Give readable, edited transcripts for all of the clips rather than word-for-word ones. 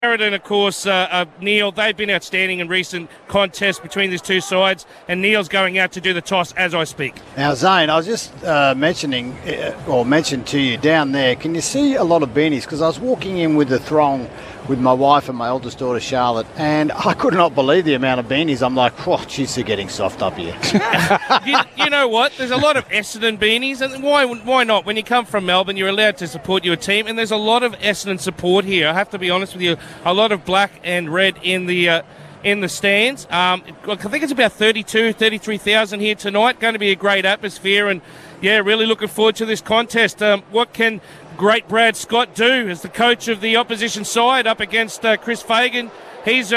And of course, Neil, they've been outstanding in recent contests between these two sides, and Neil's going out to do the toss as I speak. Now, Zane, I was just mentioned to you down there, can you see a lot of beanies? Because I was walking in with the throng with my wife and my oldest daughter, Charlotte, and I could not believe the amount of beanies. I'm like, oh, geez, they're getting soft up here. you know what? There's a lot of Essendon beanies, and why not? When you come from Melbourne, you're allowed to support your team, and there's a lot of Essendon support here. I have to be honest with you, a lot of black and red in the stands. I think it's about 33,000 here tonight. Going to be a great atmosphere, and yeah, really looking forward to this contest. What can great Brad Scott do as the coach of the opposition side up against Chris Fagan? He's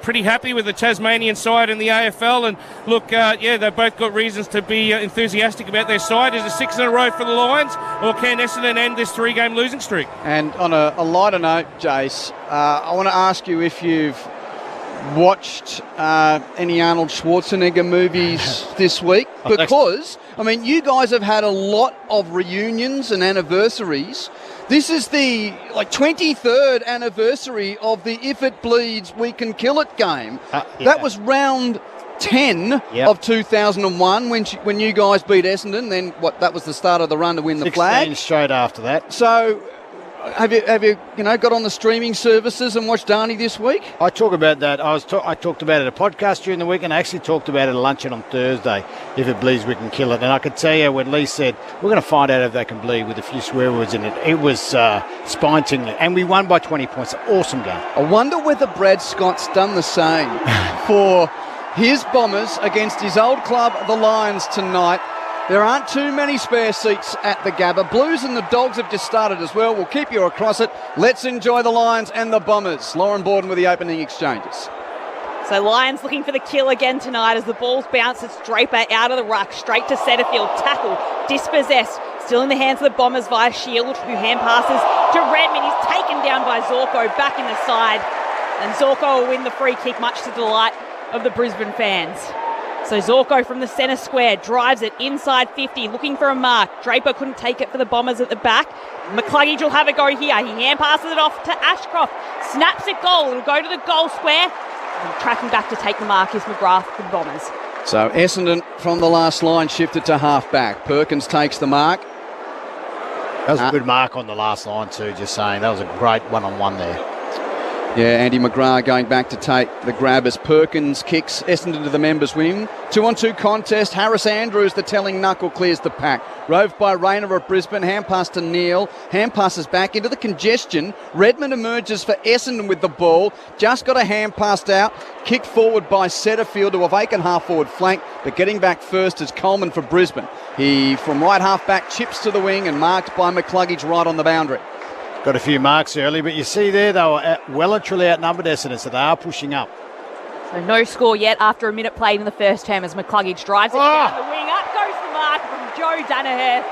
pretty happy with the Tasmanian side in the AFL, and look, they've both got reasons to be enthusiastic about their side. Is it 6 in a row for the Lions, or can Essendon end this 3-game losing streak? And on a lighter note, Jace, I want to ask you if you've watched any Arnold Schwarzenegger movies this week, because I mean, you guys have had a lot of reunions and anniversaries. This is the 23rd anniversary of the If It Bleeds, We Can Kill It game. That was round 10 of 2001 when you guys beat Essendon. Then that was the start of the run to win the flag. 16 straight after that. So have you got on the streaming services and watched Darnie this week? I talk about that. I talked about it at a podcast during the week, and I actually talked about it at a luncheon on Thursday. If it bleeds, we can kill it. And I could tell you when Lee said, we're going to find out if they can bleed, with a few swear words in it. It was spine-tingling. And we won by 20 points. Awesome game. I wonder whether Brad Scott's done the same for his Bombers against his old club, the Lions, tonight. There aren't too many spare seats at the Gabba. Blues and the Dogs have just started as well. We'll keep you across it. Let's enjoy the Lions and the Bombers. Lauren Borden with the opening exchanges. So Lions looking for the kill again tonight as the ball's bounced. It's Draper out of the ruck, straight to Setterfield. Tackle, dispossessed. Still in the hands of the Bombers via Shield, who hand passes to Redmond. He's taken down by Zorko, back in the side. And Zorko will win the free kick, much to the delight of the Brisbane fans. So Zorko from the centre square drives it inside 50, looking for a mark. Draper couldn't take it for the Bombers at the back. McCluggage will have a go here. He hand passes it off to Ashcroft. Snaps it goal. It'll go to the goal square. And tracking back to take the mark is McGrath for the Bombers. So Essendon from the last line shifted to half-back. Perkins takes the mark. That was a good mark on the last line too, just saying. That was a great one-on-one there. Yeah, Andy McGrath going back to take the grab as Perkins kicks Essendon to the members' wing. 2-on-2 contest. Harris Andrews, the telling knuckle, clears the pack. Roved by Rayner of Brisbane. Hand pass to Neil. Hand passes back into the congestion. Redmond emerges for Essendon with the ball. Just got a hand passed out. Kicked forward by Setterfield to a vacant half-forward flank. But getting back first is Coleman for Brisbane. He, from right half-back, chips to the wing and marked by McCluggage right on the boundary. Got a few marks early, but you see there they were well and truly outnumbered Essendon, so they are pushing up. So no score yet after a minute played in the first term as McCluggage drives it down the wing. Up goes the mark from Joe Danaher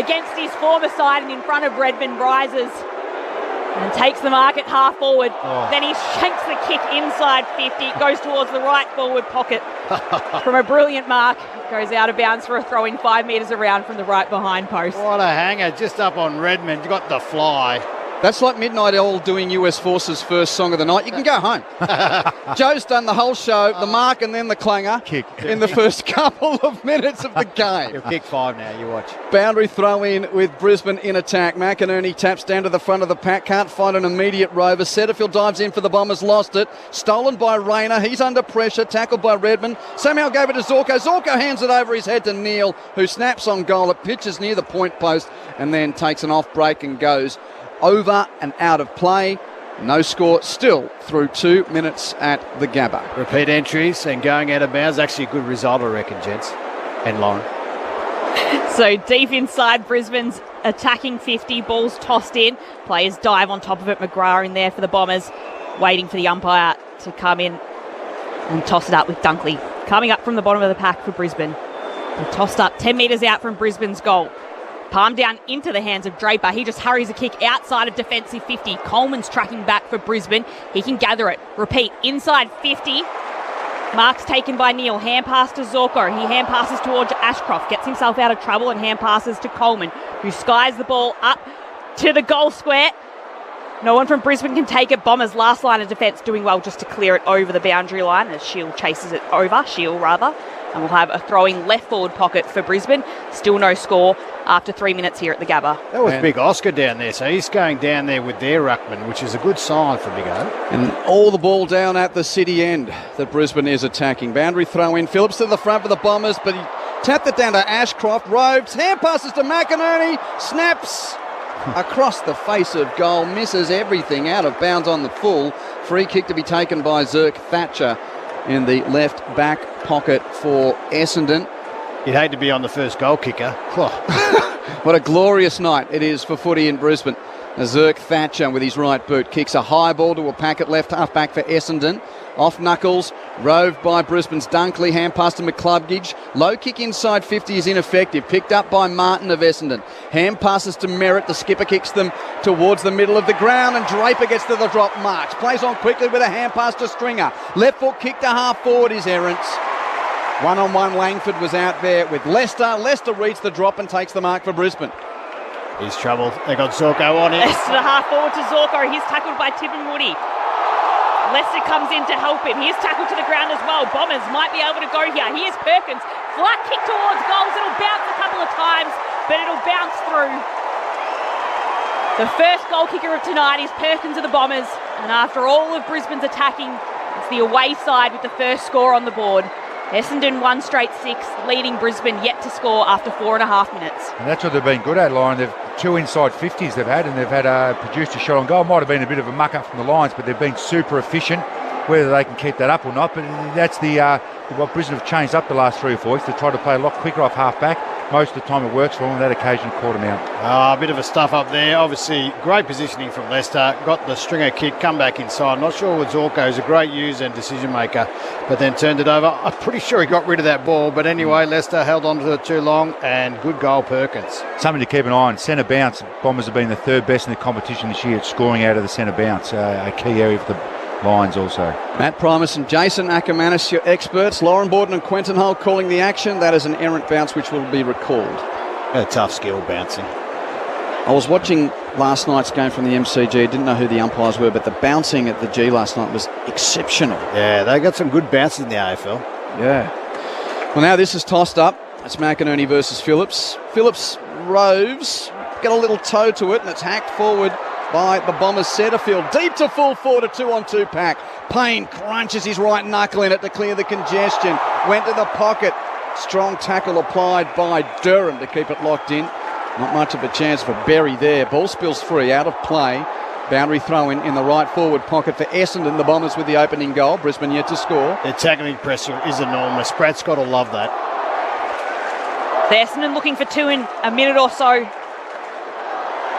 against his former side, and in front of Redmond rises and takes the mark at half forward. Then he shanks the kick inside 50. It goes towards the right forward pocket from a brilliant mark. It goes out of bounds for a throw in 5 metres around from the right behind post. What a hanger, just up on Redmond. You got the fly. That's like Midnight Oil doing US Force's first song of the night. You can go home. Joe's done the whole show, the mark and then the clanger in the first couple of minutes of the game. He'll kick 5 now, you watch. Boundary throw in with Brisbane in attack. McInerney taps down to the front of the pack. Can't find an immediate rover. Setterfield dives in for the Bombers, lost it. Stolen by Rayner. He's under pressure. Tackled by Redmond. Somehow gave it to Zorko. Zorko hands it over his head to Neil, who snaps on goal. It pitches near the point post and then takes an off break and goes over and out of play. No score still through 2 minutes at the Gabba. Repeat entries and going out of bounds. Actually a good result, I reckon, gents and Lauren. So deep inside Brisbane's attacking 50. Ball's tossed in. Players dive on top of it. McGrath in there for the Bombers, waiting for the umpire to come in and toss it up with Dunkley. Coming up from the bottom of the pack for Brisbane. They tossed up 10 metres out from Brisbane's goal. Palm down into the hands of Draper. He just hurries a kick outside of defensive 50. Coleman's tracking back for Brisbane. He can gather it. Repeat, inside 50. Mark's taken by Neil. Hand pass to Zorko. He hand passes towards Ashcroft. Gets himself out of trouble and hand passes to Coleman, who skies the ball up to the goal square. No one from Brisbane can take it. Bombers' last line of defence doing well just to clear it over the boundary line as Shield chases it over. And we'll have a throwing left forward pocket for Brisbane. Still no score after 3 minutes here at the Gabba. That was Big Oscar down there, so he's going down there with their ruckman, which is a good sign for Big O. And all the ball down at the city end that Brisbane is attacking. Boundary throw in. Phillips to the front for the Bombers, but he tapped it down to Ashcroft. Robes, hand passes to McInerney, snaps across the face of goal, misses everything, out of bounds on the full. Free kick to be taken by Zirk Thatcher in the left back pocket for Essendon. You'd hate to be on the first goal kicker. What a glorious night it is for footy in Brisbane. Zirk Thatcher with his right boot kicks a high ball to a packet left half back for Essendon. Off knuckles, roved by Brisbane's Dunkley, hand pass to McCluggage. Low kick inside 50 is ineffective, picked up by Martin of Essendon. Hand passes to Merritt, the skipper kicks them towards the middle of the ground and Draper gets to the drop marks. Plays on quickly with a hand pass to Stringer. Left foot kick to half forward is Errants. One-on-one Langford was out there with Leicester. Leicester reads the drop and takes the mark for Brisbane. He's trouble. They got Zorko on him. Leicester half forward to Zorko. He's tackled by Tibbin Woody. Leicester comes in to help him. He's tackled to the ground as well. Bombers might be able to go here. Here's Perkins. Flat kick towards goals. It'll bounce a couple of times, but it'll bounce through. The first goal kicker of tonight is Perkins of the Bombers. And after all of Brisbane's attacking, it's the away side with the first score on the board. Essendon 1 straight 6, leading Brisbane yet to score after 4.5 minutes. And that's what they've been good at, Lauren. They've 2 inside 50s they've had, and they've had produced a shot on goal. Might have been a bit of a muck up from the lines, but they've been super efficient. Whether they can keep that up or not, but that's what Brisbane have changed up the last 3 or 4 weeks. They try to play a lot quicker off half back. Most of the time it works for them, and that occasion caught them out. A bit of a stuff up there. Obviously, great positioning from Leicester. Got the Stringer kick, come back inside. Not sure what Zorko is a great user and decision maker, but then turned it over. I'm pretty sure he got rid of that ball, but anyway, Leicester held on to it too long, and good goal, Perkins. Something to keep an eye on. Centre bounce. Bombers have been the 3rd best in the competition this year at scoring out of the centre bounce. A key area for the Lions also. Matt Primus and Jason Ackermanis, your experts. Lauren Borden and Quentin Hull calling the action. That is an errant bounce which will be recalled. A tough skill bouncing. I was watching last night's game from the MCG. Didn't know who the umpires were, but the bouncing at the G last night was exceptional. Yeah, they got some good bounces in the AFL. Yeah. Well, now this is tossed up. It's McInerney versus Phillips. Phillips roves, got a little toe to it, and it's hacked forward by the Bombers Setterfield. Deep to full forward, a 2-on-2 pack. Payne crunches his right knuckle in it to clear the congestion. Went to the pocket. Strong tackle applied by Durham to keep it locked in. Not much of a chance for Berry there. Ball spills free, out of play. Boundary throw in the right forward pocket for Essendon. The Bombers with the opening goal. Brisbane yet to score. Their tackling pressure is enormous. Brad Scott will love that. The Essendon looking for 2 in a minute or so.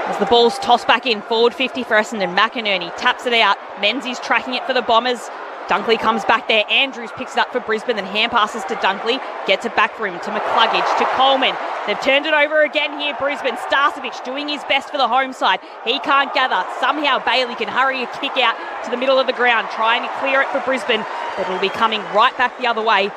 As the ball's tossed back in, forward 50 for Essendon. McInerney taps it out. Menzies tracking it for the Bombers. Dunkley comes back there. Andrews picks it up for Brisbane, then hand passes to Dunkley. Gets it back for him to McCluggage, to Coleman. They've turned it over again here, Brisbane. Starcevic doing his best for the home side. He can't gather. Somehow Bailey can hurry a kick out to the middle of the ground, trying to clear it for Brisbane, but it'll be coming right back the other way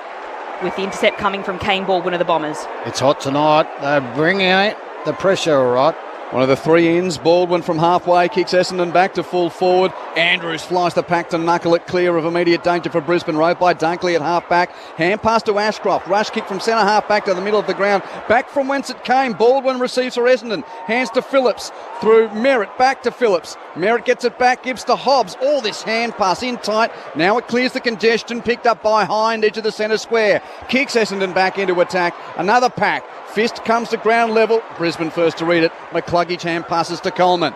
with the intercept coming from Kane Baldwin of the Bombers. It's hot tonight. They're bringing out the pressure, all right. One of the 3 ins, Baldwin from halfway, kicks Essendon back to full forward. Andrews flies the pack to knuckle it clear of immediate danger for Brisbane. Rode by Dunkley at half back. Hand pass to Ashcroft. Rush kick from centre half back to the middle of the ground. Back from whence it came. Baldwin receives for Essendon. Hands to Phillips. Through Merritt. Back to Phillips. Merritt gets it back. Gives to Hobbs. All this hand pass in tight. Now it clears the congestion. Picked up by Hind, edge of the centre square. Kicks Essendon back into attack. Another pack. Fist comes to ground level. Brisbane first to read it. McCluggage hand passes to Coleman.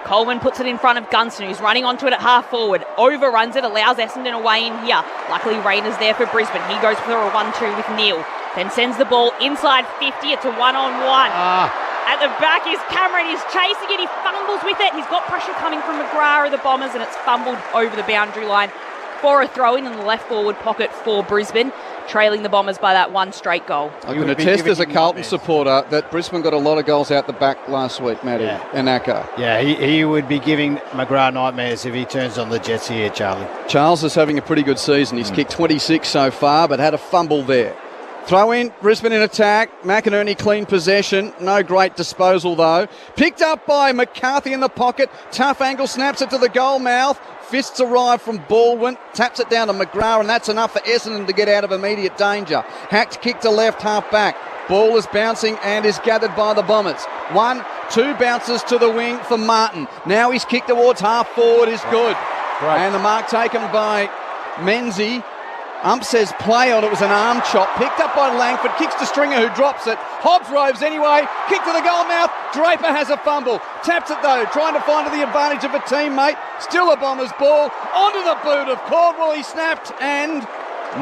Coleman puts it in front of Gunston, who's running onto it at half forward. Overruns it, allows Essendon away in here. Luckily, Rayner's there for Brisbane. He goes for a 1-2 with Neil. Then sends the ball inside 50. It's a 1-on-1. At the back is Cameron. He's chasing it. He fumbles with it. He's got pressure coming from McGrath of the Bombers, and it's fumbled over the boundary line for a throw-in the left forward pocket for Brisbane, trailing the Bombers by that 1 straight goal. I can attest as a Carlton supporter that Brisbane got a lot of goals out the back last week, Matty and Acker. Yeah, he would be giving McGrath nightmares if he turns on the Jets here, Charlie. Charles is having a pretty good season. He's kicked 26 so far, but had a fumble there. Throw in, Brisbane in attack. McInerney clean possession. No great disposal though. Picked up by McCarthy in the pocket. Tough angle, snaps it to the goal mouth. Fists arrive from Baldwin. Taps it down to McGrath, and that's enough for Essendon to get out of immediate danger. Hacked kick to left half back. Ball is bouncing and is gathered by the Bombers. 1, 2 bounces to the wing for Martin. Now his kick towards half forward is good. Right. And the mark taken by Menzies. Ump says play on. It was an arm chop. Picked up by Langford. Kicks to Stringer, who drops it. Hobbs roves anyway. Kick to the goal mouth. Draper has a fumble. Taps it though, trying to find the advantage of a teammate. Still a Bombers ball. Onto the boot of Caldwell. He snapped and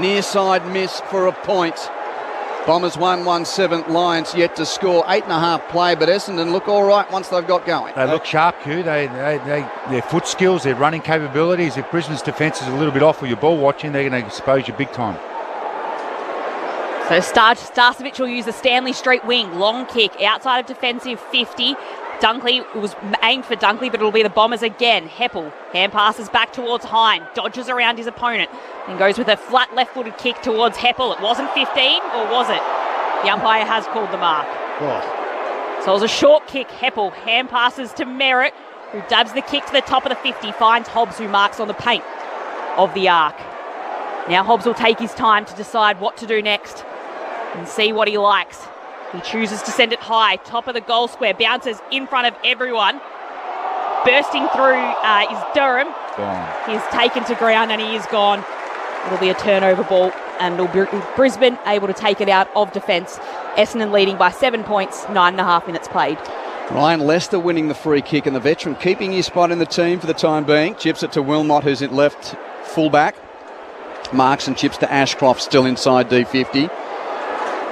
near side miss for a point. Bombers 1-1-7. Lions yet to score. 8.5 play, but Essendon look all right once they've got going. They look sharp, Q. Their foot skills, their running capabilities. If Brisbane's defence is a little bit off with your ball watching, they're going to expose you big time. So Starcevic will use the Stanley Street wing. Long kick outside of defensive 50. Dunkley was aimed for Dunkley, but it'll be the Bombers again. Heppel hand passes back towards Hine, dodges around his opponent, and goes with a flat left-footed kick towards Heppel. It wasn't 15, or was it? The umpire has called the mark. Oh. So it was a short kick. Heppel hand passes to Merritt, who dabs the kick to the top of the 50, finds Hobbs, who marks on the paint of the arc. Now Hobbs will take his time to decide what to do next and see what he likes. He chooses to send it high, top of the goal square, bounces in front of everyone. Bursting through is Durham. Gone. He's taken to ground and he is gone. It'll be a turnover ball and it'll be Brisbane able to take it out of defence. Essendon leading by 7 points, 9.5 minutes played. Ryan Lester winning the free kick and the veteran keeping his spot in the team for the time being. Chips it to Wilmot, who's at left fullback. Marks and chips to Ashcroft, still inside D50.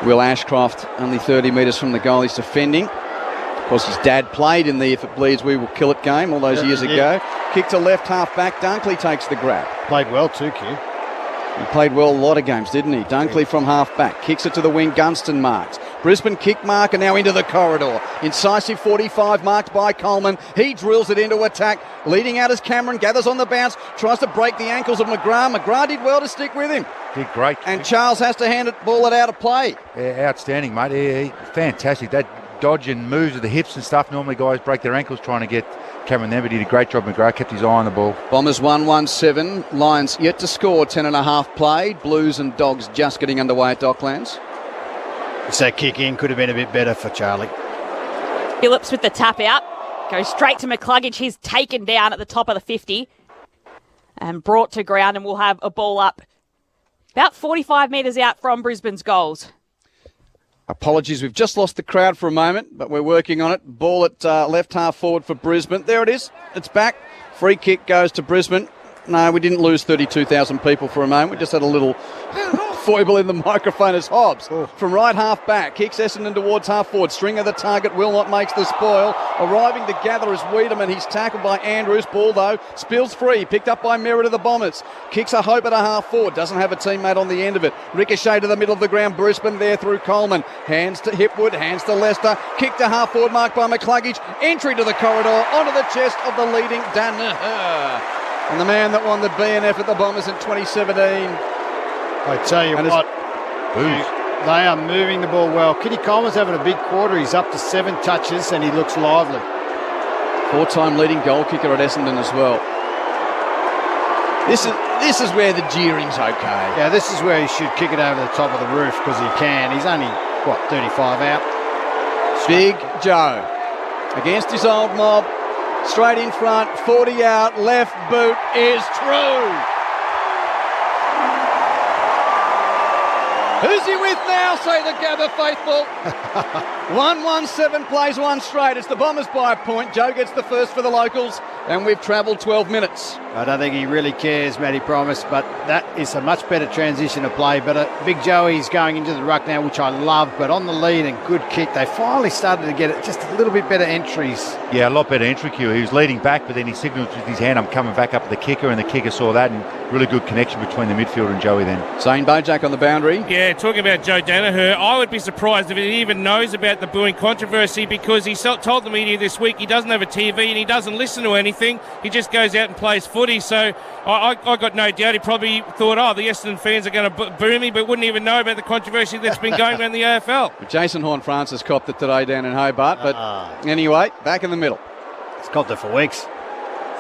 Will Ashcroft, only 30 metres from the goal, he's defending. Of course, his dad played in the If It Bleeds, We Will Kill It game all those years ago. Kick to left half back, Dunkley takes the grab. Played well too, Q. He played well a lot of games, didn't he? Dunkley from half back, kicks it to the wing, Gunston marks. Brisbane kick marker now into the corridor. Incisive 45 marked by Coleman. He drills it into attack. Leading out as Cameron gathers on the bounce, tries to break the ankles of McGrath. McGrath did well to stick with him. Did great. And Charles has to hand it, ball it out of play. Yeah, outstanding, mate. Fantastic. That dodge and moves of the hips and stuff. Normally guys break their ankles trying to get Cameron there, but he did a great job. McGrath kept his eye on the ball. Bombers 1-1-7. Lions yet to score. 10.5 played. Blues and Dogs just getting underway at Docklands. So that kick in could have been a bit better for Charlie. Phillips with the tap out. Goes straight to McCluggage. He's taken down at the top of the 50 and brought to ground, and we'll have a ball up about 45 metres out from Brisbane's goals. Apologies, we've just lost the crowd for a moment, but we're working on it. Ball at left half forward for Brisbane. There it is. It's back. Free kick goes to Brisbane. No, we didn't lose 32,000 people for a moment. We just had a little foible in the microphone as Hobbs. From right half back, kicks Essendon towards half forward. Stringer the target, Wilmot makes the spoil. Arriving to gather is Wiedemann. He's tackled by Andrews. Ball though, spills free. Picked up by Merritt of the Bombers. Kicks a hope at a half forward. Doesn't have a teammate on the end of it. Ricochet to the middle of the ground. Brisbane there through Coleman. Hands to Hipwood, hands to Lester. Kick to half forward, marked by McCluggage. Entry to the corridor, onto the chest of the leading Danaher. And the man that won the BNF at the Bombers in 2017. I tell you what, they are moving the ball well. Kitty Coleman's having a big quarter. He's up to 7 touches and he looks lively. 4-time leading goal kicker at Essendon as well. This is where the jeering's okay. Yeah, this is where he should kick it over the top of the roof because he can. He's only, 35 out? Big Joe against his old mob. Straight in front, 40 out, left boot is true. Who's he with now, say the Gabba faithful? 1-1-7 plays one straight. It's the Bombers by a point. Joe gets the first for the locals, and we've travelled 12 minutes. I don't think he really cares, Matty Promise, but that is a much better transition to play. But Big Joey's going into the ruck now, which I love, but on the lead and good kick. They finally started to get it, just a little bit better entries. Yeah, a lot better entry, Q. He was leading back, but then he signalled with his hand, I'm coming back up at the kicker, and the kicker saw that, and really good connection between the midfielder and Joey then. Zane Bojak on the boundary. Yeah, talking about Joe Danaher, I would be surprised if he even knows about the booing controversy because he told the media this week he doesn't have a TV and he doesn't listen to anything. anything. He just goes out and plays footy. So I got no doubt he probably thought, the Essendon fans are going to boo me, but wouldn't even know about the controversy that's been going around the AFL. Jason Horne-Francis copped it today down in Hobart, but anyway, back in the middle. He's copped it for weeks.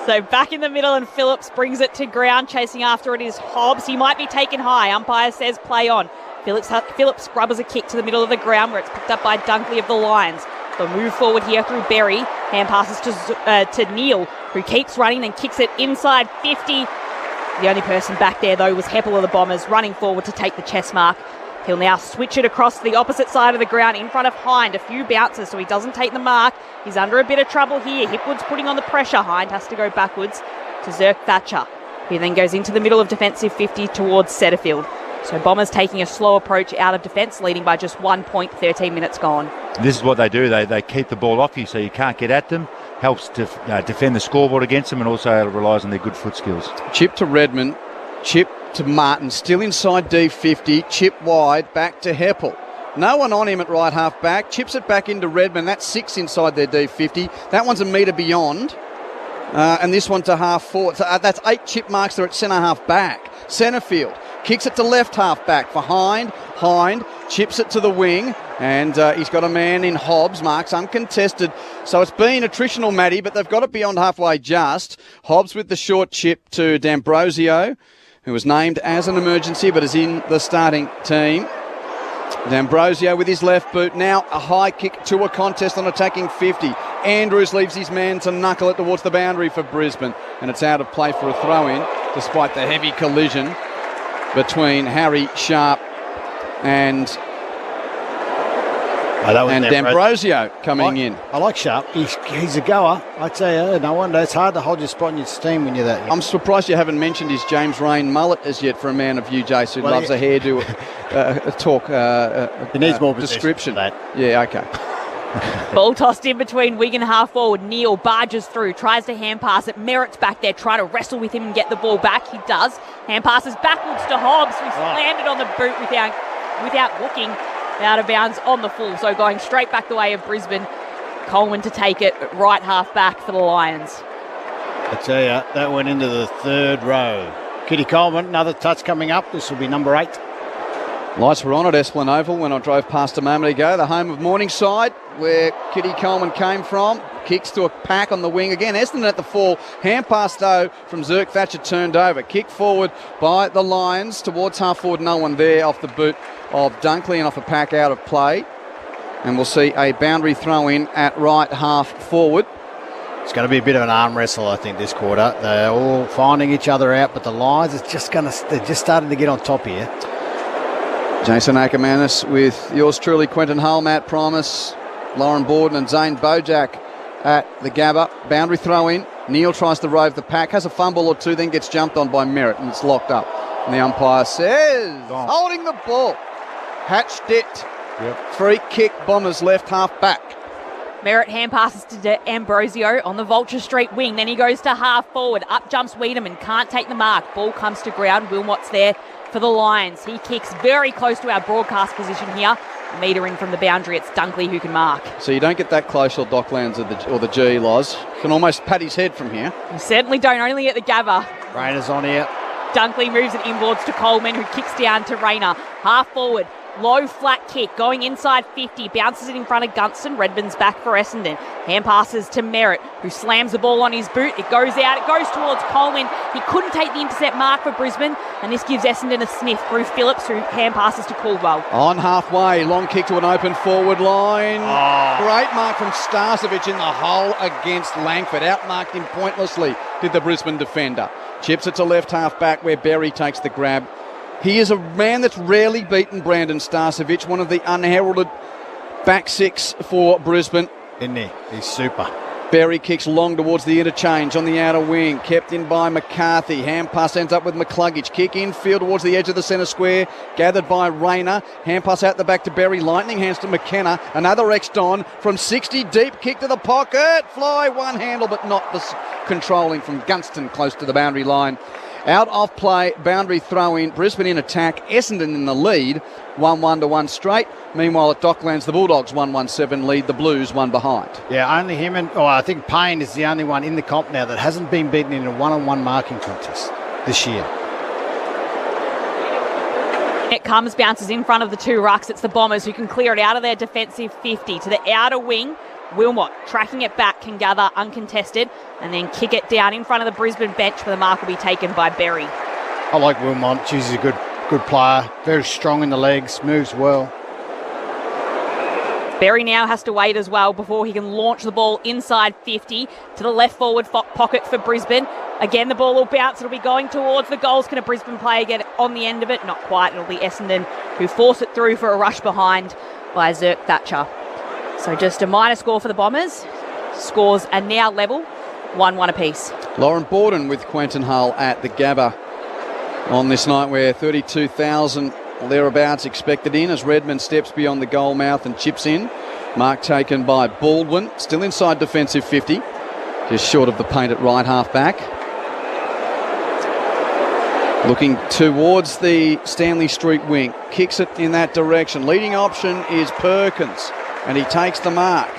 So back in the middle, and Phillips brings it to ground. Chasing after it is Hobbs. He might be taken high. Umpire says play on. Phillips scrubbers a kick to the middle of the ground where it's picked up by Dunkley of the Lions. They'll move forward here through Berry. Hand passes to Neil, who keeps running, then kicks it inside 50. The only person back there, though, was Heppel of the Bombers, running forward to take the chest mark. He'll now switch it across to the opposite side of the ground in front of Hind. A few bounces, so he doesn't take the mark. He's under a bit of trouble here. Hipwood's putting on the pressure. Hind has to go backwards to Zirk Thatcher. He then goes into the middle of defensive 50 towards Setterfield. So Bombers taking a slow approach out of defence, leading by just 1 point, 13 minutes gone. This is what they do. They keep the ball off you so you can't get at them. Helps to defend the scoreboard against them, and also relies on their good foot skills. Chip to Redmond, chip to Martin, still inside D50, chip wide, back to Heppel. No one on him at right half back, chips it back into Redmond. That's 6 inside their D50. That one's a metre beyond. And this one to half forward. So that's 8 chip marks there at centre half back. Centrefield kicks it to left half back for Hind. Hind chips it to the wing, and he's got a man in Hobbs. Marks uncontested. So it's been attritional, Matty, but they've got it beyond halfway just. Hobbs with the short chip to D'Ambrosio, who was named as an emergency but is in the starting team. D'Ambrosio with his left boot. Now a high kick to a contest on attacking 50. Andrews leaves his man to knuckle it towards the boundary for Brisbane, and it's out of play for a throw-in despite the heavy collision between Harry Sharp and D'Ambrosio coming in. I like Sharp. He's a goer. I tell you, no wonder. It's hard to hold your spot in your team when you're that young. I'm surprised you haven't mentioned his James Rain mullet as yet for a man of you, Jace, who loves a hairdo, he needs more description. For that. Yeah, okay. Ball tossed in between Wigan half forward. Neil barges through, tries to hand pass it. Merritt's back there trying to wrestle with him and get the ball back. He does. Hand passes backwards to Hobbs, who's landed on the boot without looking. Out of bounds on the full, so going straight back the way of Brisbane. Coleman to take it right half back for the Lions. I tell you, that went into the third row. Kitty Coleman, another touch coming up. This will be number 8. Lights were on at Esplin Oval when I drove past a moment ago, the home of Morningside, where Kitty Coleman came from. Kicks to a pack on the wing again. Essendon at the fall. Hand pass, though, from Zirk Thatcher turned over. Kick forward by the Lions towards half forward. No one there off the boot of Dunkley and off a pack out of play. And we'll see a boundary throw in at right half forward. It's going to be a bit of an arm wrestle, I think, this quarter. They're all finding each other out, but the Lions they're just starting to get on top here. Jason Ackermanis with yours truly, Quentin Hull, Matt Primus, Lauren Borden and Zane Bojack at the Gabba. Boundary throw in. Neil tries to rove the pack, has a fumble or two, then gets jumped on by Merritt, and it's locked up. And the umpire says, holding the ball. Hatched it. Yep. Free kick, Bombers left half back. Merritt hand passes to Ambrosio on the Vulture Street wing. Then he goes to half forward. Up jumps Wiedemann. Can't take the mark. Ball comes to ground. Wilmot's there for the Lions. He kicks very close to our broadcast position here. A metre in from the boundary. It's Dunkley who can mark. So you don't get that close or Docklands or the G, Loz. You can almost pat his head from here. You certainly don't. Only at the Gabba. Rayner's on here. Dunkley moves it inboards to Coleman, who kicks down to Rayner. Half forward. Low flat kick going inside 50, bounces it in front of Gunston. Redmond's back for Essendon. Hand passes to Merritt, who slams the ball on his boot. It goes out, it goes towards Coleman. He couldn't take the intercept mark for Brisbane, and this gives Essendon a sniff through Phillips, who hand passes to Caldwell. On halfway, long kick to an open forward line. Great mark from Starcevic in the hole against Langford. Outmarked him pointlessly, did the Brisbane defender. Chips it to left half back where Berry takes the grab. He is a man that's rarely beaten Brandon Starcevic, one of the unheralded back six for Brisbane. Isn't he? He's super. Berry kicks long towards the interchange on the outer wing. Kept in by McCarthy. Hand pass ends up with McCluggage. Kick infield towards the edge of the centre square. Gathered by Rayner. Hand pass out the back to Berry. Lightning hands to McKenna. Another ex-Don from 60 deep. Kick to the pocket. Fly one handle but not the controlling from Gunston close to the boundary line. Out of play, boundary throw in, Brisbane in attack, Essendon in the lead, 1-1 to 1 straight. Meanwhile at Docklands, the Bulldogs 1-1-7 lead, the Blues 1 behind. Yeah, only him I think Payne is the only one in the comp now that hasn't been beaten in a one-on-one marking contest this year. It comes, bounces in front of the two rucks. It's the Bombers who can clear it out of their defensive 50 to the outer wing. Wilmot tracking it back, can gather uncontested and then kick it down in front of the Brisbane bench where the mark will be taken by Berry. I like Wilmot. She's a good player. Very strong in the legs, moves well. Berry now has to wait as well before he can launch the ball inside 50 to the left forward pocket for Brisbane. Again, the ball will bounce. It'll be going towards the goals. Can a Brisbane player get on the end of it? Not quite. It'll be Essendon who force it through for a rush behind by Zirk Thatcher. So just a minor score for the Bombers. Scores are now level, 1-1 apiece. Lauren Borden with Quentin Hull at the Gabba on this night where 32,000 thereabouts expected in as Redmond steps beyond the goal mouth and chips in. Mark taken by Baldwin, still inside defensive 50, just short of the paint at right half back. Looking towards the Stanley Street wing, kicks it in that direction. Leading option is Perkins, and he takes the mark,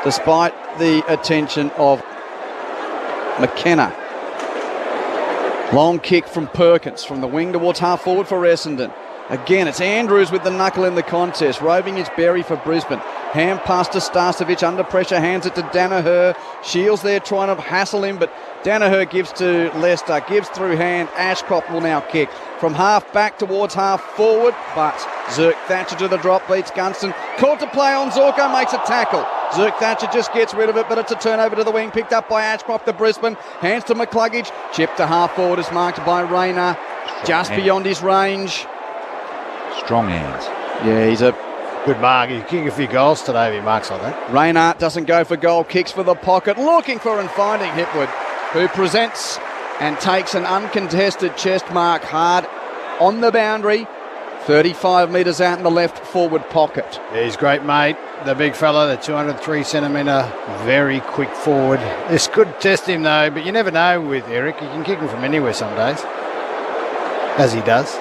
despite the attention of McKenna. Long kick from Perkins, from the wing towards half forward for Essendon. Again, it's Andrews with the knuckle in the contest. Roving is Berry for Brisbane. Hand pass to Starcevic, under pressure, hands it to Danaher. Shields there trying to hassle him, but Danaher gives to Lester, gives through hand. Ashcroft will now kick from half back towards half forward, but Zirk Thatcher to the drop, beats Gunston. Caught to play on Zorko, makes a tackle. Zirk Thatcher just gets rid of it, but it's a turnover to the wing, picked up by Ashcroft, the Brisbane. Hands to McCluggage, chip to half forward is marked by Rayner, just beyond his range. Strong hands. Yeah, he's a good mark. He's kicking a few goals today if he marks like that. Rayner doesn't go for goal, kicks for the pocket, looking for and finding Hipwood, who presents and takes an uncontested chest mark hard on the boundary, 35 metres out in the left forward pocket. Yeah, he's great, mate. The big fella, the 203 centimetre, very quick forward. This could test him though, but you never know with Eric. You can kick him from anywhere some days, as he does.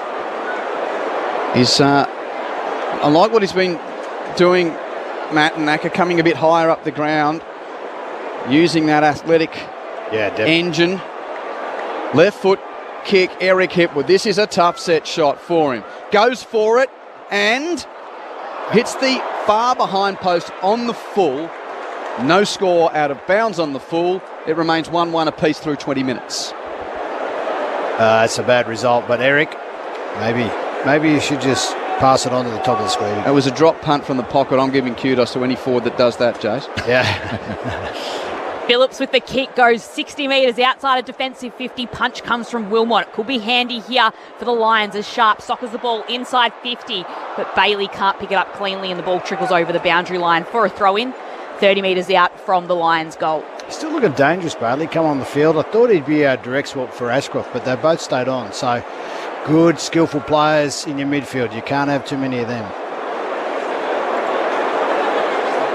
I like what he's been doing, Matt and Naka, coming a bit higher up the ground, using that athletic engine. Left foot kick, Eric Hipwood. This is a tough set shot for him. Goes for it and hits the far behind post on the full. No score out of bounds on the full. It remains 1-1 apiece through 20 minutes. It's a bad result, but Eric, maybe you should just pass it on to the top of the screen. It was a drop punt from the pocket. I'm giving kudos to any forward that does that, Jace. Yeah. Phillips with the kick goes 60 metres outside of defensive 50. Punch comes from Wilmot. It could be handy here for the Lions as Sharp soccers the ball inside 50, but Bailey can't pick it up cleanly and the ball trickles over the boundary line for a throw-in, 30 metres out from the Lions' goal. Still looking dangerous, Bailey. Come on the field. I thought he'd be a direct swap for Ashcroft, but they both stayed on. So good, skillful players in your midfield. You can't have too many of them.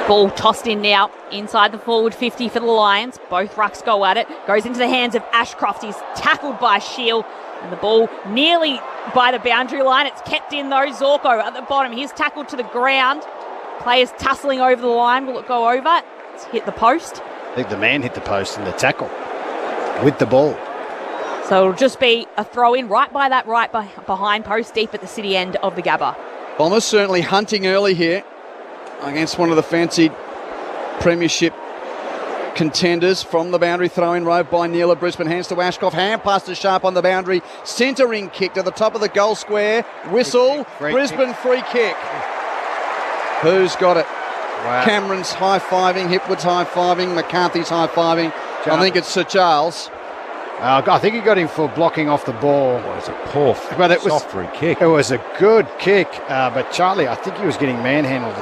Ball tossed in now inside the forward 50 for the Lions. Both rucks go at it. Goes into the hands of Ashcroft. He's tackled by Shield. And the ball nearly by the boundary line. It's kept in though. Zorko at the bottom. He's tackled to the ground. Players tussling over the line. Will it go over? It's hit the post. I think the man hit the post in the tackle with the ball. So it'll just be a throw-in right by that behind post deep at the city end of the Gabba. Bombers certainly hunting early here against one of the fancied premiership contenders from the boundary. Throw-in row by Neil of Brisbane. Hands to Ashcroft. Hand pass to Sharp on the boundary. Centering kick to the top of the goal square. Whistle. Brisbane free kick. Who's got it? Wow. Cameron's high-fiving. Hipwood's high-fiving. McCarthy's high-fiving. I think it's Sir Charles. I think he got him for blocking off the ball. Well, it's a poor soft free kick. It was a good kick, but Charlie, I think he was getting manhandled.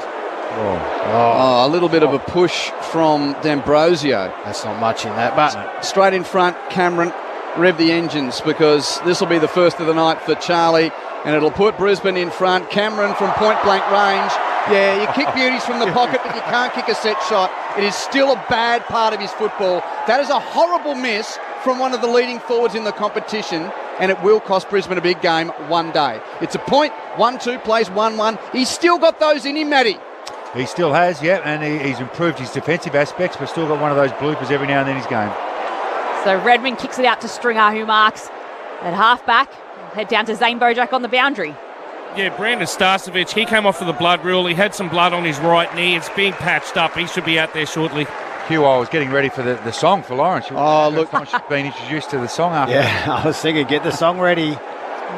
A little bit of a push from D'Ambrosio. That's not much in that, but straight in front, Cameron, rev the engines because this will be the first of the night for Charlie and it'll put Brisbane in front. Cameron from point-blank range. Yeah, you kick beauties from the pocket, but you can't kick a set shot. It is still a bad part of his football. That is a horrible miss from one of the leading forwards in the competition, and it will cost Brisbane a big game one day. It's a point, 1-2 plays 1-1. He's still got those in him, Matty. He still has, yeah, and he's improved his defensive aspects, but still got one of those bloopers every now and then in his game. So Redmond kicks it out to Stringer, who marks at half-back. Head down to Zane Bojack on the boundary. Yeah, Brandon Starcevich, he came off for the blood rule. He had some blood on his right knee. It's being patched up. He should be out there shortly. Hugh, I was getting ready for the song for Lawrence. Oh, look. She's been introduced to the song after. Yeah, I was thinking, get the song ready.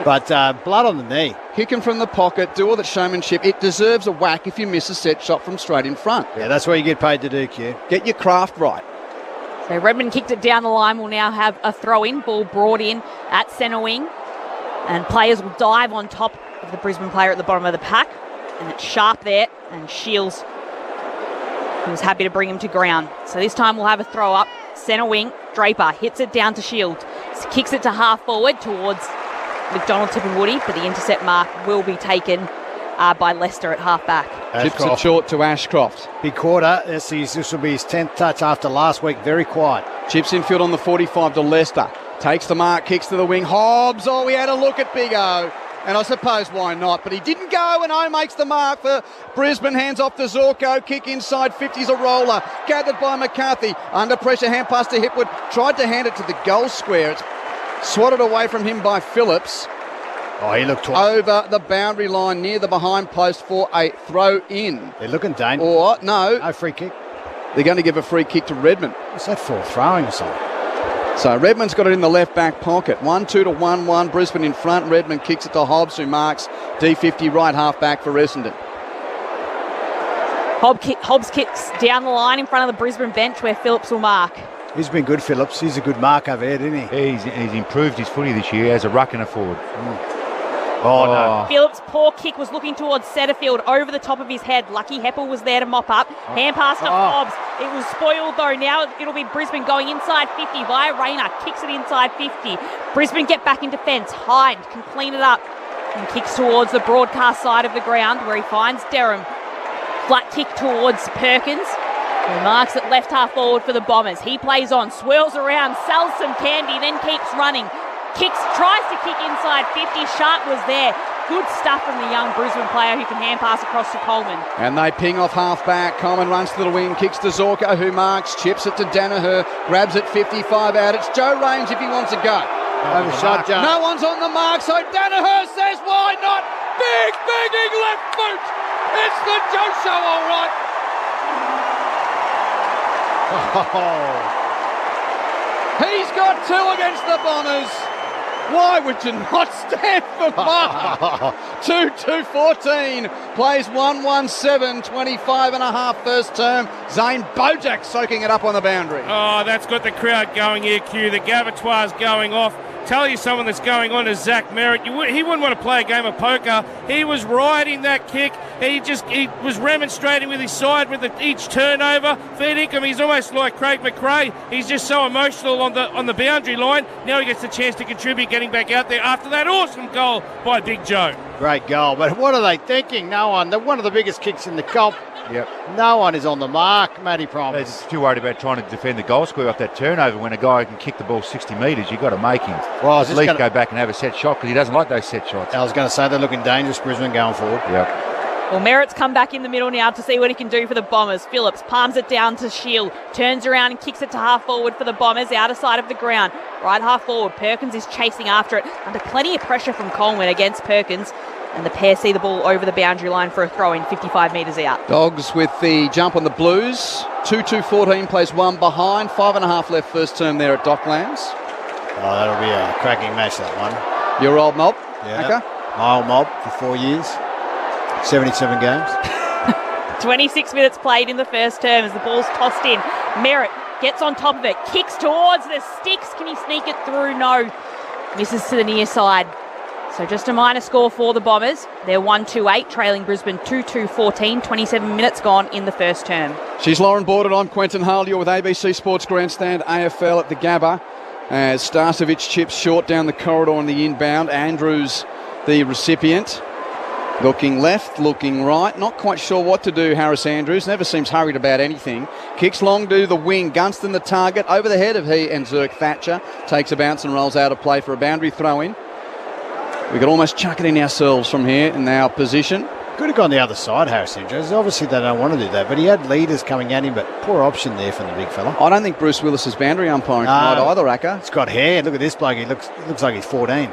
But blood on the knee. Kicking from the pocket, do all that showmanship. It deserves a whack if you miss a set shot from straight in front. Yeah, that's what you get paid to do, Q. Get your craft right. So Redmond kicked it down the line. We'll now have a throw-in. Ball brought in at centre wing. And players will dive on top of the Brisbane player at the bottom of the pack. And it's sharp there. And Shields, who was happy to bring him to ground. So this time we'll have a throw-up. Centre wing, Draper hits it down to Shields. Kicks it to half-forward towards McDonald, Tip and Woody, but the intercept mark will be taken by Leicester at half-back. Chips it short to Ashcroft. Big quarter. This will be his 10th touch after last week. Very quiet. Chips infield on the 45 to Leicester. Takes the mark, kicks to the wing. Hobbs, oh, we had a look at Big O. And I suppose why not? But he didn't go, and O makes the mark for Brisbane. Hands off to Zorko. Kick inside 50's a roller. Gathered by McCarthy. Under pressure, hand pass to Hipwood. Tried to hand it to the goal square. It's swatted away from him by Phillips. Oh, he looked over the boundary line near the behind post for a throw in. They're looking dangerous. Or, no, free kick. They're going to give a free kick to Redmond. What's that for? Throwing or something? So Redmond's got it in the left back pocket. 1-2 to 1-1. Brisbane in front. Redmond kicks it to Hobbs, who marks D50 right half back for Essendon. Hobbs kicks down the line in front of the Brisbane bench where Phillips will mark. He's been good, Phillips. He's a good mark over here, didn't he? He's improved his footy this year as a ruck and a forward. Oh, no. Phillips' poor kick was looking towards Setterfield over the top of his head. Lucky Heppel was there to mop up. Hand pass to Hobbs. It was spoiled though. Now it'll be Brisbane going inside 50 via Rayner. Kicks it inside 50. Brisbane get back in defence. Hind can clean it up and kicks towards the broadcast side of the ground where he finds Derham. Flat kick towards Perkins. He marks it left half forward for the Bombers. He plays on, swirls around, sells some candy, then keeps running. Tries to kick inside 50. Sharp was there. Good stuff from the young Brisbane player who can hand pass across to Coleman. And they ping off half back. Coleman runs to the wing, kicks to Zorko, who marks, chips it to Danaher, grabs it 55 out. It's Joe Range if he wants to go. Overshot, Joe. No one's on the mark, so Danaher says, why not? Big left boot. It's the Joe Show, all right. He's got two against the Bombers. Why would you not stand for Mark? 2-2-14. Plays 1-1-7, 25 and a half first term. Zane Bojack soaking it up on the boundary. Oh, that's got the crowd going here, Q. The Gabatoire's going off. Tell you something that's going on is Zach Merritt. He wouldn't want to play a game of poker. He was riding that kick. He was remonstrating with his side with each turnover. Fair income. He's almost like Craig McRae. He's just so emotional on the boundary line. Now he gets the chance to contribute, getting back out there after that awesome goal by Big Joe. Great goal. But what are they thinking? No one. They're one of the biggest kicks in the comp. Yep. No one is on the mark, Matty Promise. They're just too worried about trying to defend the goal square off that turnover. When a guy can kick the ball 60 metres, you've got to make him. Well, at least go back and have a set shot because he doesn't like those set shots. I was going to say they're looking dangerous, Brisbane, going forward. Yep. Well, Merritt's come back in the middle now to see what he can do for the Bombers. Phillips palms it down to Shield, turns around and kicks it to half forward for the Bombers, outer side of the ground. Right half forward, Perkins is chasing after it under plenty of pressure from Coleman against Perkins. And the pair see the ball over the boundary line for a throw-in, 55 metres out. Dogs with the jump on the Blues. 2-2-14 plays one behind. 5.5 left first term there at Docklands. Oh, that'll be a cracking match, that one. Your old mob? Yeah. Okay. My old mob for 4 years. 77 games. 26 minutes played in the first term as the ball's tossed in. Merritt gets on top of it, kicks towards the sticks. Can he sneak it through? No. Misses to the near side. So just a minor score for the Bombers. They're 1-2-8, trailing Brisbane 2-2-14, 27 minutes gone in the first term. She's Lauren Borden. I'm Quentin Hall. You're with ABC Sports Grandstand AFL at the Gabba. As Starcevich chips short down the corridor on the inbound. Andrews, the recipient. Looking left, looking right. Not quite sure what to do, Harris Andrews. Never seems hurried about anything. Kicks long to the wing. Gunston the target. Over the head of he and Zerk Thatcher. Takes a bounce and rolls out of play for a boundary throw-in. We could almost chuck it in ourselves from here in our position. Could have gone the other side, Harris Andrews. Obviously, they don't want to do that, but he had leaders coming at him, but poor option there from the big fella. I don't think Bruce Willis is boundary umpiring tonight either, Acker. He's got hair. Look at this bloke. He looks like he's 14.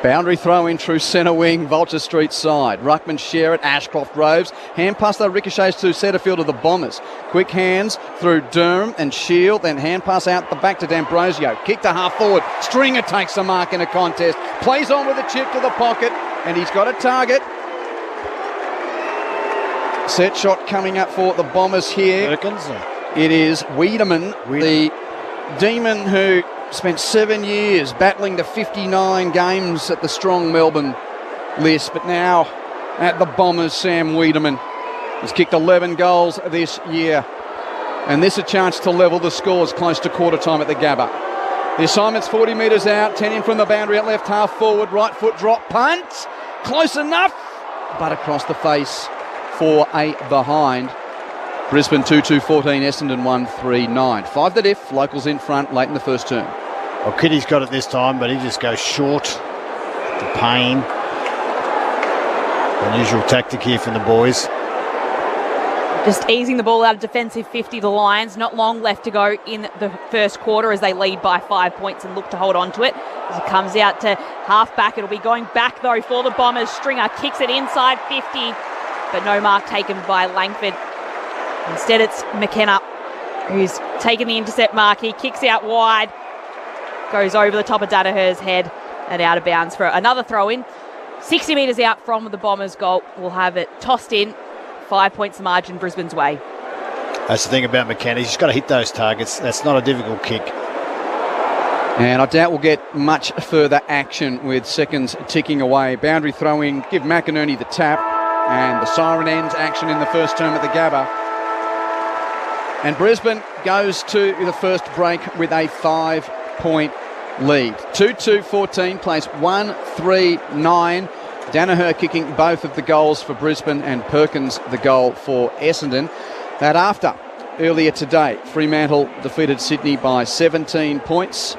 Boundary throw in through centre wing, Vulture Street side. Ruckman share it, Ashcroft Roves. Hand pass though ricochets to centre field of the Bombers. Quick hands through Durham and Shield, then hand pass out the back to D'Ambrosio. Kick to half forward. Stringer takes the mark in a contest. Plays on with a chip to the pocket, and he's got a target. Set shot coming up for the Bombers here. Perkins. It is Wiedemann, the demon who spent 7 years battling the 59 games at the strong Melbourne list, but now at the Bombers, Sam Wiedemann has kicked 11 goals this year. And this a chance to level the scores close to quarter time at the Gabba. The assignment's 40 metres out, 10 in from the boundary at left half forward, right foot drop, punt, close enough, but across the face for a behind. Brisbane 2-2-14, Essendon 1-3-9. 5 the diff, locals in front late in the first term. Well, Kitty's got it this time, but he just goes short. The pain. Unusual tactic here from the boys. Just easing the ball out of defensive 50, the Lions. Not long left to go in the first quarter as they lead by 5 points and look to hold on to it. As it comes out to half-back, it'll be going back, though, for the Bombers. Stringer kicks it inside 50, but no mark taken by Langford. Instead, it's McKenna who's taken the intercept mark. He kicks out wide, goes over the top of Danaher's head and out of bounds for another throw-in. 60 metres out from the Bombers' goal. We'll have it tossed in. 5 points margin Brisbane's way. That's the thing about McKenna. He's just got to hit those targets. That's not a difficult kick. And I doubt we'll get much further action with seconds ticking away. Boundary throw-in, give McInerney the tap. And the siren ends action in the first term at the Gabba. And Brisbane goes to the first break with a 5-point lead. 2-2-14, plays 1-3-9. Danaher kicking both of the goals for Brisbane and Perkins the goal for Essendon. That after, earlier today, Fremantle defeated Sydney by 17 points.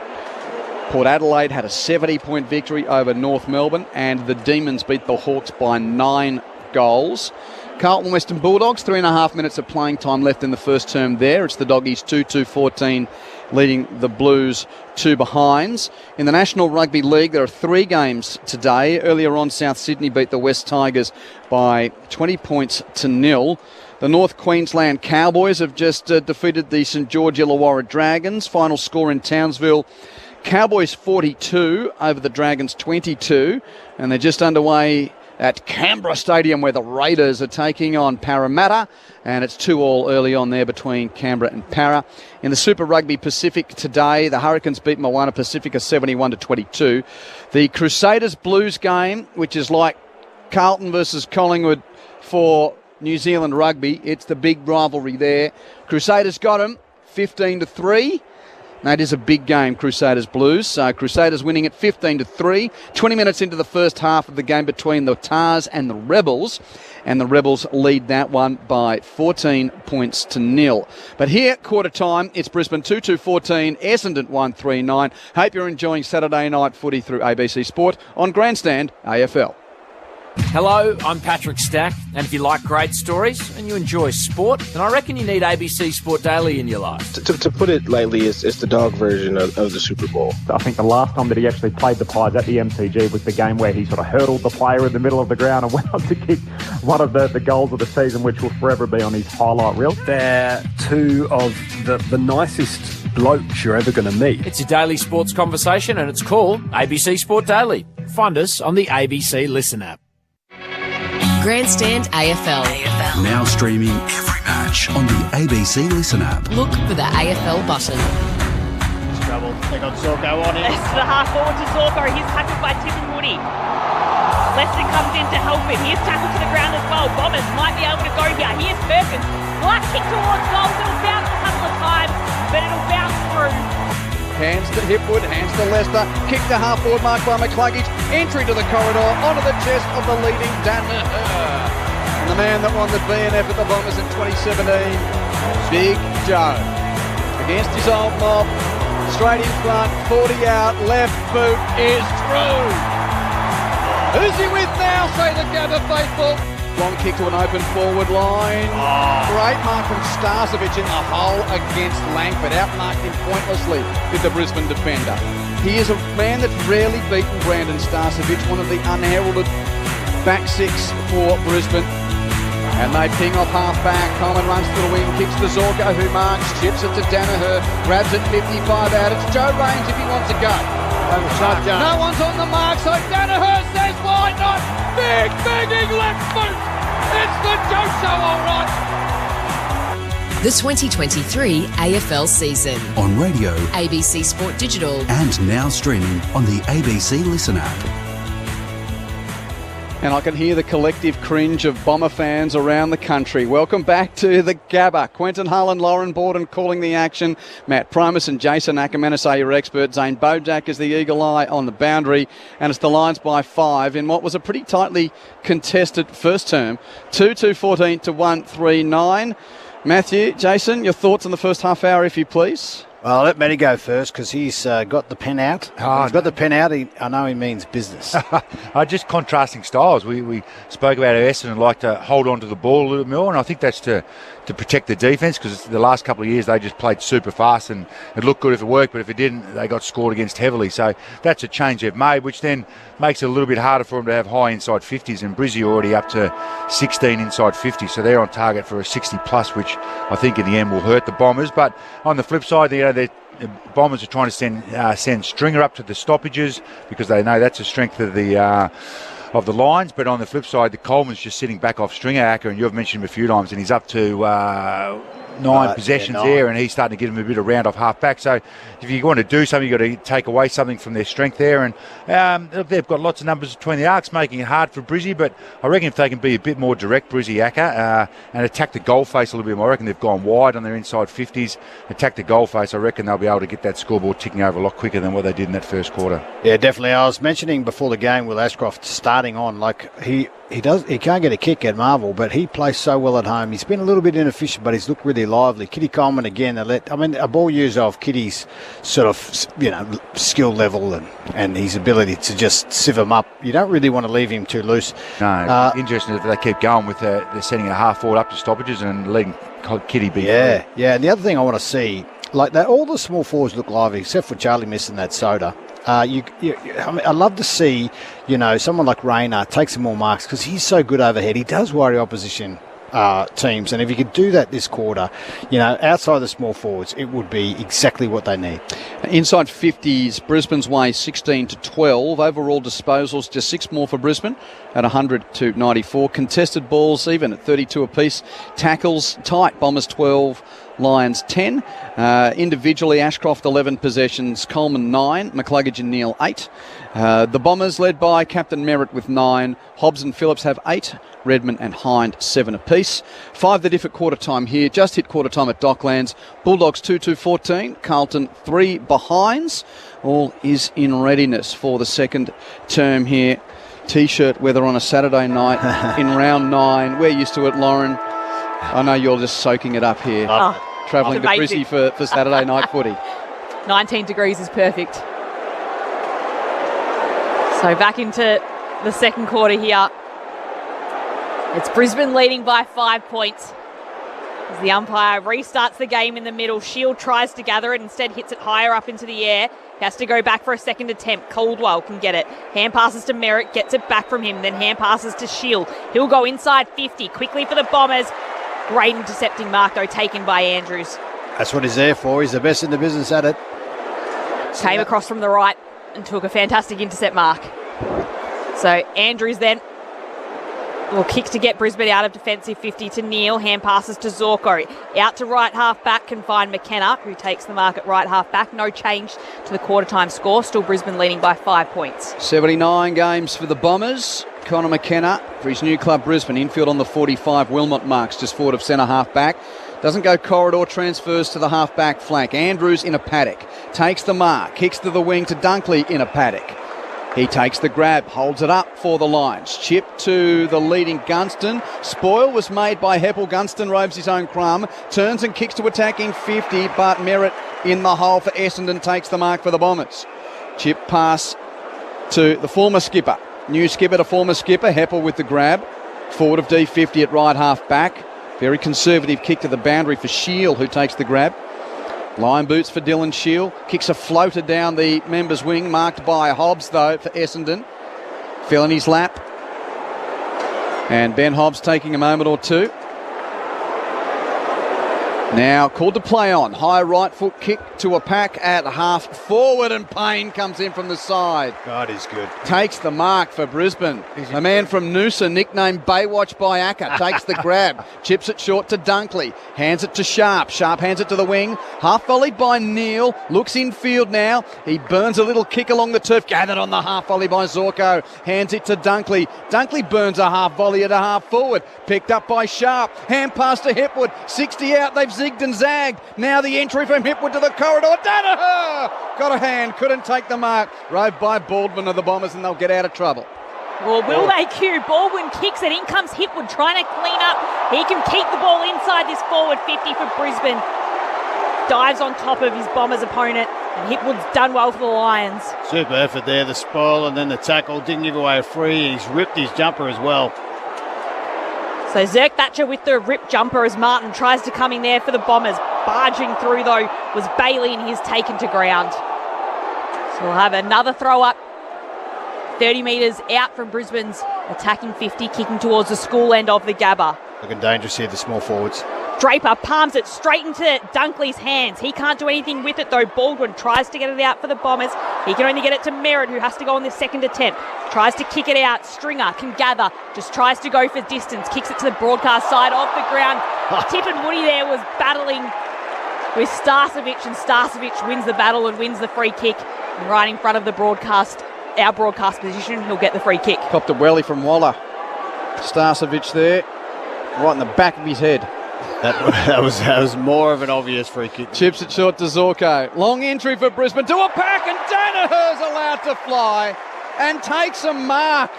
Port Adelaide had a 70-point victory over North Melbourne, and the Demons beat the Hawks by 9 goals. Carlton Western Bulldogs, 3.5 minutes of playing time left in the first term there. It's the Doggies 2-2-14 leading the Blues 2 behinds. In the National Rugby League, there are 3 games today. Earlier on, South Sydney beat the West Tigers by 20 points to 0. The North Queensland Cowboys have just defeated the St George Illawarra Dragons. Final score in Townsville, Cowboys 42 over the Dragons 22. And they're just underway at Canberra Stadium where the Raiders are taking on Parramatta, and it's 2-2 early on there between Canberra and Para. In the Super Rugby Pacific today, the Hurricanes beat Moana Pacifica 71-22. The Crusaders Blues game, which is like Carlton versus Collingwood for New Zealand rugby, it's the big rivalry there. Crusaders got them 15-3. That is a big game, Crusaders Blues. So Crusaders winning it 15-3. 20 minutes into the first half of the game between the Tars and the Rebels. And the Rebels lead that one by 14 points to 0. But here, quarter time, it's Brisbane 2-2-14, Essendon 1-3-9. Hope you're enjoying Saturday night footy through ABC Sport on Grandstand AFL. Hello, I'm Patrick Stack, and if you like great stories and you enjoy sport, then I reckon you need ABC Sport Daily in your life. To put it lightly, it's the dog version of the Super Bowl. I think the last time that he actually played the Pies at the MCG was the game where he sort of hurdled the player in the middle of the ground and went on to kick one of the goals of the season, which will forever be on his highlight reel. They're two of the nicest blokes you're ever going to meet. It's your daily sports conversation, and it's called ABC Sport Daily. Find us on the ABC Listen app. Grandstand AFL. Now streaming every match on the ABC Listen app. Look for the AFL button. Trouble. They got Zorko on him. It's the half forward to Zorko. He's tackled by Tippin Woody. Lester comes in to help him. He's tackled to the ground as well. Bombers might be able to go here. Here's Perkins. Black kick towards goal. It'll bounce a couple of times, but it'll bounce through. Hands to Hipwood, hands to Leicester. Kick to half-forward mark by McCluggage. Entry to the corridor, onto the chest of the leading Danaher. And the man that won the BNF at the Bombers in 2017, Big Joe. Against his old mob, straight in front, 40 out, left boot is through. Who's he with now, say the Gabba faithful? Long kick to an open forward line. Great mark from Starcevic in the hole against Langford. Outmarked him pointlessly with the Brisbane defender. He is a man that's rarely beaten Brandon Starcevic, one of the unheralded back six for Brisbane. And they ping off half-back. Coleman runs to the wing, kicks to Zorko, who marks, chips it to Danaher, grabs it 55 out. It's Joe Raines if he wants to go. No one's on the mark, so Danaher says, why not? Big, begging left foot. It's the Joe Show, all right. The 2023 AFL season. On radio, ABC Sport Digital. and now streaming on the ABC Listen app. And I can hear the collective cringe of Bomber fans around the country. Welcome back to the Gabba. Quentin Hull and Lauren Borden calling the action. Matt Primus and Jason Ackermanis are your experts. Zane Bojack is the eagle eye on the boundary. And it's the Lions by 5 in what was a pretty tightly contested first term. 2-2-14 to 1-3-9. Matthew, Jason, your thoughts on the first half hour, if you please? Well, let Matty go first because he's got the pen out. He's got the pen out. I know he means business. Just contrasting styles. We spoke about how Essendon like to hold on to the ball a little bit more, and I think that's to protect the defence because the last couple of years they just played super fast and it looked good if it worked, but if it didn't, they got scored against heavily. So that's a change they've made, which then makes it a little bit harder for them to have high inside 50s, and Brizzy already up to 16 inside 50, so they're on target for a 60 plus, which I think in the end will hurt the Bombers. But on the flip side, the Bombers are trying to send Stringer up to the stoppages because they know that's a strength of the Lions. But on the flip side, the Coleman's just sitting back off Stringer, Acker, and you've mentioned him a few times, and he's up to 9 possessions there, and he's starting to give them a bit of round off half back. So if you want to do something, you've got to take away something from their strength there. And they've got lots of numbers between the arcs, making it hard for Brizzy, but I reckon if they can be a bit more direct, Brizzy, Acker, and attack the goal face a little bit more, I reckon they've gone wide on their inside 50s, attack the goal face, I reckon they'll be able to get that scoreboard ticking over a lot quicker than what they did in that first quarter. Yeah, definitely. I was mentioning before the game Will Ashcroft starting on, like he can't get a kick at Marvel, but he plays so well at home. He's been a little bit inefficient, but he's looked really lively. Kitty Coleman again. A ball user of Kitty's sort of skill level and his ability to just sieve him up. You don't really want to leave him too loose. No, interesting if they keep going with they're sending a half forward up to stoppages and letting Kitty be. Yeah. And the other thing I want to see, like that, all the small forwards look lively except for Charlie missing that soda. I love to see, someone like Rayner take some more marks because he's so good overhead. He does worry opposition teams, and if you could do that this quarter, outside the small forwards, it would be exactly what they need. Inside 50s, Brisbane's way 16-12. Overall disposals, just 6 more for Brisbane at 100-94. Contested balls, even at 32 apiece. Tackles, tight. Bombers 12. Lions 10. Individually, Ashcroft 11 possessions, Coleman 9, McCluggage and Neal 8. The Bombers led by Captain Merritt with 9. Hobbs and Phillips have 8. Redmond and Hind 7 apiece. 5 the diff at quarter time here. Just hit quarter time at Docklands. Bulldogs 2-2-14. Carlton 3 behinds. All is in readiness for the second term here. T-shirt weather on a Saturday night in round 9. We're used to it, Lauren. I know you're just soaking it up here. Travelling to Brizzy for Saturday night footy. 19 degrees is perfect. So back into the second quarter here. It's Brisbane leading by 5 points. As the umpire restarts the game in the middle, Shield tries to gather it, instead hits it higher up into the air. He has to go back for a second attempt. Caldwell can get it. Hand passes to Merritt, gets it back from him, then hand passes to Shield. He'll go inside 50, quickly for the Bombers. Great intercepting mark, though, taken by Andrews. That's what he's there for. He's the best in the business at it. Came across from the right and took a fantastic intercept mark. So Andrews then will kick to get Brisbane out of defensive 50 to Neal. Hand passes to Zorko. Out to right half back can find McKenna, who takes the mark at right half back. No change to the quarter time score. Still Brisbane leading by 5 points. 79 games for the Bombers. Connor McKenna for his new club Brisbane. Infield on the 45. Wilmot marks just forward of centre half back. Doesn't go corridor, transfers to the half-back flank. Andrews in a paddock. Takes the mark. Kicks to the wing to Dunkley in a paddock. He takes the grab, holds it up for the Lions. Chip to the leading Gunston. Spoil was made by Heppel. Gunston robes his own crumb. Turns and kicks to attack in 50, but Merritt in the hole for Essendon takes the mark for the Bombers. Chip pass to the former skipper. New skipper to former skipper. Heppel with the grab. Forward of D50 at right half back. Very conservative kick to the boundary for Shield, who takes the grab. Lion boots for Dylan Shield. Kicks a floater down the members' wing, marked by Hobbs, though, for Essendon. Fell in his lap. And Ben Hobbs taking a moment or two. Now called to play on. High right foot kick to a pack at half forward, and Payne comes in from the side. God is good. Takes the mark for Brisbane. A man from Noosa, nicknamed Baywatch by Acker, takes the grab. Chips it short to Dunkley. Hands it to Sharp. Sharp hands it to the wing. Half volleyed by Neal. Looks infield now. He burns a little kick along the turf. Gathered on the half volley by Zorko. Hands it to Dunkley. Dunkley burns a half volley at a half forward. Picked up by Sharp. Hand pass to Hipwood. 60 out. They've zigged and zagged. Now the entry from Hipwood to the corridor. Danaher! Got a hand. Couldn't take the mark. Rode by Baldwin of the Bombers, and they'll get out of trouble. Well, will they, Q? Baldwin kicks it. In comes Hipwood trying to clean up. He can keep the ball inside this forward 50 for Brisbane. Dives on top of his Bombers opponent. And Hipwood's done well for the Lions. Super effort there. The spoil and then the tackle. Didn't give away a free. He's ripped his jumper as well. So Zerk Thatcher with the rip jumper as Martin tries to come in there for the Bombers. Barging through, though, was Bailey, and he's taken to ground. So we'll have another throw up. 30 metres out from Brisbane's attacking 50, kicking towards the school end of the Gabba. Looking dangerous here, the small forwards. Draper palms it straight into Dunkley's hands. He can't do anything with it, though. Baldwin tries to get it out for the Bombers. He can only get it to Merritt, who has to go on the second attempt. Tries to kick it out. Stringer can gather. Just tries to go for distance. Kicks it to the broadcast side of the ground. Tip and Woody there was battling with Starcevic, and Starcevic wins the battle and wins the free kick. And right in front of the broadcast, our broadcast position, he'll get the free kick. Copped a welly from Waller. Starcevic there, right in the back of his head. That was more of an obvious free kick. Chips it short to Zorko. Long entry for Brisbane to a pack, and Danaher's allowed to fly and takes a mark.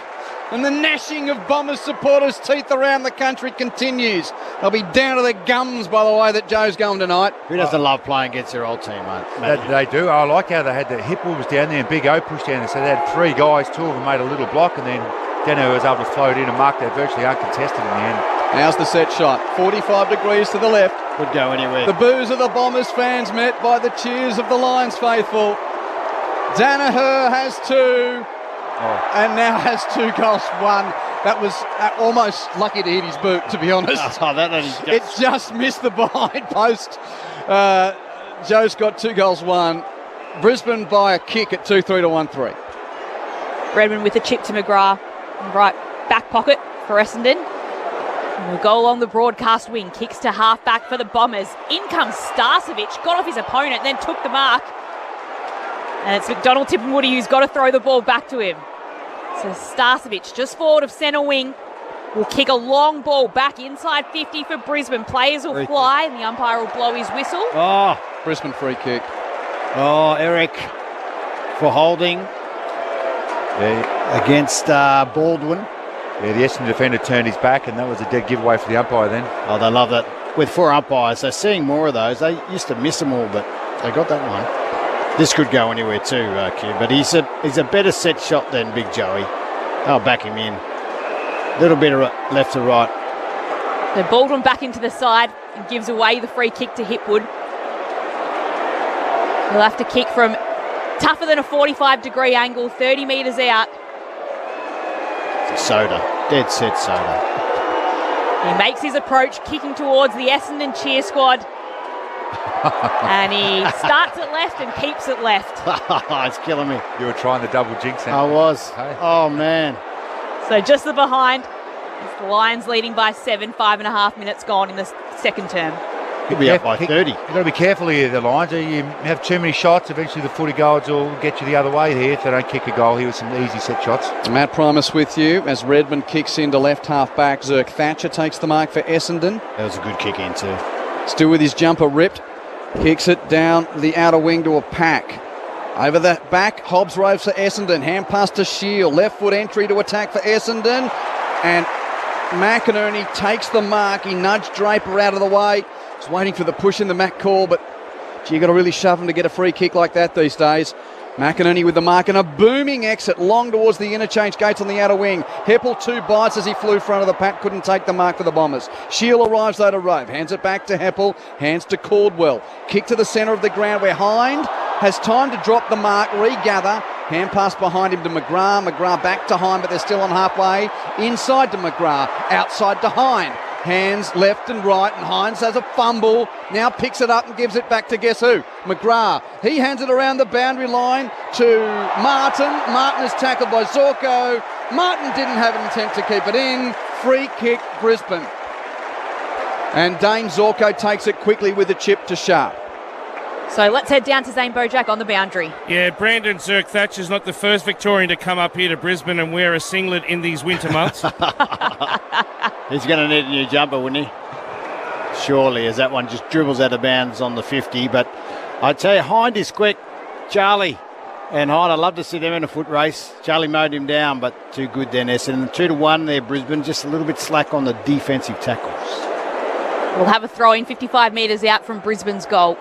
And the gnashing of Bombers supporters' teeth around the country continues. They'll be down to their gums by the way that Joe's going tonight. Who doesn't love playing against their old team, mate? They do. I like how they had the Hipwood was down there and Big O pushed down there. So they had three guys, two of them made a little block, and then Dano was able to float in and mark that virtually uncontested in the end. How's the set shot? 45 degrees to the left. Could go anywhere. The boos of the Bombers fans met by the cheers of the Lions faithful. Danaher has two. And now has 2 goals, 1. That was almost lucky to hit his boot, to be honest. It just missed the behind post. Joe's got 2 goals, 1. Brisbane by a kick at 2-3 to 1-3. Redmond with a chip to McGrath. Right back pocket for Essendon. And we'll go along the broadcast wing. Kicks to half back for the Bombers. In comes Starcevic. Got off his opponent, then took the mark. And it's McDonald Tippenwoody who's got to throw the ball back to him. So Starcevic just forward of centre wing will kick a long ball back inside 50 for Brisbane. Players will fly and the umpire will blow his whistle. Oh, Brisbane free kick. Oh, Eric for holding against Baldwin. Yeah, the Essendon defender turned his back, and that was a dead giveaway for the umpire then. Oh, they love that. With 4 umpires, they're seeing more of those. They used to miss them all, but they got that one. This could go anywhere too, Q, but he's a better set shot than Big Joey. I'll back him in. Little bit of left to right. So Baldwin back into the side and gives away the free kick to Hipwood. He'll have to kick from tougher than a 45-degree angle, 30 metres out. It's a soda. Dead set soda. He makes his approach, kicking towards the Essendon cheer squad. And he starts it left and keeps it left. It's killing me. You were trying the double jinx. I was. Hey. Oh, man. So just the behind. It's the Lions leading by 7, 5.5 minutes gone in the second term. Could be up by 30. You've got to be careful here, the Lions. You have too many shots. Eventually the footy goals will get you the other way here if they don't kick a goal here with some easy set shots. Matt Primus with you as Redmond kicks into left half back. Zerk Thatcher takes the mark for Essendon. That was a good kick in too. Still with his jumper ripped. Kicks it down the outer wing to a Pack. Over the back, Hobbs roves for Essendon. Hand pass to Shield. Left foot entry to attack for Essendon. And McInerney takes the mark. He nudged Draper out of the way. He's waiting for the push in the Mac call, but gee, you got to really shove him to get a free kick like that these days. McInerney with the mark and a booming exit long towards the interchange gates on the outer wing. Heppel 2 bites as he flew front of the pack, couldn't take the mark for the Bombers. Shield arrives though to Rove, hands it back to Heppel, hands to Caldwell. Kick to the centre of the ground where Hind has time to drop the mark, regather. Hand pass behind him to McGrath. McGrath back to Hind, but they're still on halfway. Inside to McGrath, outside to Hind. Hands left and right, and Hines has a fumble. Now picks it up and gives it back to guess who? McGrath. He hands it around the boundary line to Martin. Martin is tackled by Zorko. Martin didn't have an intent to keep it in. Free kick, Brisbane. And Dane Zorko takes it quickly with a chip to Sharp. So let's head down to Zane Bojack on the boundary. Yeah, Brandon Zirk Thatcher's not the first Victorian to come up here to Brisbane and wear a singlet in these winter months. He's going to need a new jumper, wouldn't he? Surely, as that one just dribbles out of bounds on the 50. But I tell you, Hind is quick. Charlie and Hind, I'd love to see them in a foot race. Charlie mowed him down, but too good then, Essendon. 2-1 there, Brisbane. Just a little bit slack on the defensive tackles. We'll have a throw in 55 metres out from Brisbane's goal.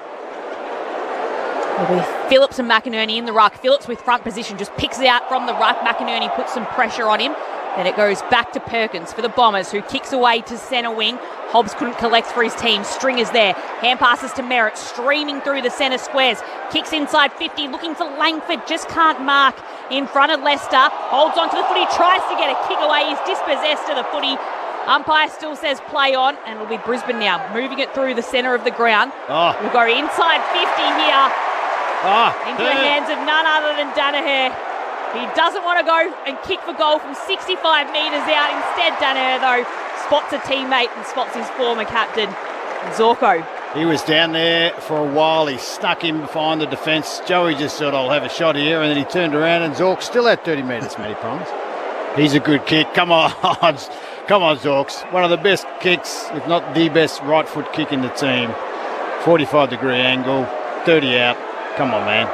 With Phillips and McInerney in the ruck. Phillips with front position just picks it out from the ruck. McInerney puts some pressure on him. Then it goes back to Perkins for the Bombers, who kicks away to centre wing. Hobbs couldn't collect for his team. Stringer's there. Hand passes to Merritt, streaming through the centre squares. Kicks inside 50, looking for Langford. Just can't mark in front of Leicester. Holds on to the footy, tries to get a kick away. He's dispossessed of the footy. Umpire still says play on, and it'll be Brisbane now, moving it through the centre of the ground. We'll go inside 50 here. Into the hands of none other than Danaher. He doesn't want to go and kick for goal from 65 metres out. Instead, Danaher, though, spots a teammate and spots his former captain, Zorko. He was down there for a while. He snuck in behind the defence. Joey just thought, I'll have a shot here, and then he turned around, and Zork still at 30 metres, Matty Proms. He's a good kick. Come on. Come on, Zorks. One of the best kicks, if not the best right foot kick in the team. 45-degree angle, 30 out. Come on, man.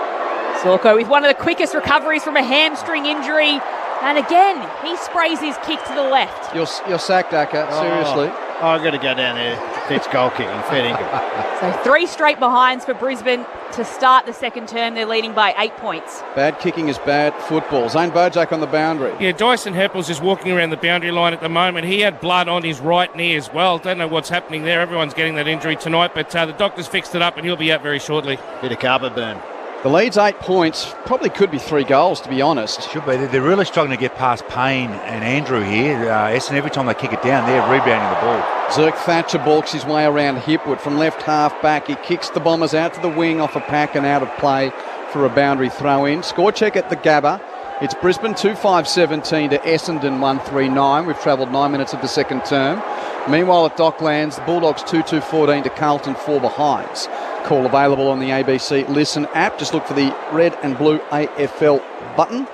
Zorko with one of the quickest recoveries from a hamstring injury. And again, he sprays his kick to the left. You're sacked, Acker. Seriously. I've got to go down there. It's goal kicking. Fair dinkum. So 3 straight behinds for Brisbane to start the second term. They're leading by 8 points. Bad kicking is bad football. Zane Bojack on the boundary. Yeah, Dyson Heppel's just walking around the boundary line at the moment. He had blood on his right knee as well. Don't know what's happening there. Everyone's getting that injury tonight, but the doctor's fixed it up and he'll be out very shortly. Bit of carpet burn. The lead's 8 points. Probably could be 3 goals, to be honest. Should be. They're really struggling to get past Payne and Andrew here. Essendon, every time they kick it down, they're rebounding the ball. Zirk Thatcher balks his way around Hipwood from left half back. He kicks the Bombers out to the wing off a pack and out of play for a boundary throw in. Score check at the Gabba. It's Brisbane 2-5-17 to Essendon 1-3-9. We've travelled 9 minutes of the second term. Meanwhile at Docklands, the Bulldogs 2-2-14 to Carlton 4 behinds. Call available on the ABC Listen app. Just look for the red and blue AFL button.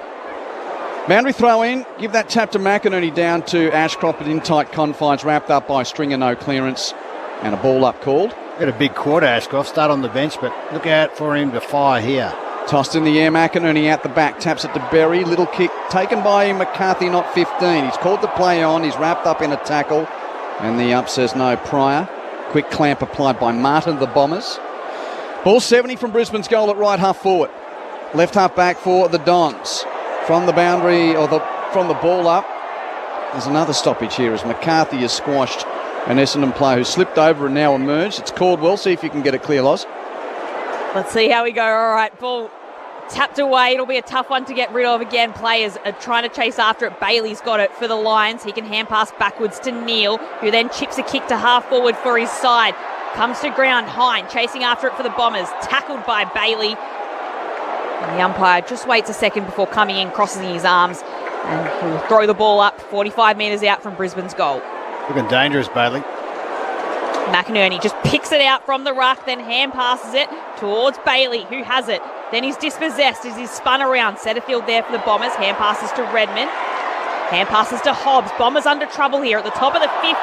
Boundary throw in. Give that tap to McInerney down to Ashcroft, but in tight confines, wrapped up by Stringer, no clearance, and a ball up called. Got a big quarter, Ashcroft. Start on the bench, but look out for him to fire here. Tossed in the air, McInerney out the back, taps it to Berry. Little kick taken by McCarthy, not 15. He's called the play on. He's wrapped up in a tackle, and the up says no prior. Quick clamp applied by Martin, the Bombers. Ball 70 from Brisbane's goal at right half forward. Left half back for the Dons. From the boundary, or from the ball up, there's another stoppage here as McCarthy is squashed. An Essendon player who slipped over and now emerged. It's Caldwell. See if you can get it clear, Loz. Let's see how we go. All right, ball tapped away. It'll be a tough one to get rid of again. Players are trying to chase after it. Bailey's got it for the Lions. He can hand pass backwards to Neal, who then chips a kick to half forward for his side. Comes to ground, Hind chasing after it for the Bombers. Tackled by Bailey. And the umpire just waits a second before coming in, crossing his arms, and he'll throw the ball up 45 metres out from Brisbane's goal. Looking dangerous, Bailey. McInerney just picks it out from the ruck, then hand passes it towards Bailey, who has it. Then he's dispossessed as he's spun around. Setterfield there for the Bombers. Hand passes to Redmond. Hand passes to Hobbs. Bombers under trouble here at the top of the 50.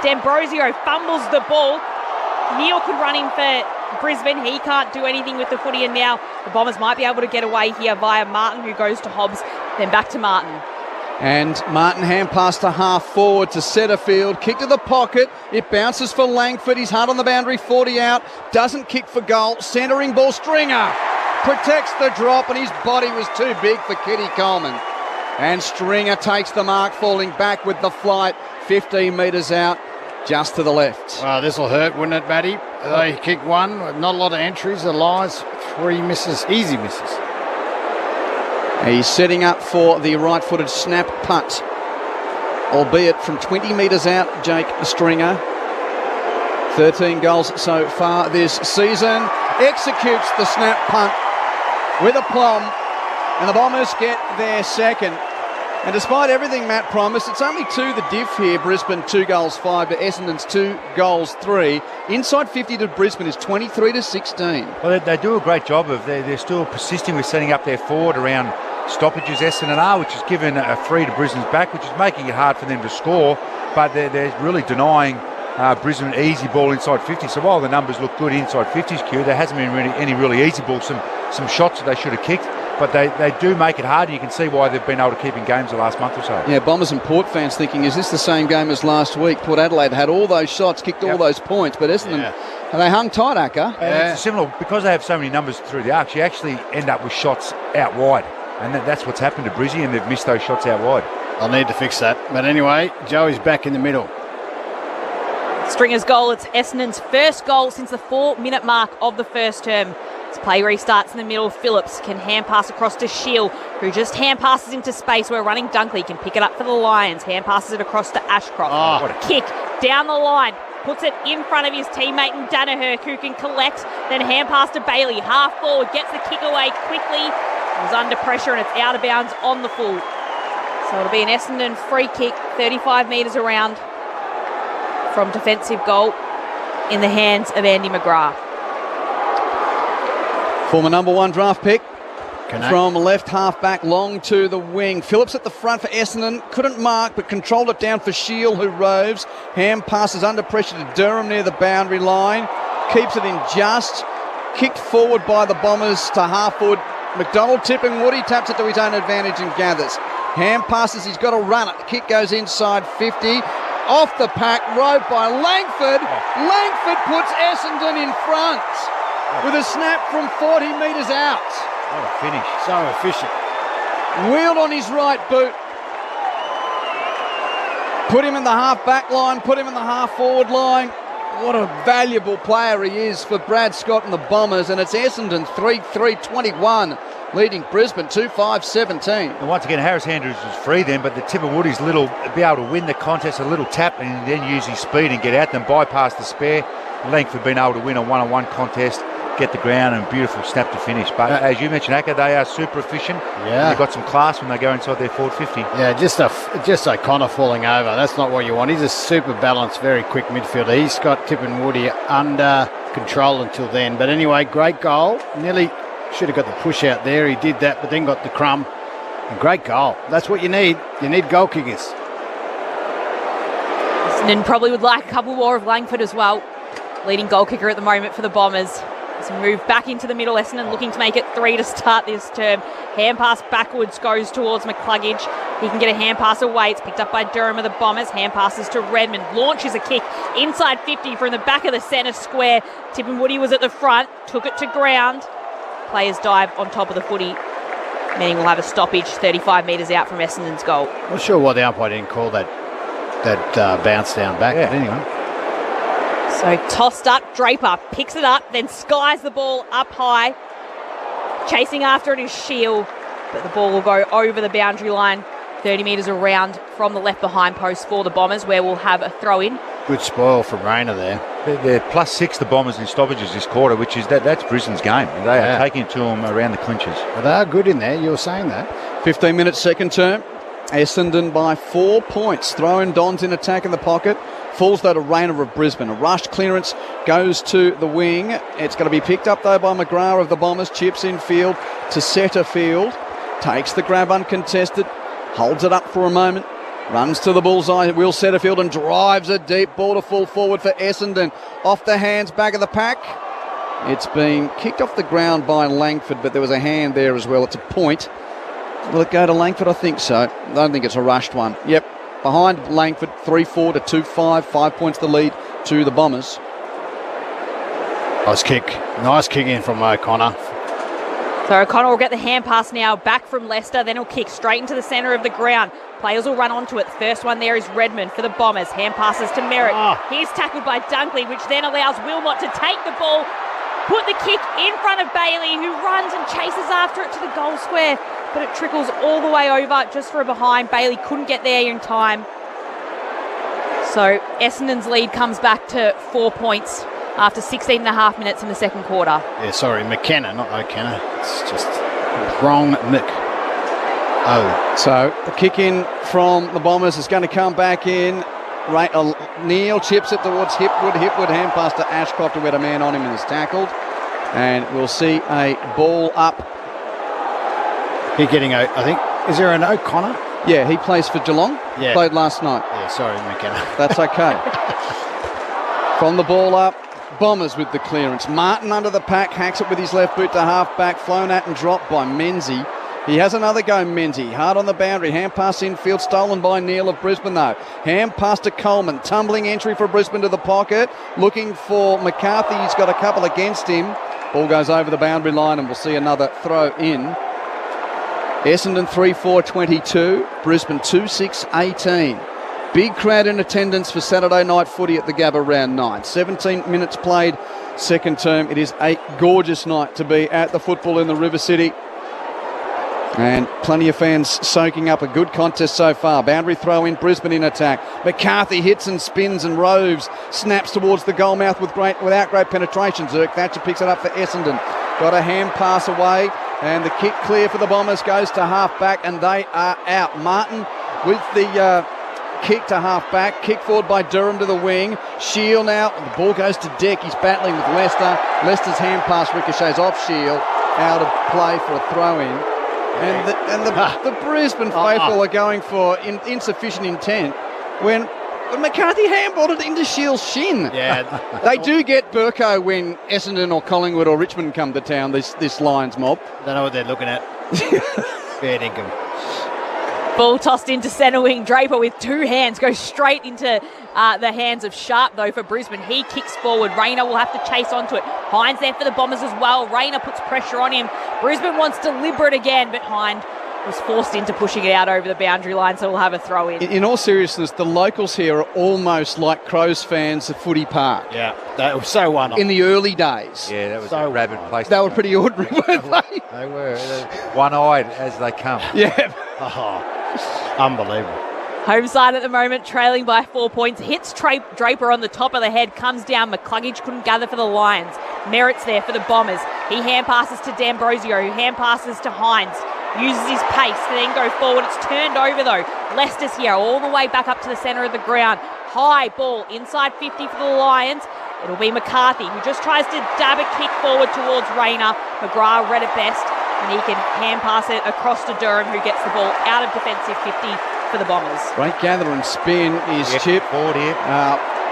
D'Ambrosio fumbles the ball. Neil could run in for Brisbane. He can't do anything with the footy, and now the Bombers might be able to get away here via Martin, who goes to Hobbs, then back to Martin. And Martin hand pass to half forward to Setterfield. Kick to the pocket. It bounces for Langford. He's hard on the boundary, 40 out. Doesn't kick for goal. Centering ball. Stringer protects the drop, and his body was too big for Kitty Coleman. And Stringer takes the mark, falling back with the flight, 15 metres out, just to the left. Well, this will hurt, wouldn't it, Matty? They kick one, not a lot of entries. The Lions, 3 misses, easy misses. He's setting up for the right-footed snap punt, albeit from 20 metres out, Jake Stringer. 13 goals so far this season. Executes the snap punt with aplomb, and the Bombers get their second. And despite everything Matt promised, it's only 2 the diff here. Brisbane 2 goals 5 to Essendon's 2 goals 3. Inside 50 to Brisbane is 23 to 16. Well, they do a great job of they're still persisting with setting up their forward around stoppages, Essendon are, which has given a free to Brisbane's back, which is making it hard for them to score. But they're really denying Brisbane easy ball inside 50. So while the numbers look good inside 50s, Q, there hasn't been any really easy ball. Some shots that they should have kicked. But they do make it hard. You can see why they've been able to keep in games the last month or so. Yeah, Bombers and Port fans thinking, is this the same game as last week? Port Adelaide had all those shots, kicked all those points, but Essendon, they hung tight, Acker. It's similar, because they have so many numbers through the arcs, you actually end up with shots out wide. And that's what's happened to Brizzy, and they've missed those shots out wide. I'll need to fix that. But anyway, Joey's back in the middle. Stringer's goal, it's Essendon's first goal since the 4-minute mark of the first term. As play restarts in the middle, Phillips can hand pass across to Shield, who just hand passes into space where running Dunkley can pick it up for the Lions. Hand passes it across to Ashcroft. What a kick down the line. Puts it in front of his teammate in Danaher, who can collect, then hand pass to Bailey. Half forward, gets the kick away quickly. It was under pressure and it's out of bounds on the full. So it'll be an Essendon free kick, 35 metres around from defensive goal in the hands of Andy McGrath. Former number 1 draft pick. From left half back long to the wing. Phillips at the front for Essendon. Couldn't mark but controlled it down for Shield, who roves. Hand passes under pressure to Durham near the boundary line. Keeps it in just. Kicked forward by the Bombers to half forward. McDonald tipping Woody, taps it to his own advantage and gathers. Hand passes, he's got to run it. The kick goes inside 50. Off the pack, roved by Langford. Langford puts Essendon in front with a snap from 40 metres out. What a finish. So efficient. Wheeled on his right boot. Put him in the half back line, put him in the half forward line. What a valuable player he is for Brad Scott and the Bombers. And it's Essendon 3-3-21, leading Brisbane 2-5-17. And once again, Harris Andrews was free then, but the tip of Woody's be able to win the contest, a little tap, and then use his speed and get out, then bypass the spare. Langford been able to win a one-on-one contest, get the ground, and beautiful snap to finish. But as you mentioned, Acker, they are super efficient. Yeah. They've got some class when they go inside their forward 50. Yeah, just O'Connor falling over. That's not what you want. He's a super balanced, very quick midfielder. He's got Tip and Woody under control until then. But anyway, great goal. Nearly should have got the push out there. He did that, but then got the crumb. And great goal. That's what you need. You need goal kickers. Essendon probably would like a couple more of Langford as well. Leading goal kicker at the moment for the Bombers. As we move back into the middle, Essendon looking to make it 3 to start this term. Hand pass backwards goes towards McCluggage. He can get a hand pass away. It's picked up by Durham of the Bombers. Hand passes to Redmond. Launches a kick inside 50 from the back of the centre square. Tip and Woody was at the front. Took it to ground. Players dive on top of the footy. Manning will have a stoppage 35 metres out from Essendon's goal. Not sure why the umpire didn't call that bounce down back, but anyway. So tossed up, Draper picks it up, then skies the ball up high. Chasing after it is Shield, but the ball will go over the boundary line, 30 metres around from the left behind post for the Bombers, where we'll have a throw-in. Good spoil from Rayner there. They're +6 the Bombers in stoppages this quarter, which is that's Brisbane's game. They are taking it to them around the clinches. Well, they are good in there, you were saying that. 15 minutes second term. Essendon by 4 points. Throwing Dons in attack in the pocket. Falls though to Rayner of Brisbane. A rushed clearance goes to the wing. It's going to be picked up though by McGrath of the Bombers. Chips in field to Setterfield. Takes the grab uncontested. Holds it up for a moment. Runs to the bullseye, Will Setterfield, and drives a deep ball to full forward for Essendon. Off the hands, back of the pack. It's been kicked off the ground by Langford, but there was a hand there as well. It's a point. Will it go to Langford? I think so. I don't think it's a rushed one. Yep, behind Langford, 3-4 to 2-5. 5 points the lead to the Bombers. Nice kick. Nice kick in from O'Connor. So O'Connor will get the hand pass now back from Leicester, then he'll kick straight into the centre of the ground. Players will run onto it. First one there is Redmond for the Bombers. Hand passes to Merritt. He's tackled by Dunkley, which then allows Wilmot to take the ball, put the kick in front of Bailey, who runs and chases after it to the goal square, but it trickles all the way over just for a behind. Bailey couldn't get there in time. So Essendon's lead comes back to 4 points after 16 and a half minutes in the second quarter. Yeah, sorry, McKenna, not O'Kenna. It's just wrong Mick. Oh. So the kick in from the Bombers is going to come back in. Neil chips it towards Hipwood. Hipwood hand pass to Ashcroft, who had a man on him and is tackled. And we'll see a ball up. He's getting out, I think. Is there an O'Connor? Yeah, he plays for Geelong. Yeah. Played last night. Yeah, sorry, McKenna. That's okay. From the ball up, Bombers with the clearance. Martin under the pack, hacks it with his left boot to half back, flown at and dropped by Menzies. He has another go, Menzies. Hard on the boundary. Hand pass infield, stolen by Neil of Brisbane, though. Hand pass to Coleman. Tumbling entry for Brisbane to the pocket. Looking for McCarthy. He's got a couple against him. Ball goes over the boundary line, and we'll see another throw in. Essendon 3-4-22. Brisbane 2-6-18. Big crowd in attendance for Saturday night footy at the Gabba round 9. 17 minutes played, second term. It is a gorgeous night to be at the football in the River City. And plenty of fans soaking up a good contest so far. Boundary throw in, Brisbane in attack. McCarthy hits and spins and roves. Snaps towards the goal mouth without great penetration. Zirk Thatcher picks it up for Essendon. Got a hand pass away. And the kick clear for the Bombers goes to half back, and they are out. Martin with the kick to half back. Kick forward by Durham to the wing. Shield now. The ball goes to Deck. He's battling with Leicester. Leicester's hand pass ricochets off Shield. Out of play for a throw in. And the Brisbane faithful are going for insufficient intent when McCarthy handballed it into Shield's shin. Yeah. They do get Burko when Essendon or Collingwood or Richmond come to town, this Lions mob. Don't know what they're looking at. Fair dinkum. Ball tossed into centre wing. Draper with two hands goes straight into the hands of Sharp, though, for Brisbane. He kicks forward. Rayner will have to chase onto it. Hines there for the Bombers as well. Rayner puts pressure on him. Brisbane wants to deliberate again, but Hines was forced into pushing it out over the boundary line, so we'll have a throw in. In all seriousness, the locals here are almost like Crows fans at Footy Park. Yeah, that was so one-off. In the early days. Yeah, that was so a rabid place. They were pretty ordinary, weren't they? They were. One-eyed as they come. Yeah. Unbelievable. Home side at the moment, trailing by 4 points. Hits Draper on the top of the head, comes down. McCluggage couldn't gather for the Lions. Merritt's there for the Bombers. He hand passes to D'Ambrosio, who hand passes to Hines. Uses his pace to then go forward. It's turned over, though. Leicester's here, all the way back up to the centre of the ground. High ball, inside 50 for the Lions. It'll be McCarthy, who just tries to dab a kick forward towards Rayner. McGrath read it best, and he can hand pass it across to Durham, who gets the ball out of defensive 50 for the Bombers. Great gather and spin is Chip. Forward here.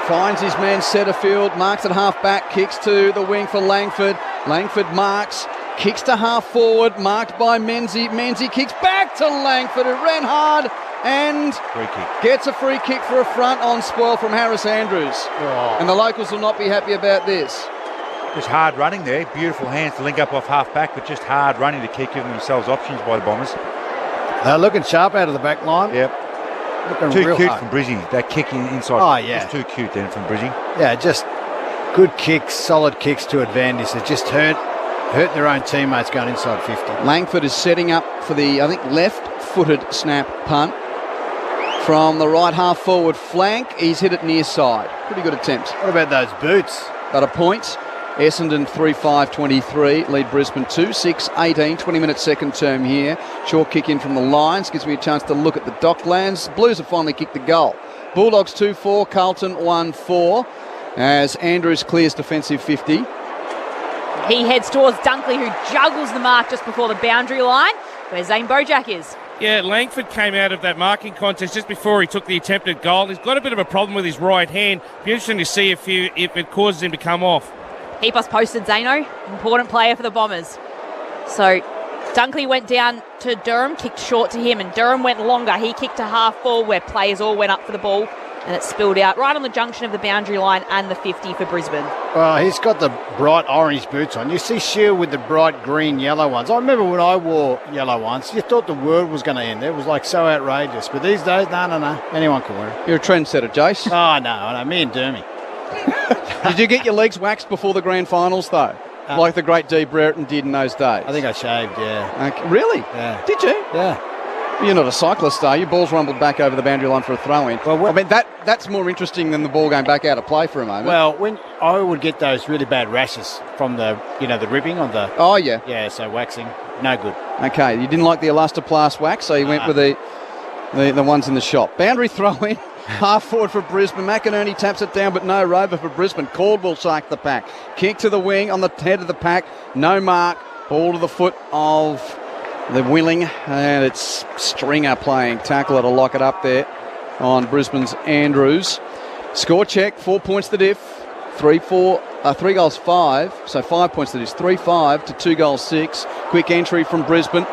Finds his man Setterfield, marks at half back, kicks to the wing for Langford. Langford marks, kicks to half forward, marked by Menzies. Menzies kicks back to Langford, who ran hard and gets a free kick for a front on spoil from Harris Andrews. And the locals will not be happy about this. Just hard running there. Beautiful hands to link up off half back, but just hard running to keep giving themselves options by the Bombers. They're looking sharp out of the back line. Yep. Looking too real cute hard. from Brizzy. That kick inside. Oh, yeah. It's too cute then from Brizzy. Yeah, just good kicks, solid kicks to advantage. They just hurt their own teammates going inside 50. Langford is setting up for the, I think, left-footed snap punt. From the right half forward flank, he's hit it near side. Pretty good attempt. What about those boots? Got a point. Essendon 3-5-23, lead Brisbane 2-6-18, 20-minute second term here. Short kick in from the Lions, gives me a chance to look at the Docklands. Blues have finally kicked the goal. Bulldogs 2-4, Carlton 1-4, as Andrews clears defensive 50. He heads towards Dunkley, who juggles the mark just before the boundary line, where Zane Bojack is. Yeah, Langford came out of that marking contest just before he took the attempted goal. He's got a bit of a problem with his right hand. Be interesting to see if it causes him to come off. Keep us posted, Zano. Important player for the Bombers. So Dunkley went down to Durham, kicked short to him, and Durham went longer. He kicked to half forward where players all went up for the ball, and it spilled out right on the junction of the boundary line and the 50 for Brisbane. Well, he's got the bright orange boots on. You see Shield with the bright green yellow ones. I remember when I wore yellow ones, you thought the world was going to end. It was like so outrageous. But these days, no. Anyone can wear it. You're a trendsetter, Jace. Oh, no. Me and Dermy. Did you get your legs waxed before the grand finals, though? Like the great Dee Brereton did in those days? I think I shaved, yeah. Okay. Really? Yeah. Did you? Yeah. You're not a cyclist, are you? Ball's rumbled back over the boundary line for a throw-in. Well, I mean, that's more interesting than the ball going back out of play for a moment. Well, when I would get those really bad rashes from the ripping on the... Oh, yeah. Yeah, so waxing, no good. Okay, you didn't like the Elastoplast wax, so you went with the ones in the shop. Boundary throw-in, half forward for Brisbane. McInerney taps it down, but no rover for Brisbane. Caldwell sharked the pack. Kick to the wing on the head of the pack. No mark. Ball to the foot of... the Willing, and it's Stringer playing tackle to lock it up there on Brisbane's Andrews. Score check, 4 points to diff, 3 goals 5, so 5 points to diff, 3-5 to 2 goals 6. Quick entry from Brisbane.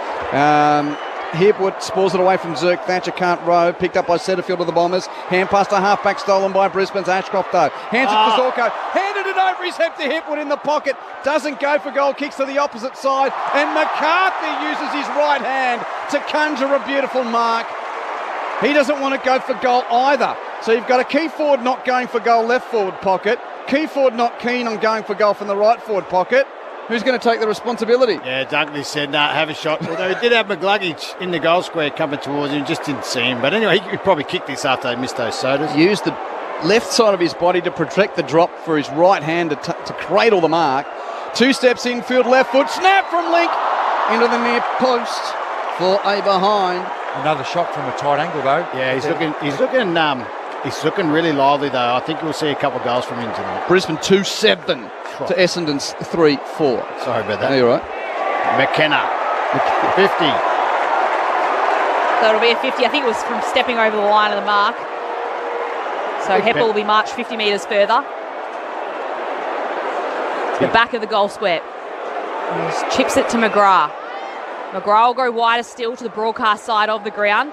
Hipwood spoils it away from Zerk. Thatcher can't row. Picked up by Setterfield of the Bombers. Hand pass to halfback, stolen by Brisbane's Ashcroft though. Hands it to Zorko. Handed it over his head to Hipwood in the pocket. Doesn't go for goal. Kicks to the opposite side. And McCarthy uses his right hand to conjure a beautiful mark. He doesn't want to go for goal either. So you've got a key forward not going for goal left forward pocket. Key forward not keen on going for goal from the right forward pocket. Who's going to take the responsibility? Yeah, Dunkley said, nah, have a shot. Although he did have McGluggage in the goal square coming towards him, just didn't see him. But anyway, he could probably kick this after they missed those sodas. Used the left side of his body to protect the drop for his right hand to cradle the mark. 2 steps infield, left foot, snap from Link into the near post for a behind. Another shot from a tight angle, though. Yeah, he's looking really lively, though. I think we'll see a couple of goals from him tonight. Brisbane 2-7 to Essendon's 3-4. Sorry about that. No, you're right. McKenna, 50. So it'll be a 50. I think it was from stepping over the line of the mark. So Heppel will be marched 50 metres further. The back of the goal square. He chips it to McGrath. McGrath will go wider still to the broadcast side of the ground,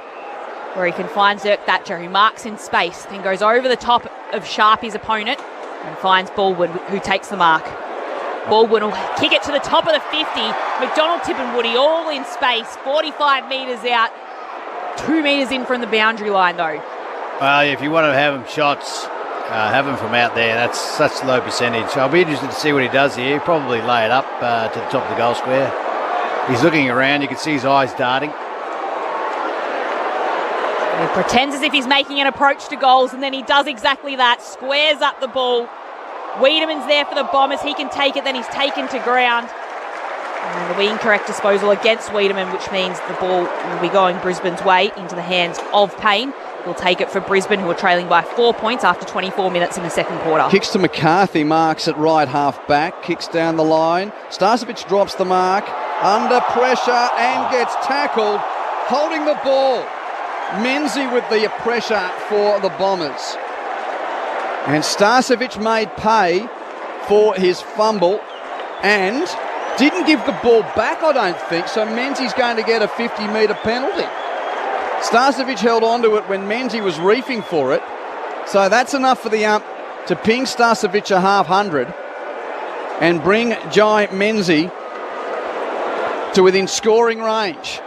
where he can find Zerk Thatcher, who marks in space, then goes over the top of Sharpie's opponent and finds Baldwin, who takes the mark. Baldwin will kick it to the top of the 50. McDonald, Tip and Woody all in space, 45 metres out, 2 metres in from the boundary line though. Well, if you want to have him shots, have him from out there. That's such low percentage. I'll be interested to see what he does here. He'll probably lay it up to the top of the goal square. He's looking around. You can see his eyes darting. He pretends as if he's making an approach to goals, and then he does exactly that. Squares up the ball. Wiedemann's there for the Bombers. He can take it, then he's taken to ground. And it'll be incorrect disposal against Wiedemann, which means the ball will be going Brisbane's way into the hands of Payne. He'll take it for Brisbane, who are trailing by 4 points after 24 minutes in the second quarter. Kicks to McCarthy, marks at right half back, kicks down the line. Starcevic drops the mark, under pressure and gets tackled, holding the ball. Menzie with the pressure for the Bombers. And Starcevic made pay for his fumble and didn't give the ball back, I don't think, so Menzie's going to get a 50-metre penalty. Starcevic held on to it when Menzie was reefing for it, so that's enough for the ump to ping Starcevic a half 100 and bring Jai Menzie to within scoring range.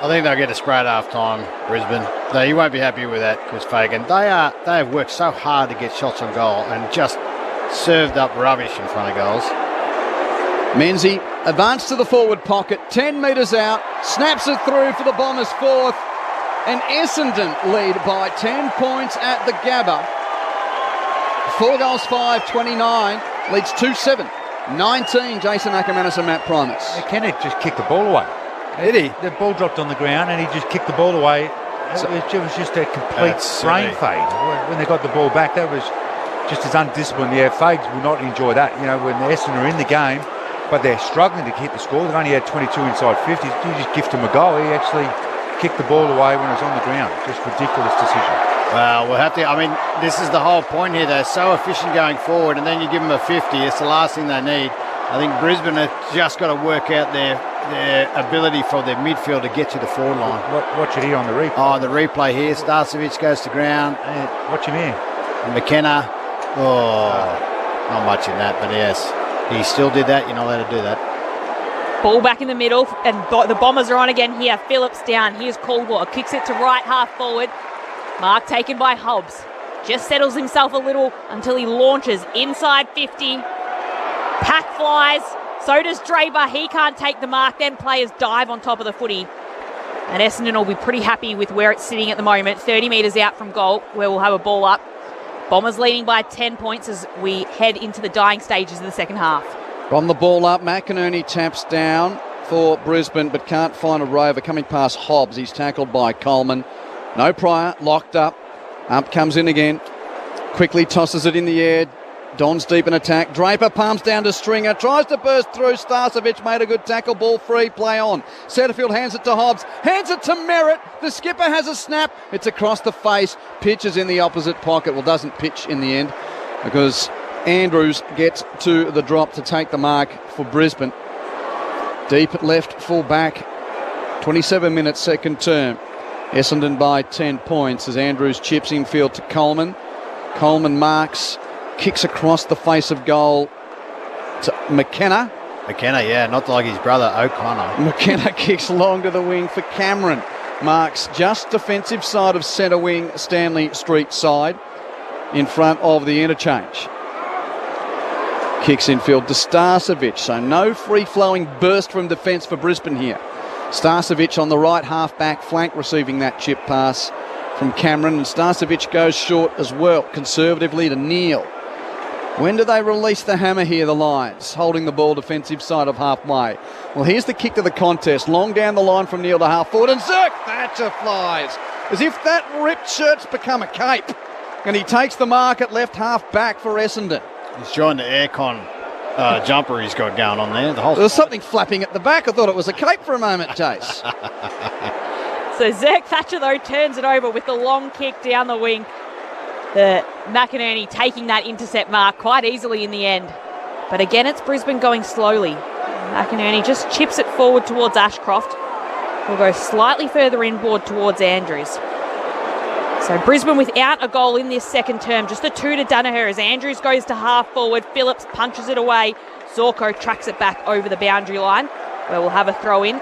I think they'll get a spray at half-time, Brisbane. No, you won't be happy with that, Chris Fagan. They have worked so hard to get shots on goal and just served up rubbish in front of goals. Menzie advanced to the forward pocket, 10 metres out, snaps it through for the Bombers' fourth, and Essendon lead by 10 points at the Gabba. 4 goals 5, 29, leads 2-7. 19, Jason Ackermanis and Matt Primus. Kenneth just kicked the ball away. Did he? The ball dropped on the ground and he just kicked the ball away. It was just a complete brain fade. When they got the ball back, that was just as undisciplined. Yeah, Fags will not enjoy that. You know, when the Essendon are in the game, but they're struggling to keep the score. They've only had 22 inside 50s. You just gift him a goal. He actually kicked the ball away when it was on the ground. Just ridiculous decision. Well, we'll have to. I mean, this is the whole point here. They're so efficient going forward, and then you give them a 50. It's the last thing they need. I think Brisbane have just got to work out their ability for their midfield to get to the forward line. Watch it here on the replay. Oh, the replay here. Starcevic goes to ground. Watch him here. McKenna. Oh, not much in that, but yes. He still did that. You're not allowed to do that. Ball back in the middle, and the Bombers are on again here. Phillips down. Here's Caldwell. Kicks it to right half forward. Mark taken by Hobbs. Just settles himself a little until he launches inside 50. Pack flies. So does Draper. He can't take the mark. Then players dive on top of the footy. And Essendon will be pretty happy with where it's sitting at the moment. 30 metres out from goal, where we'll have a ball up. Bombers leading by 10 points as we head into the dying stages of the second half. From the ball up, McInerney taps down for Brisbane, but can't find a rover. Coming past Hobbs, he's tackled by Coleman. No Pryor, locked up. Up comes in again. Quickly tosses it in the air. Don's deep in attack. Draper palms down to Stringer. Tries to burst through. Starcevic made a good tackle. Ball free. Play on. Setterfield hands it to Hobbs. Hands it to Merritt. The skipper has a snap. It's across the face. Pitches in the opposite pocket. Well, doesn't pitch in the end because Andrews gets to the drop to take the mark for Brisbane. Deep at left, full back. 27 minutes, second term. Essendon by 10 points as Andrews chips infield to Coleman. Coleman marks, kicks across the face of goal to McKenna. McKenna, yeah, not like his brother O'Connor. McKenna kicks long to the wing for Cameron. Marks just defensive side of centre wing, Stanley Street side, in front of the interchange. Kicks infield to Starcevic, so no free-flowing burst from defence for Brisbane here. Starcevic on the right half-back flank receiving that chip pass from Cameron, and Starcevic goes short as well, conservatively to Neal. When do they release the hammer here, the Lions, holding the ball defensive side of halfway? Well, here's the kick to the contest, long down the line from Neal to half forward, and Zirk Thatcher flies, as if that ripped shirt's become a cape. And he takes the mark at left half-back for Essendon. He's joined the aircon jumper he's got going on there. There was something flapping at the back. I thought it was a cape for a moment, Chase. So Zirk Thatcher, though, turns it over with the long kick down the wing. The McInerney taking that intercept mark quite easily in the end. But again, it's Brisbane going slowly. McInerney just chips it forward towards Ashcroft. Will go slightly further inboard towards Andrews. So Brisbane without a goal in this second term. Just a 2 to Danaher as Andrews goes to half forward. Phillips punches it away. Zorko tracks it back over the boundary line, where we'll have a throw in.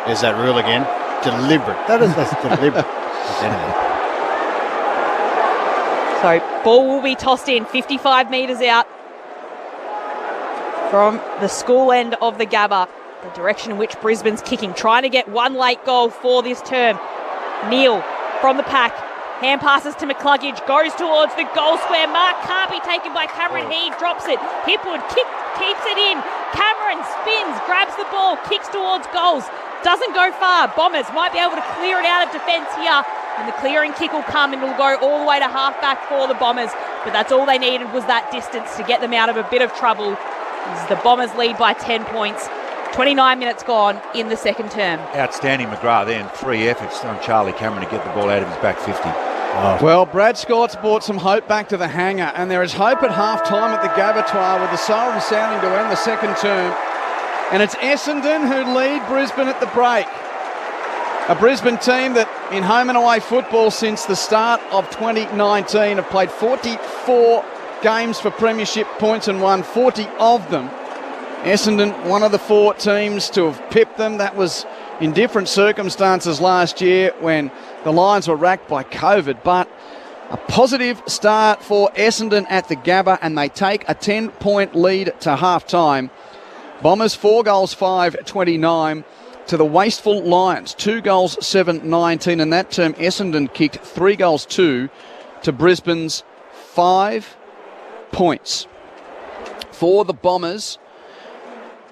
There's that rule again. Deliberate. That's deliberate. So ball will be tossed in 55 metres out from the school end of the Gabba. The direction in which Brisbane's kicking. Trying to get one late goal for this term. Neal from the pack. Hand passes to McCluggage, goes towards the goal square. Mark can't be taken by Cameron. He drops it. Hipwood keeps it in. Cameron spins, grabs the ball, kicks towards goals. Doesn't go far. Bombers might be able to clear it out of defence here. And the clearing kick will come and it'll go all the way to half-back for the Bombers. But that's all they needed was that distance to get them out of a bit of trouble. As the Bombers lead by 10 points. 29 minutes gone in the second term. Outstanding McGrath then. 3 efforts on Charlie Cameron to get the ball out of his back 50. Oh. Well, Brad Scott's brought some hope back to the hangar, and there is hope at half-time at the Gabatoir with the siren sounding to end the second term. And it's Essendon who lead Brisbane at the break. A Brisbane team that in home and away football since the start of 2019 have played 44 games for premiership points and won 40 of them. Essendon, one of the 4 teams to have pipped them. That was in different circumstances last year when the Lions were racked by COVID. But a positive start for Essendon at the Gabba, and they take a 10-point lead to half-time. Bombers 4 goals 5-29 to the wasteful Lions 2 goals 7-19, and that term Essendon kicked 3 goals 2 to Brisbane's 5 points. For the Bombers,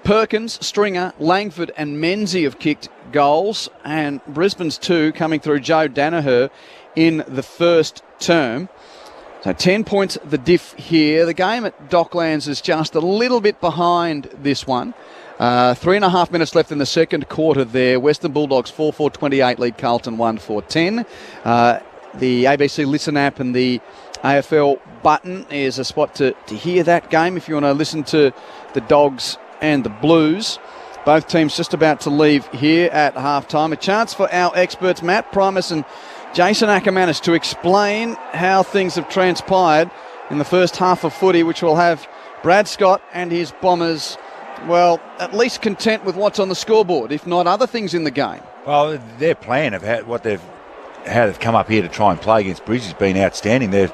Perkins, Stringer, Langford and Menzies have kicked goals, and Brisbane's 2 coming through Joe Danaher in the first term. So 10 points the diff here. The game at Docklands is just a little bit behind this one. 3.5 minutes left in the second quarter there. Western Bulldogs 4-4-28 lead Carlton 1-4-10. The ABC Listen app and the AFL button is a spot to hear that game if you want to listen to the Dogs and the Blues. Both teams just about to leave here at halftime. A chance for our experts, Matt Primus and Jason Ackermanis, to explain how things have transpired in the first half of footy, which will have Brad Scott and his Bombers, well, at least content with what's on the scoreboard, if not other things in the game. Well, their plan of how they've come up here to try and play against Brisbane has been outstanding. They've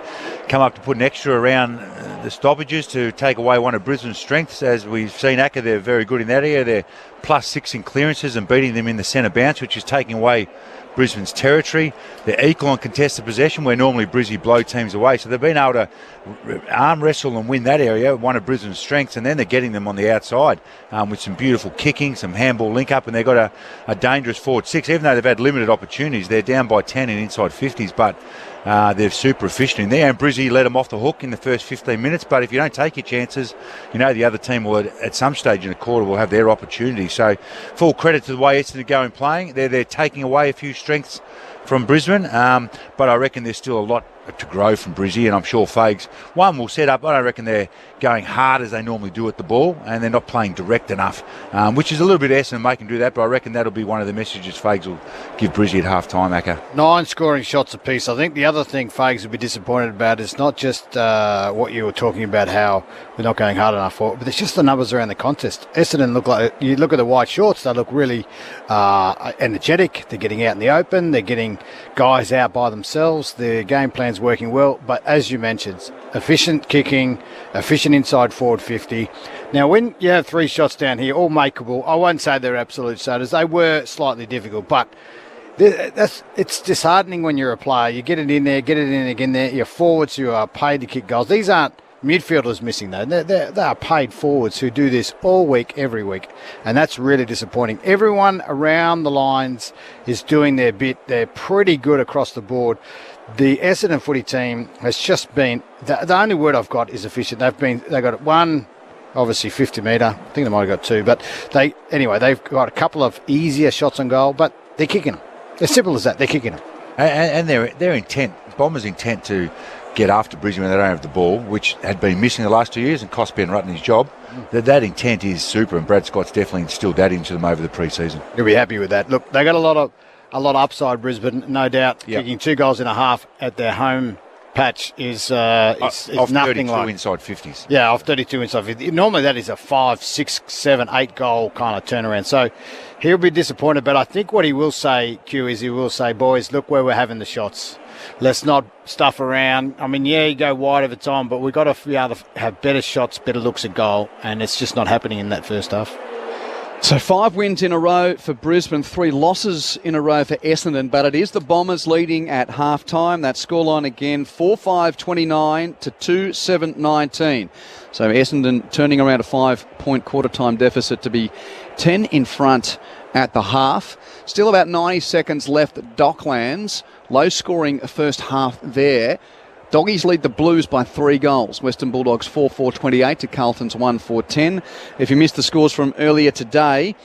come up to put an extra around the stoppages to take away one of Brisbane's strengths. As we've seen, Acker, they're very good in that area. They're +6 in clearances and beating them in the centre bounce, which is taking away Brisbane's territory. They're equal on contested possession, where normally Brisbane blow teams away. So they've been able to arm wrestle and win that area, one of Brisbane's strengths, and then they're getting them on the outside with some beautiful kicking, some handball link-up, and they've got a dangerous forward 6. Even though they've had limited opportunities, they're down by 10 in inside 50s, but they're super efficient in there, and Brizzy let them off the hook in the first 15 minutes. But if you don't take your chances, you know the other team will, at some stage in a quarter, will have their opportunity. So full credit to the way Essendon are going playing. They're taking away a few strengths from Brisbane, but I reckon there's still a lot to grow from Brizzy, and I'm sure Fags, one, will set up. I don't reckon they're going hard as they normally do at the ball, and they're not playing direct enough, which is a little bit Essendon making do that, but I reckon that'll be one of the messages Fags will give Brizzy at half-time, Acker. 9 scoring shots apiece. I think the other thing Fags will be disappointed about is not just what you were talking about, how we're not going hard enough for it, but it's just the numbers around the contest. Essendon look like, you look at the white shorts, they look really energetic. They're getting out in the open. They're getting guys out by themselves. Their game plan's working well, but as you mentioned, efficient kicking, efficient inside forward 50. Now, when you have 3 shots down here, all makeable, I won't say they're absolute sodas. They were slightly difficult, but it's disheartening when you're a player. You get it in there, get it in again there. Your forwards who are paid to kick goals. These aren't midfielders missing, though. They are paid forwards who do this all week, every week, and that's really disappointing. Everyone around the lines is doing their bit. They're pretty good across the board. The Essendon footy team has just been, the only word I've got is efficient. They've got one, obviously 50 metre. I think they might have got 2, but they've got a couple of easier shots on goal, but they're kicking them. As simple as that, they're kicking them. And their intent, Bombers' intent to get after Brisbane when they don't have the ball, which had been missing the last 2 years, and cost Ben Rutten his job. That intent is super, and Brad Scott's definitely instilled that into them over the pre-season. You'll be happy with that. Look, they got a lot of upside, Brisbane, no doubt. Yep. Kicking 2 goals and a half at their home patch is off nothing 32 like inside 50s. Yeah, off 32 inside 50. Normally that is a 5, 6, 7, 8 goal kind of turnaround. So he'll be disappointed, but I think what he will say, Q, is he will say, boys, look where we're having the shots. Let's not stuff around. I mean, yeah, you go wide over time, but we've got to be able to have better shots, better looks at goal, and it's just not happening in that first half. So 5 wins in a row for Brisbane, 3 losses in a row for Essendon, but it is the Bombers leading at half-time. That scoreline again, 4-5-29 to 2-7-19. So Essendon turning around a 5-point quarter-time deficit to be 10 in front at the half. Still about 90 seconds left at Docklands. Low-scoring first half there. Doggies lead the Blues by 3 goals. Western Bulldogs 4-4-28 to Carlton's 1-4-10. If you missed the scores from earlier today,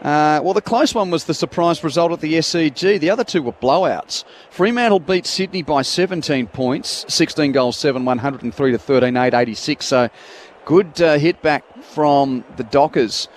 the close one was the surprise result at the SCG. The other 2 were blowouts. Fremantle beat Sydney by 17 points, 16 goals, 7, 103 to 13, 8, 86. So good hit back from the Dockers.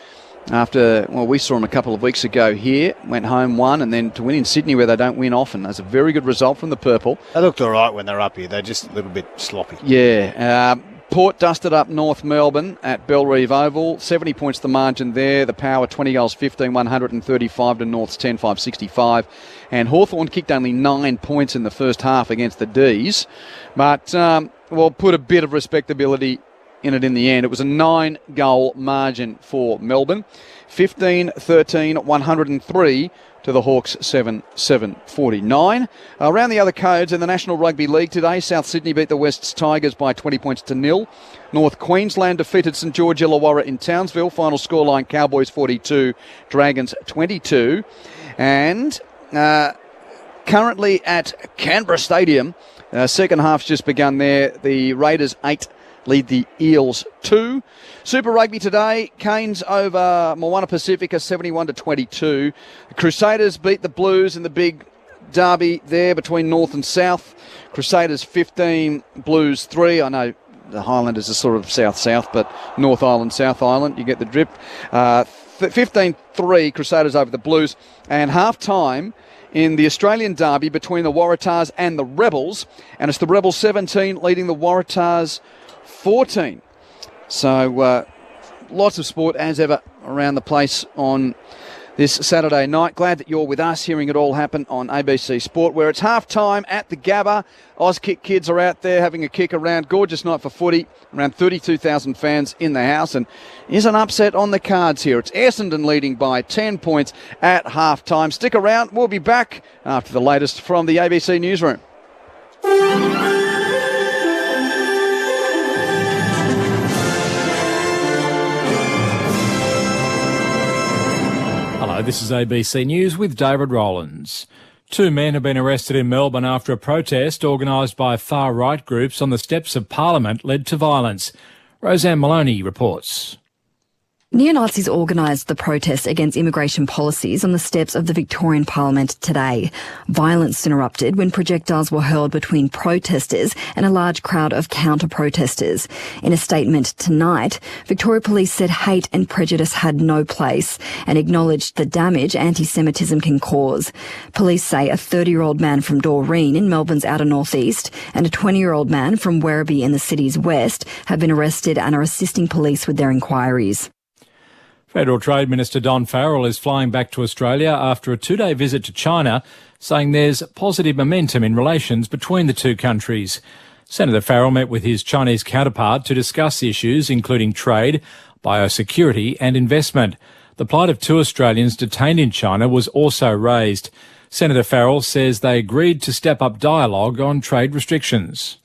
After, we saw them a couple of weeks ago here, went home, won, and then to win in Sydney where they don't win often. That's a very good result from the Purple. They looked all right when they're up here. They're just a little bit sloppy. Yeah. Port dusted up North Melbourne at Bellerive Oval. 70 points the margin there. The Power, 20 goals, 15, 135 to North's 10, 565. And Hawthorn kicked only 9 points in the first half against the D's. But, put a bit of respectability in it in the end. It was a 9-goal margin for Melbourne. 15-13, 103 to the Hawks 7-49. Around the other codes in the National Rugby League today, South Sydney beat the Wests Tigers by 20 points to 0. North Queensland defeated St George Illawarra in Townsville. Final scoreline, Cowboys 42, Dragons 22. And currently at Canberra Stadium, second half's just begun there. The Raiders 8, lead the Eels 2. Super Rugby today, Canes over Moana Pacifica 71-22. The Crusaders beat the Blues in the big derby there between North and South. Crusaders 15, Blues 3. I know the Highlanders are sort of south-south, but North Island, South Island, you get the drift. 15-3, Crusaders over the Blues. And half-time in the Australian derby between the Waratahs and the Rebels. And it's the Rebels 17 leading the Waratahs 14. So lots of sport as ever around the place on this Saturday night. Glad that you're with us, hearing it all happen on ABC Sport, where it's half-time at the Gabba. Auskick kids are out there having a kick around. Gorgeous night for footy. Around 32,000 fans in the house. And here's an upset on the cards here. It's Essendon leading by 10 points at half-time. Stick around. We'll be back after the latest from the ABC Newsroom. This is ABC News with David Rowlands. 2 men have been arrested in Melbourne after a protest organised by far-right groups on the steps of Parliament led to violence. Roseanne Maloney reports. Neo-Nazis organised the protest against immigration policies on the steps of the Victorian Parliament today. Violence soon erupted when projectiles were hurled between protesters and a large crowd of counter-protesters. In a statement tonight, Victoria Police said hate and prejudice had no place and acknowledged the damage anti-Semitism can cause. Police say a 30-year-old man from Doreen in Melbourne's outer northeast and a 20-year-old man from Werribee in the city's west have been arrested and are assisting police with their inquiries. Federal Trade Minister Don Farrell is flying back to Australia after a 2-day visit to China, saying there's positive momentum in relations between the two countries. Senator Farrell met with his Chinese counterpart to discuss issues including trade, biosecurity and investment. The plight of 2 Australians detained in China was also raised. Senator Farrell says they agreed to step up dialogue on trade restrictions.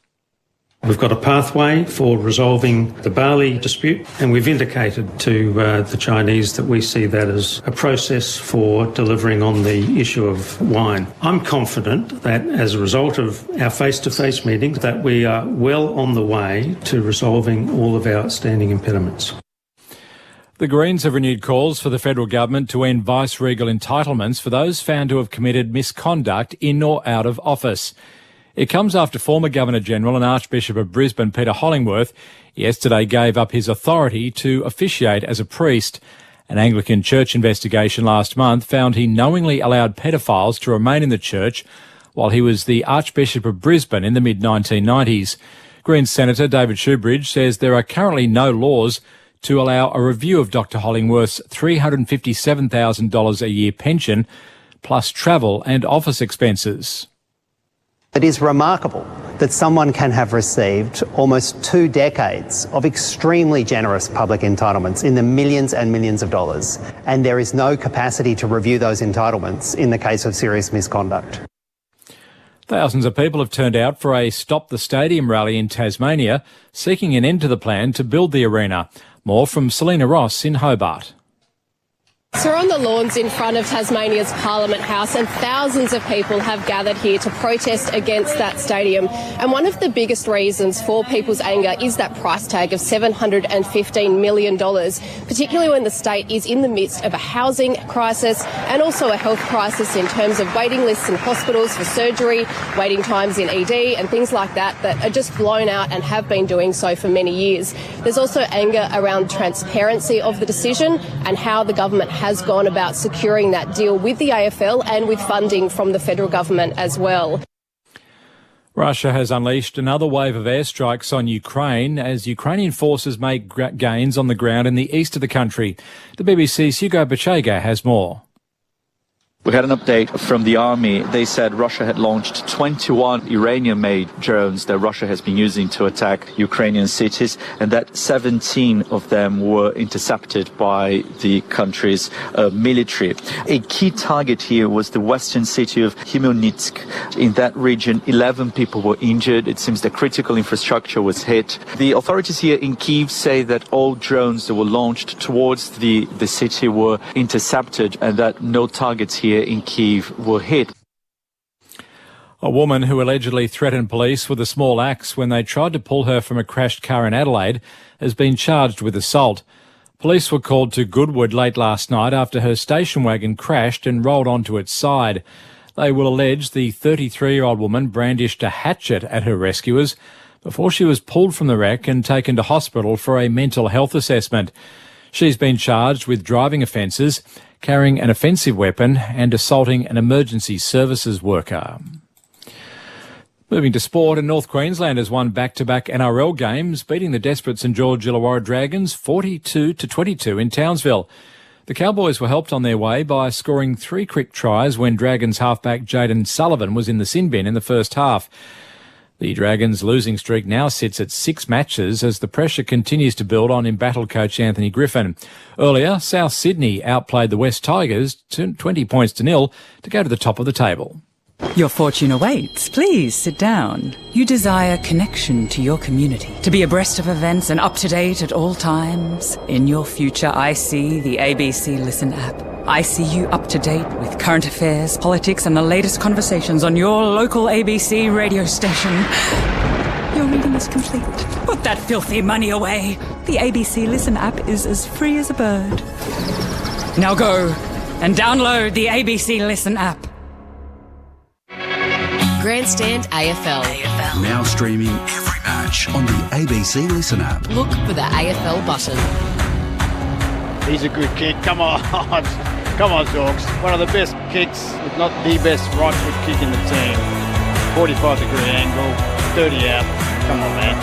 We've got a pathway for resolving the barley dispute, and we've indicated to the Chinese that we see that as a process for delivering on the issue of wine. I'm confident that as a result of our face-to-face meetings that we are well on the way to resolving all of our outstanding impediments. The Greens have renewed calls for the federal government to end vice-regal entitlements for those found to have committed misconduct in or out of office. It comes after former Governor-General and Archbishop of Brisbane, Peter Hollingworth, yesterday gave up his authority to officiate as a priest. An Anglican church investigation last month found he knowingly allowed pedophiles to remain in the church while he was the Archbishop of Brisbane in the mid-1990s. Greens Senator David Shoebridge says there are currently no laws to allow a review of Dr Hollingworth's $357,000 a year pension, plus travel and office expenses. It is remarkable that someone can have received almost 2 decades of extremely generous public entitlements in the millions and millions of dollars, and there is no capacity to review those entitlements in the case of serious misconduct. Thousands of people have turned out for a Stop the Stadium rally in Tasmania, seeking an end to the plan to build the arena. More from Selena Ross in Hobart. So we're on the lawns in front of Tasmania's Parliament House, and thousands of people have gathered here to protest against that stadium. And one of the biggest reasons for people's anger is that price tag of $715 million, particularly when the state is in the midst of a housing crisis and also a health crisis in terms of waiting lists in hospitals for surgery, waiting times in ED and things like that that are just blown out and have been doing so for many years. There's also anger around transparency of the decision and how the government has gone about securing that deal with the AFL and with funding from the federal government as well. Russia has unleashed another wave of airstrikes on Ukraine as Ukrainian forces make gains on the ground in the east of the country. The BBC's Hugo Bachega has more. We had an update from the army. They said Russia had launched 21 Iranian-made drones that Russia has been using to attack Ukrainian cities, and that 17 of them were intercepted by the country's military. A key target here was the western city of Khmelnytsk. In that region, 11 people were injured. It seems the critical infrastructure was hit. The authorities here in Kyiv say that all drones that were launched towards the city were intercepted and that no targets here in Kyiv were hit. A woman who allegedly threatened police with a small axe when they tried to pull her from a crashed car in Adelaide has been charged with assault. Police were called to Goodwood late last night after her station wagon crashed and rolled onto its side. They will allege the 33-year-old woman brandished a hatchet at her rescuers before she was pulled from the wreck and taken to hospital for a mental health assessment. She's been charged with driving offences, carrying an offensive weapon and assaulting an emergency services worker. Moving to sport, and North Queensland has won back-to-back NRL games, beating the desperate St George Illawarra Dragons 42-22 in Townsville. The Cowboys were helped on their way by scoring 3 quick tries when Dragons halfback Jayden Sullivan was in the sin bin in the first half. The Dragons' losing streak now sits at 6 matches as the pressure continues to build on embattled coach Anthony Griffin. Earlier, South Sydney outplayed the West Tigers 20 points to 0 to go to the top of the table. Your fortune awaits. Please sit down. You desire connection to your community, to be abreast of events and up to date at all times. In your future, I see the ABC Listen app. I see you up to date with current affairs, politics, and the latest conversations on your local ABC radio station. Your reading is complete. Put that filthy money away. The ABC Listen app is as free as a bird. Now go and download the ABC Listen app. Grandstand AFL. Now streaming every match on the ABC Listen app. Look for the AFL button. He's a good kick. Come on. Come on, Zorks. One of the best kicks, if not the best right foot kick in the team. 45-degree angle, 30 out. Come on, man.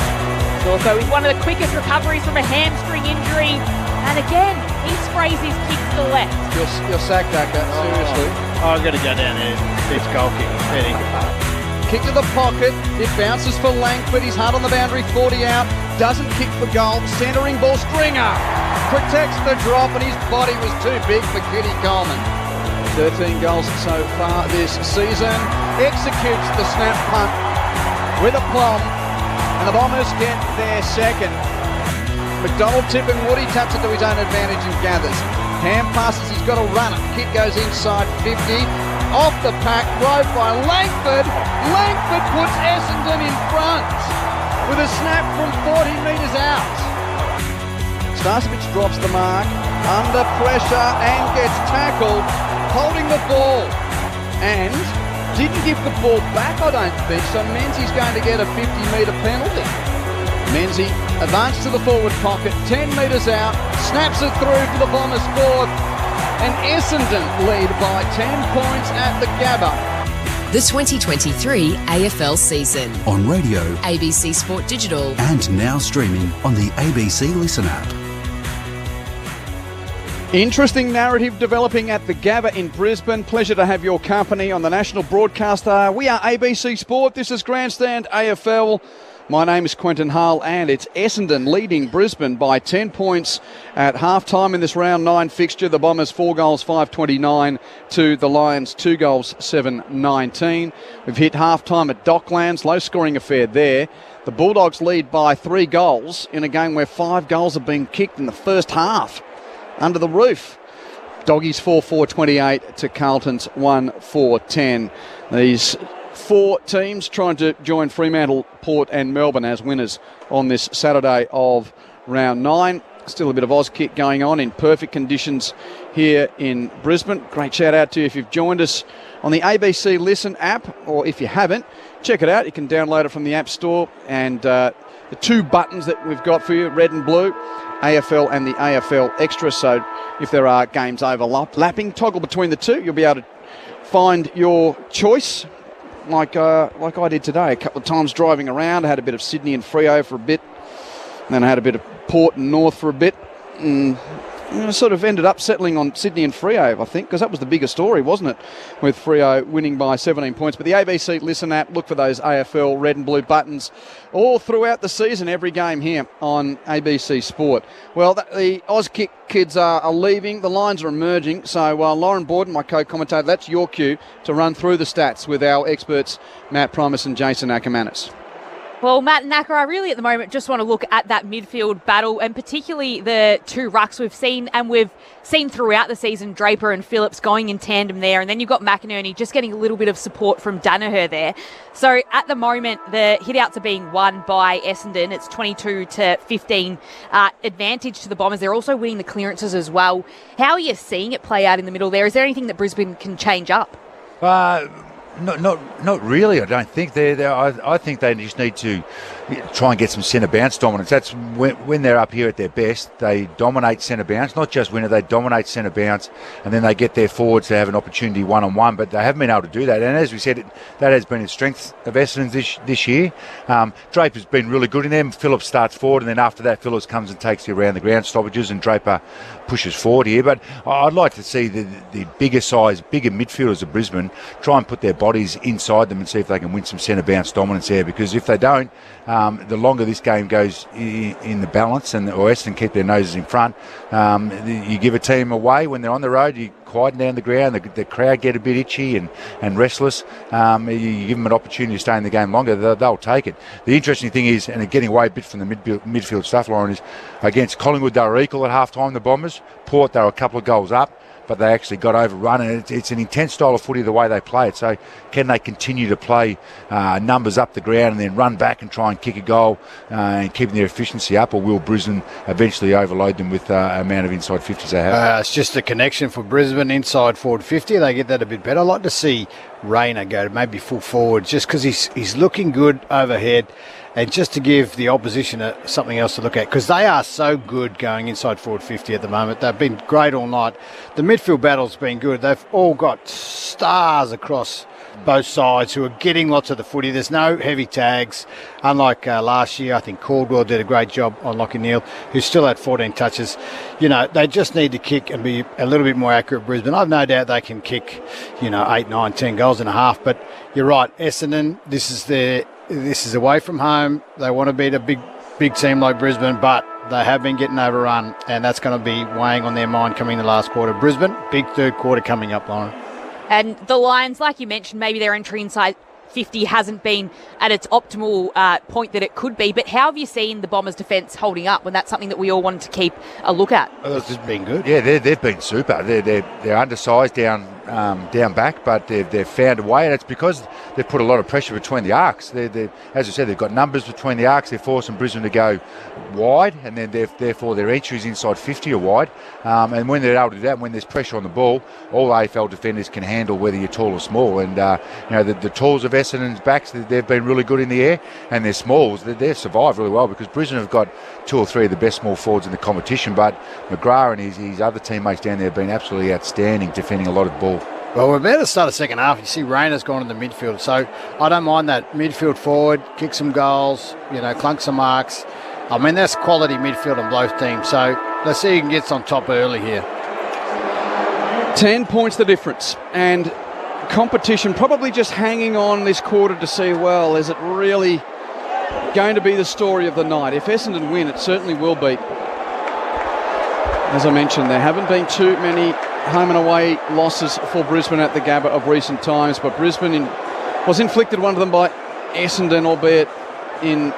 Also, with one of the quickest recoveries from a hamstring injury. And again, he sprays his kick to the left. You're sacked, Daka. Seriously. Oh, I've got to go down there. It's goal kick. Kick to the pocket. It bounces for Langford. He's hard on the boundary. 40 out. Doesn't kick for goal. Centering ball. Stringer protects the drop, and his body was too big for Kitty Coleman. 13 goals so far this season. Executes the snap punt with a plum, and the Bombers get their second. McDonald tipping Woody, taps it to his own advantage and gathers. Ham passes, he's got a runner. Kick goes inside 50. Off the pack, rode by Langford. Langford puts Essendon in front with a snap from 40 metres out. Starcevich drops the mark, under pressure and gets tackled, holding the ball. And didn't give the ball back, I don't think, so Menzies going to get a 50-metre penalty. Menzies advanced to the forward pocket, 10 metres out, snaps it through for the Bombers forward, and Essendon lead by 10 points at the Gabba. The 2023 AFL season. On radio, ABC Sport Digital. and now streaming on the ABC Listen app. Interesting narrative developing at the Gabba in Brisbane. Pleasure to have your company on the national broadcaster. We are ABC Sport. This is Grandstand AFL. My name is Quentin Hull, and it's Essendon leading Brisbane by 10 points at half-time in this round 9 fixture. The Bombers 4 goals, 5-29 to the Lions 2 goals, 7-19. We've hit half-time at Docklands, low-scoring affair there. The Bulldogs lead by 3 goals in a game where 5 goals have been kicked in the first half. Under the roof. Doggies 4-4-28 to Carlton's 1-4-10. These 4 teams trying to join Fremantle, Port and Melbourne as winners on this Saturday of round 9. Still a bit of Oz kick going on in perfect conditions here in Brisbane. Great shout out to you if you've joined us on the ABC Listen app, or if you haven't, check it out. You can download it from the App Store, and the 2 buttons that we've got for you, red and blue, AFL and the AFL Extra. So if there are games overlapping, toggle between the 2. You'll be able to find your choice. Like I did today, a couple of times driving around. I had a bit of Sydney and Freo for a bit, and then I had a bit of Port and North for a bit, and I sort of ended up settling on Sydney and Freo, I think, because that was the bigger story, wasn't it, with Freo winning by 17 points. But the ABC Listen app, look for those AFL red and blue buttons all throughout the season, every game here on ABC Sport. Well, the Auskick kids are leaving, the lines are emerging, so Lauren Borden, my co-commentator, that's your cue to run through the stats with our experts Matt Primus and Jason Ackermanis. Well, Matt and Nacker, I really at the moment just want to look at that midfield battle and particularly the two rucks we've seen and we've seen throughout the season, Draper and Phillips going in tandem there, and then you've got McInerney just getting a little bit of support from Danaher there. So at the moment, the hit-outs are being won by Essendon. It's 22-15 advantage to the Bombers. They're also winning the clearances as well. How are you seeing it play out in the middle there? Is there anything that Brisbane can change up? Not really. I don't think I think they just need to try and get some centre bounce dominance. That's when they're up here at their best. They dominate centre bounce, not just winner. They dominate centre bounce, and then they get their forwards to have an opportunity 1-on-1. But they haven't been able to do that. And as we said, that has been a strength of Essendon this year. Draper's been really good in them. Phillips starts forward, and then after that, Phillips comes and takes you around the ground stoppages, and Draper pushes forward here. But I'd like to see the bigger midfielders of Brisbane try and put their bodies inside them and see if they can win some centre bounce dominance there. Because if they don't, the longer this game goes in the balance, or Essendon keep their noses in front, you give a team away when they're on the road, you quieten down the ground, the crowd get a bit itchy and restless. You give them an opportunity to stay in the game longer, they'll take it. The interesting thing is, and getting away a bit from the midfield stuff, Lauren, is against Collingwood they were equal at half-time, the Bombers. Port, they were a couple of goals up, but they actually got overrun, and it's an intense style of footy the way they play it. So can they continue to play numbers up the ground and then run back and try and kick a goal and keeping their efficiency up, or will Brisbane eventually overload them with the amount of inside 50s they have? It's just a connection for Brisbane inside forward 50. They get that a bit better. I'd like to see Rayner go maybe full forward just because he's looking good overhead, and just to give the opposition something else to look at, because they are so good going inside forward 50 at the moment. They've been great all night. The midfield battle's been good. They've all got stars across both sides who are getting lots of the footy. There's no heavy tags. Unlike last year, I think Caldwell did a great job on Lachie Neale, who still had 14 touches. You know, they just need to kick and be a little bit more accurate, Brisbane. I've no doubt they can kick, 8, 9, 10 goals and a half. But you're right, Essendon, this is away from home. They want to beat a big team like Brisbane, but they have been getting overrun, and that's going to be weighing on their mind coming the last quarter. Brisbane, big third quarter coming up, Lauren. And the Lions, like you mentioned, maybe their entry inside 50 hasn't been at its optimal point that it could be, but how have you seen the Bombers' defence holding up when that's something that we all wanted to keep a look at? Oh, it's just been good. Yeah, they've been super. They're undersized down back, but they've found a way, and it's because they've put a lot of pressure between the arcs. As I said, they've got numbers between the arcs. They're forcing Brisbane to go wide, and then therefore their entries inside 50 are wide. And when they're able to do that, and when there's pressure on the ball, all AFL defenders can handle whether you're tall or small. And the talls of Essendon's backs, they've been really good in the air, and their smalls, they've survived really well because Brisbane have got 2 or 3 of the best small forwards in the competition. But McGrath and his other teammates down there have been absolutely outstanding defending a lot of ball. Well, we're about to start a second half. You see Rayner's gone in the midfield, so I don't mind that. Midfield forward, kick some goals, clunk some marks. I mean, that's quality midfield on both teams, so let's see who can get on top early here. 10 points the difference, and competition probably just hanging on this quarter to see, well, is it really going to be the story of the night? If Essendon win, it certainly will be. As I mentioned, there haven't been too many home and away losses for Brisbane at the Gabba of recent times, but Brisbane was inflicted one of them by Essendon, albeit in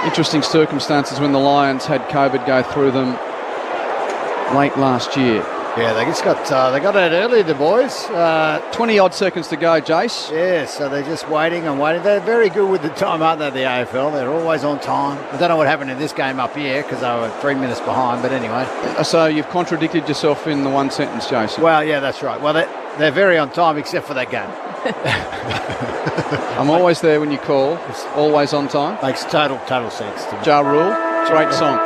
interesting circumstances when the Lions had COVID go through them late last year. Yeah, they got it early, the boys. 20-odd seconds to go, Jace. Yeah, so they're just waiting and waiting. They're very good with the time, aren't they, the AFL? They're always on time. I don't know what happened in this game up here because they were 3 minutes behind, but anyway. So you've contradicted yourself in the one sentence, Jason. Well, yeah, that's right. Well, they're very on time except for that game. I'm always there when you call. It's always on time. Makes total sense to me. Ja Rule, great song.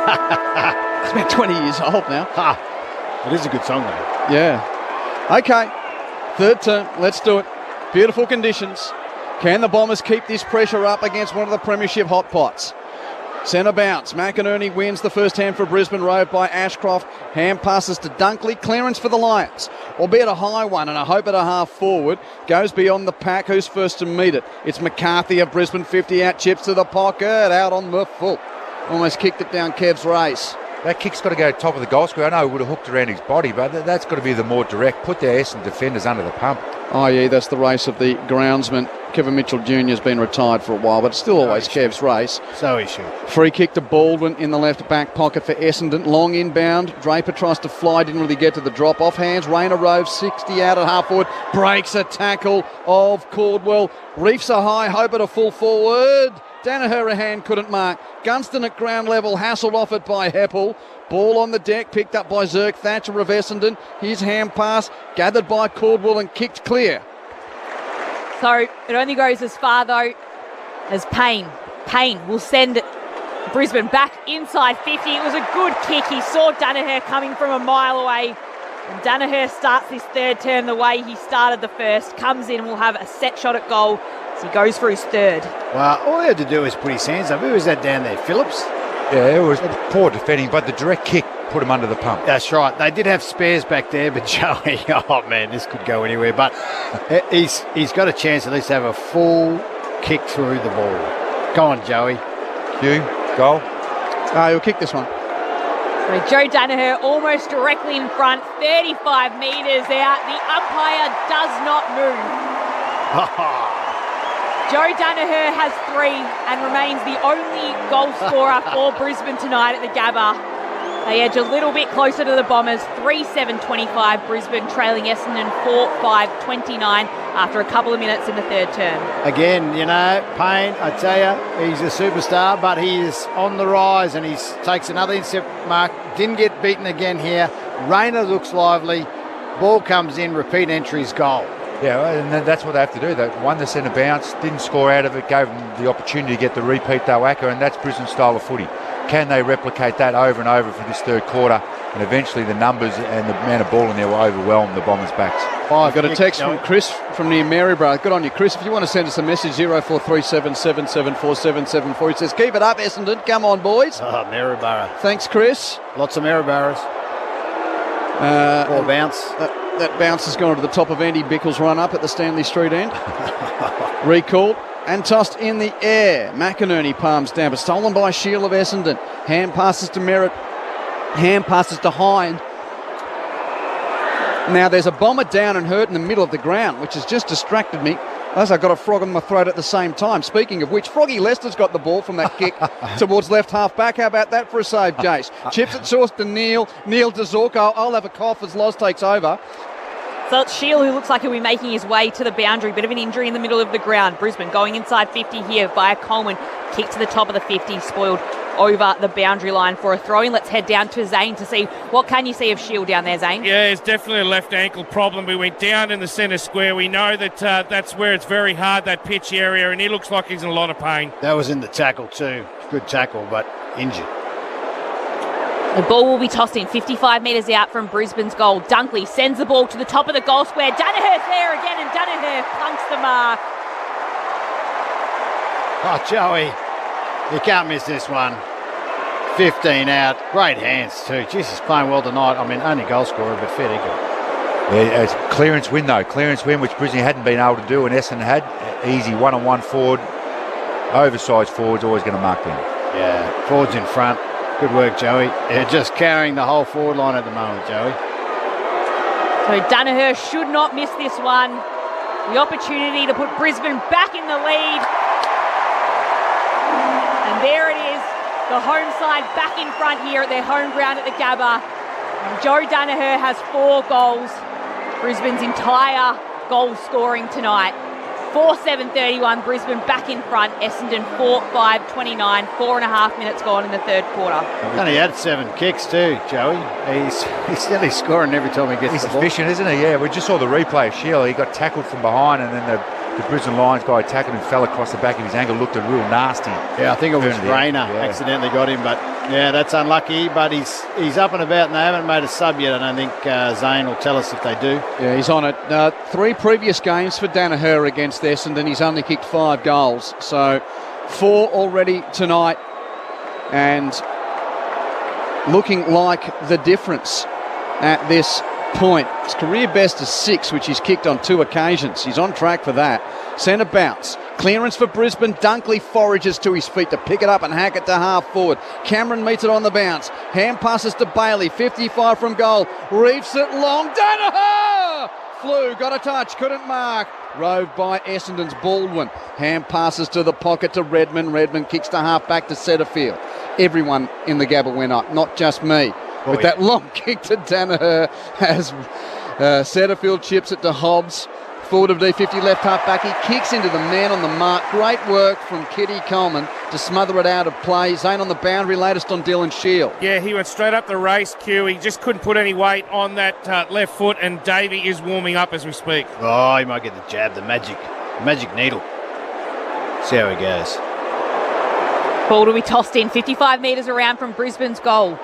It's about 20 years old now. It is a good song, though. Yeah. Okay. Third term. Let's do it. Beautiful conditions. Can the Bombers keep this pressure up against one of the premiership hot pots? Centre bounce. McInerney wins the first hand for Brisbane Road by Ashcroft. Hand passes to Dunkley. Clearance for the Lions. Albeit a high one and a hope at a half forward. Goes beyond the pack. Who's first to meet it? It's McCarthy of Brisbane 50 out. Chips to the pocket. Out on the foot. Almost kicked it down Kev's race. That kick's got to go top of the goal square. I know it would have hooked around his body, but that's got to be the more direct. Put their Essendon defenders under the pump. Oh, yeah, that's the race of the groundsman. Kevin Mitchell Jr. has been retired for a while, but it's still always Kev's race. So he should. Free kick to Baldwin in the left back pocket for Essendon. Long inbound. Draper tries to fly, didn't really get to the drop. Off hands. Rayner roves 60 out at half forward. Breaks a tackle of Caldwell. Reefs are high, hope at a full forward. Danaher a hand couldn't mark. Gunston at ground level, hassled off it by Heppel. Ball on the deck, picked up by Zirk Thatcher of Essendon. His hand pass, gathered by Caldwell and kicked clear. So it only goes as far, though, as Payne. Payne will send Brisbane back inside 50. It was a good kick. He saw Danaher coming from a mile away. And Danaher starts this third term the way he started the first. Comes in and will have a set shot at goal as he goes for his third. Well, all he had to do was put his hands up. Who was that down there? Phillips? Yeah, it was poor defending, but the direct kick put him under the pump. That's right. They did have spares back there, but Joey, oh man, this could go anywhere. But he's got a chance at least to have a full kick through the ball. Go on, Joey. Q, goal. He'll kick this one. So Joe Danaher almost directly in front, 35 metres out. The umpire does not move. Joe Danaher has 3 and remains the only goal scorer for Brisbane tonight at the Gabba. They edge a little bit closer to the Bombers, 3-7-25. Brisbane trailing Essendon 4-5-29 after a couple of minutes in the third term. Again, you know, Payne, I tell you, he's a superstar, but he is on the rise and he takes another intercept mark. Didn't get beaten again here. Rayner looks lively. Ball comes in, repeat entries, goal. Yeah, and that's what they have to do. They won the centre bounce, didn't score out of it, gave them the opportunity to get the repeat Dawaka, and that's Brisbane's style of footy. Can they replicate that over and over for this third quarter? And eventually the numbers and the amount of ball in there will overwhelm the Bombers' backs. I've got a text from Chris from near Maryborough. Good on you, Chris. If you want to send us a message, 0437 774 774. He says, keep it up, Essendon. Come on, boys. Oh, Maryborough. Thanks, Chris. Lots of Maryboroughs. Ball bounce. That bounce has gone to the top of Andy Bickle's run up at the Stanley Street end. Recalled and tossed in the air. McInerney palms down, but stolen by Shield of Essendon. Hand passes to Merritt. Hand passes to Hind. Now there's a Bomber down and hurt in the middle of the ground, which has just distracted me as I got a frog in my throat at the same time. Speaking of which, Froggy Lester's got the ball from that kick towards left half back. How about that for a save, Jace? Chips it short to Neil. Neil to Zorko. I'll have a cough as Loz takes over. So it's Shield who looks like he'll be making his way to the boundary. Bit of an injury in the middle of the ground. Brisbane going inside 50 here via Coleman. Kick to the top of the 50, spoiled over the boundary line for a throw-in. Let's head down to Zane to see what can you see of Shield down there, Zane? Yeah, it's definitely a left ankle problem. We went down in the centre square. We know that that's where it's very hard, that pitch area, and he looks like he's in a lot of pain. That was in the tackle too. Good tackle, but injured. The ball will be tossed in 55 metres out from Brisbane's goal. Dunkley sends the ball to the top of the goal square. Danaher's there again, and Danaher plunks the mark. Oh, Joey, you can't miss this one. 15 out. Great hands too. Jeez, he's playing well tonight. I mean, only goal scorer, but fair dinkum. Yeah, it's clearance win though. Clearance win, which Brisbane hadn't been able to do, and Essendon had. Easy one-on-one forward. Oversized forward's always going to mark them. Yeah, forwards in front. Good work, Joey. They're just carrying the whole forward line at the moment, Joey. So Danaher should not miss this one. The opportunity to put Brisbane back in the lead. And there it is. The home side back in front here at their home ground at the Gabba. And Joe Danaher has 4 goals. Brisbane's entire goal scoring tonight. 4-7-31, Brisbane back in front. Essendon 4-5-29, 4.5 minutes gone in the third quarter. Only had 7 kicks too, Joey. He's nearly scoring every time he gets the ball. He's efficient, isn't he? Yeah, we just saw the replay of Sheila. He got tackled from behind, and then the Brisbane Lions guy tackled him, fell across the back of his ankle, looked a real nasty. Yeah, I think it was Rayner accidentally got him, but yeah, that's unlucky. But he's up and about, and they haven't made a sub yet. I don't think Zane will tell us if they do. Yeah, he's on it. 3 previous games for Danaher against Essendon. He's only kicked 5 goals, so 4 already tonight, and looking like the difference at this point. His career best is 6, which he's kicked on 2 occasions. He's on track for that. Centre bounce. Clearance for Brisbane. Dunkley forages to his feet to pick it up and hack it to half forward. Cameron meets it on the bounce. Hand passes to Bailey. 55 from goal. Reefs it long. Danaher! Flew, got a touch, couldn't mark. Roved by Essendon's Baldwin. Hand passes to the pocket to Redmond. Redmond kicks to half back to Setterfield. Everyone in the Gabba went up, not just me. With that long kick to Danaher as Setterfield chips it to Hobbs. Forward of D50, left half back. He kicks into the man on the mark. Great work from Kitty Coleman to smother it out of play. Zane on the boundary, latest on Dylan Shield. Yeah, he went straight up the race queue. He just couldn't put any weight on that left foot, and Davey is warming up as we speak. Oh, he might get the jab, the magic needle. See how he goes. Ball to be tossed in 55 metres around from Brisbane's goal.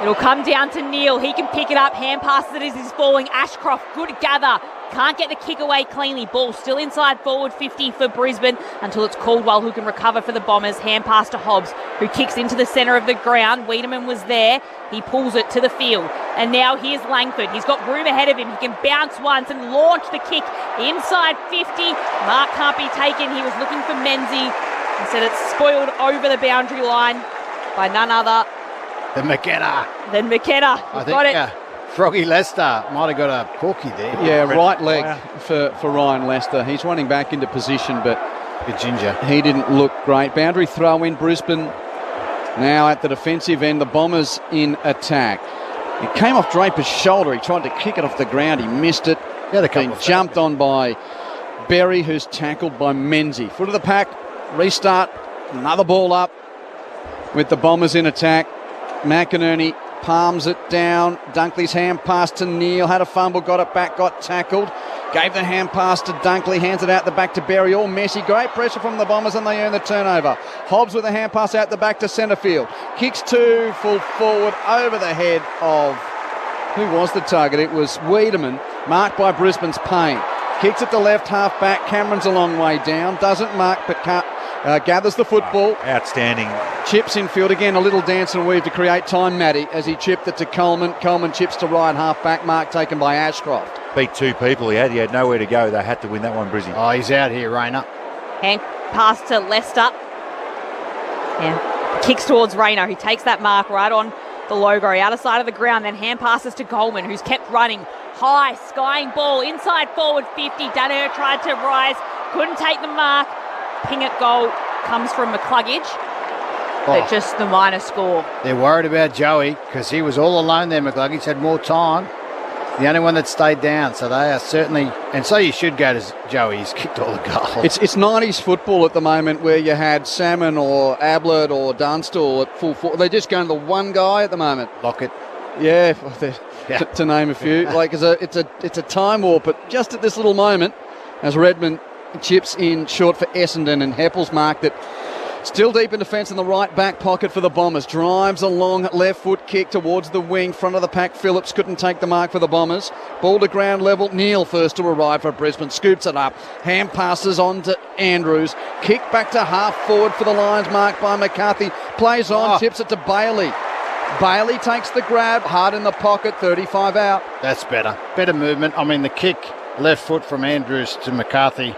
It'll come down to Neil. He can pick it up. Hand passes it as he's falling. Ashcroft, good gather. Can't get the kick away cleanly. Ball still inside forward 50 for Brisbane until it's Caldwell who can recover for the Bombers. Hand pass to Hobbs, who kicks into the centre of the ground. Wiedemann was there. He pulls it to the field. And now here's Langford. He's got room ahead of him. He can bounce once and launch the kick inside 50. Mark can't be taken. He was looking for Menzies. Instead it's spoiled over the boundary line by none other than McKenna. I think Froggy Lester might have got a corky there. Yeah, right leg for Ryan Lester. He's running back into position, but good ginger. He didn't look great. Boundary throw in Brisbane. Now at the defensive end, the Bombers in attack. It came off Draper's shoulder. He tried to kick it off the ground. He missed it. Been jumped on by Berry, who's tackled by Menzies. Foot of the pack. Restart. Another ball up with the Bombers in attack. McInerney palms it down. Dunkley's hand pass to Neil. Had a fumble, got it back, got tackled. Gave the hand pass to Dunkley. Hands it out the back to Berry. All messy. Great pressure from the Bombers and they earn the turnover. Hobbs with a hand pass out the back to centre field. Kicks to full forward over the head of... Who was the target? It was Wiedemann, marked by Brisbane's Payne. Kicks it to left half back. Cameron's a long way down. Doesn't mark but gathers the football. Outstanding. Chips in field again, a little dance and weave to create time, Matty, as he chipped it to Coleman. Coleman chips to right half back, mark taken by Ashcroft. Beat two people he had nowhere to go. They had to win that one, Brizzy. Oh, he's out here, Rayner. Hand pass to Lester. Yeah. Kicks towards Rayner, who takes that mark right on the logo, outer side of the ground, then hand passes to Coleman, who's kept running. High, skying ball, inside forward 50. Danaher tried to rise, couldn't take the mark. Pingett goal comes from McCluggage, but just the minor score. They're worried about Joey because he was all alone there. McCluggage had more time. The only one that stayed down, so they are certainly, and so you should go to Joey. He's kicked all the goals. It's 90s football at the moment where you had Salmon or Ablett or Dunstall at full forward. They're just going to one guy at the moment. Lockett. Yeah, to name a few. Like it's a time warp, but just at this little moment, as Redmond chips in short for Essendon and Heppel's marked it. Still deep in defence in the right back pocket for the Bombers. Drives a long left foot kick towards the wing. Front of the pack, Phillips couldn't take the mark for the Bombers. Ball to ground level. Neil first to arrive for Brisbane. Scoops it up. Hand passes on to Andrews. Kick back to half forward for the Lions, marked by McCarthy. Plays on, chips it to Bailey. Bailey takes the grab. Hard in the pocket, 35 out. That's better. Better movement. I mean, the kick, left foot from Andrews to McCarthy.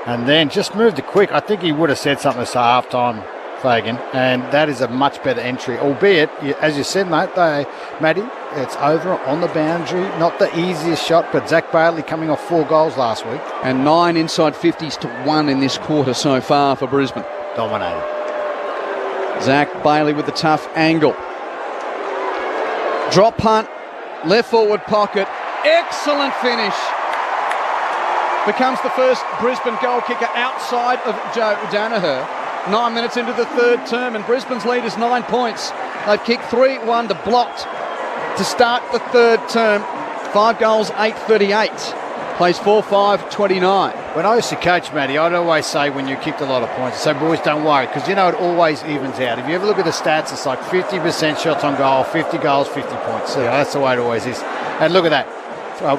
And then just moved it quick. I think he would have said something to half-time, Fagan, and that is a much better entry. Albeit, as you said, mate, Matty, it's over on the boundary. Not the easiest shot, but Zach Bailey coming off 4 goals last week. And 9 inside 50s to 1 in this quarter so far for Brisbane. Dominated. Zach Bailey with the tough angle. Drop punt, left forward pocket. Excellent finish. Becomes the first Brisbane goal kicker outside of Joe Danaher. 9 minutes into the third term, and Brisbane's lead is 9 points. They've kicked 3-1 to blocked to start the third term. 5 goals, 8:38. Plays 4-5-29. When I used to coach, Matty, I'd always say when you kicked a lot of points, I'd say, boys, don't worry, because it always evens out. If you ever look at the stats, it's like 50% shots on goal, 50 goals, 50 points. So that's the way it always is. And look at that.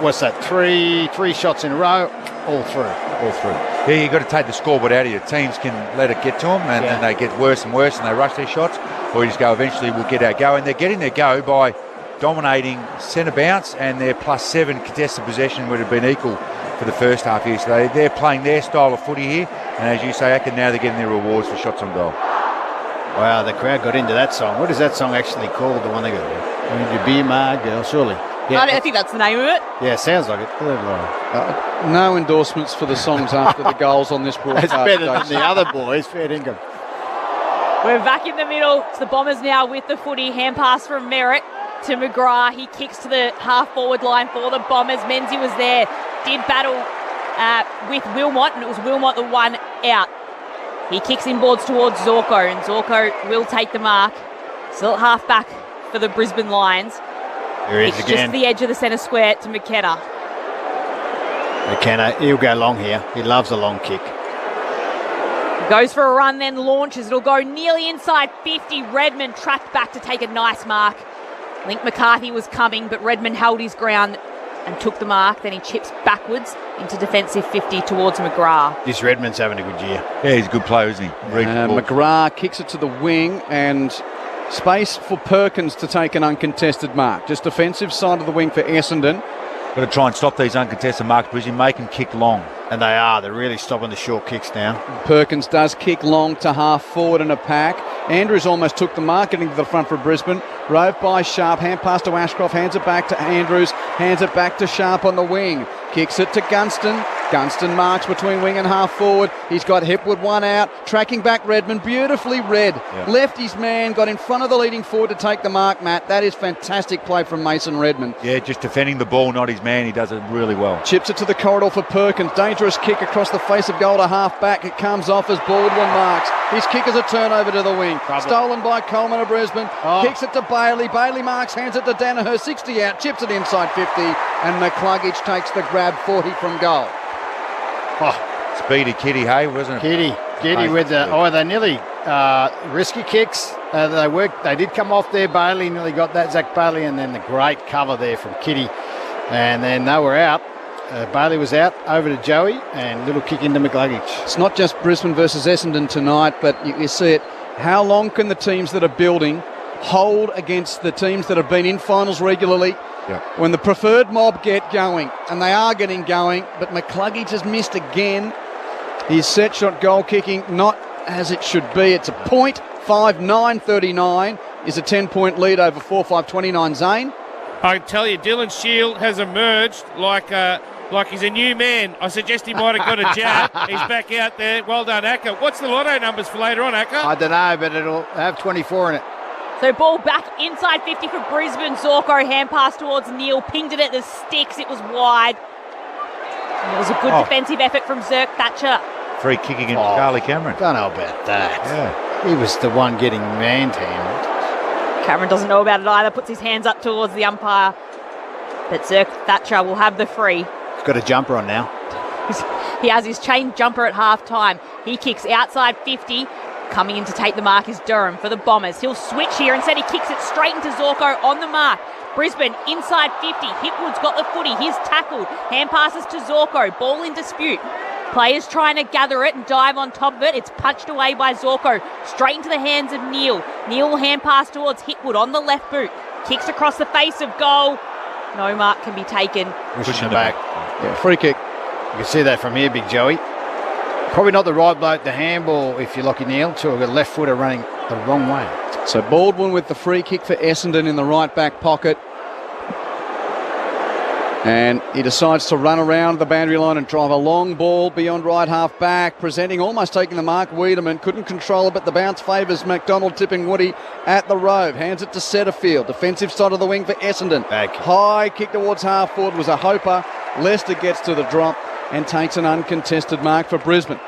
What's that? Three shots in a row, all through. Yeah, you've got to take the scoreboard out of your teams. Can let it get to them, and then they get worse and worse, and they rush their shots, or you just go, eventually we'll get our go. And they're getting their go by dominating centre bounce, and their +7 contested possession would have been equal for the first half here. So they're playing their style of footy here, and as you say, now they're getting their rewards for shots on goal. Wow, the crowd got into that song. What is that song actually called, the one they got? Would you be my girl? Surely. Yeah, I think that's the name of it. Yeah, sounds like it. No endorsements for the songs after the goals on this broadcast. That's better than the other boys. Fair dinkum. We're back in the middle. It's the Bombers now with the footy. Hand pass from Merritt to McGrath. He kicks to the half-forward line for the Bombers. Menzies was there. Did battle with Wilmot, and it was Wilmot the one out. He kicks inboards towards Zorko, and Zorko will take the mark. Still at half-back for the Brisbane Lions. Here he is It's again. just the edge of the centre square to McKenna. McKenna, he'll go long here. He loves a long kick. Goes for a run, then launches. It'll go nearly inside 50. Redmond tracked back to take a nice mark. Link McCarthy was coming, but Redmond held his ground and took the mark. Then he chips backwards into defensive 50 towards McGrath. This Redmond's having a good year. Yeah, he's a good player, isn't he? McGrath kicks it to the wing and space for Perkins to take an uncontested mark. Just defensive side of the wing for Essendon. Got to try and stop these uncontested marks, Brisbane, make them kick long. And they are. They're really stopping the short kicks now. Perkins does kick long to half forward in a pack. Andrews almost took the mark, getting to the front for Brisbane. Rove by Sharp, hand pass to Ashcroft, hands it back to Andrews, hands it back to Sharp on the wing. Kicks it to Gunston. Gunston marks between wing and half forward. He's got Hipwood one out, tracking back Redmond, beautifully read. Yeah. Left his man, got in front of the leading forward to take the mark, Matt. That is fantastic play from Mason Redmond. Yeah, just defending the ball, not his man. He does it really well. Chips it to the corridor for Perkins. Dangerous kick across the face of goal to half back. It comes off as Baldwin marks. His kick is a turnover to the wing. Stolen by Coleman of Brisbane. Kicks it to Bailey. Bailey marks, hands it to Danaher. 60 out, chips it inside 50. And McCluggage takes the grab 40 from goal. Speedy Kitty, hey, wasn't it? Kitty with the... they nearly risky kicks. They did come off there. Bailey nearly got that, Zach Bailey, and then the great cover there from Kitty. And then they were out. Bailey was out, over to Joey, and little kick into McCluggage. It's not just Brisbane versus Essendon tonight, but you see it. How long can the teams that are building hold against the teams that have been in finals regularly? Yeah. When the preferred mob get going, and they are getting going, but McCluggage has missed again. His set shot goal kicking not as it should be. It's a point. 5-9-39 is a 10-point lead over 4-5-29. Zane? I tell you, Dylan Shield has emerged like he's a new man. I suggest he might have got a jab. He's back out there. Well done, Acker. What's the lotto numbers for later on, Acker? I don't know, but it'll have 24 in it. So ball back inside 50 for Brisbane. Zorko hand pass towards Neil. Pinged it at the sticks. It was wide. And it was a good defensive effort from Zirk Thatcher. Free kick against Charlie Cameron. Don't know about that. Yeah. He was the one getting manhandled. Cameron doesn't know about it either. Puts his hands up towards the umpire. But Zirk Thatcher will have the free. He's got a jumper on now. He has his chain jumper at half time. He kicks outside 50. Coming in to take the mark is Durham for the Bombers. He'll switch here. Instead, he kicks it straight into Zorko on the mark. Brisbane inside 50. Hipwood's got the footy. He's tackled. Hand passes to Zorko. Ball in dispute. Players trying to gather it and dive on top of it. It's punched away by Zorko. Straight into the hands of Neil. Neil will hand pass towards Hipwood on the left boot. Kicks across the face of goal. No mark can be taken. Pushing it back. Yeah, free kick. You can see that from here, Big Joey. Probably not the right bloke to handball if you're Lockie Neal, to a left footer running the wrong way. So Baldwin with the free kick for Essendon in the right back pocket. And he decides to run around the boundary line and drive a long ball beyond right half back, presenting, almost taking the mark. Wiedemann couldn't control it, but the bounce favours McDonald, tipping Woody at the Rove. Hands it to Setterfield. Defensive side of the wing for Essendon. Back. High kick towards half forward was a hoper. Leicester gets to the drop and takes an uncontested mark for Brisbane.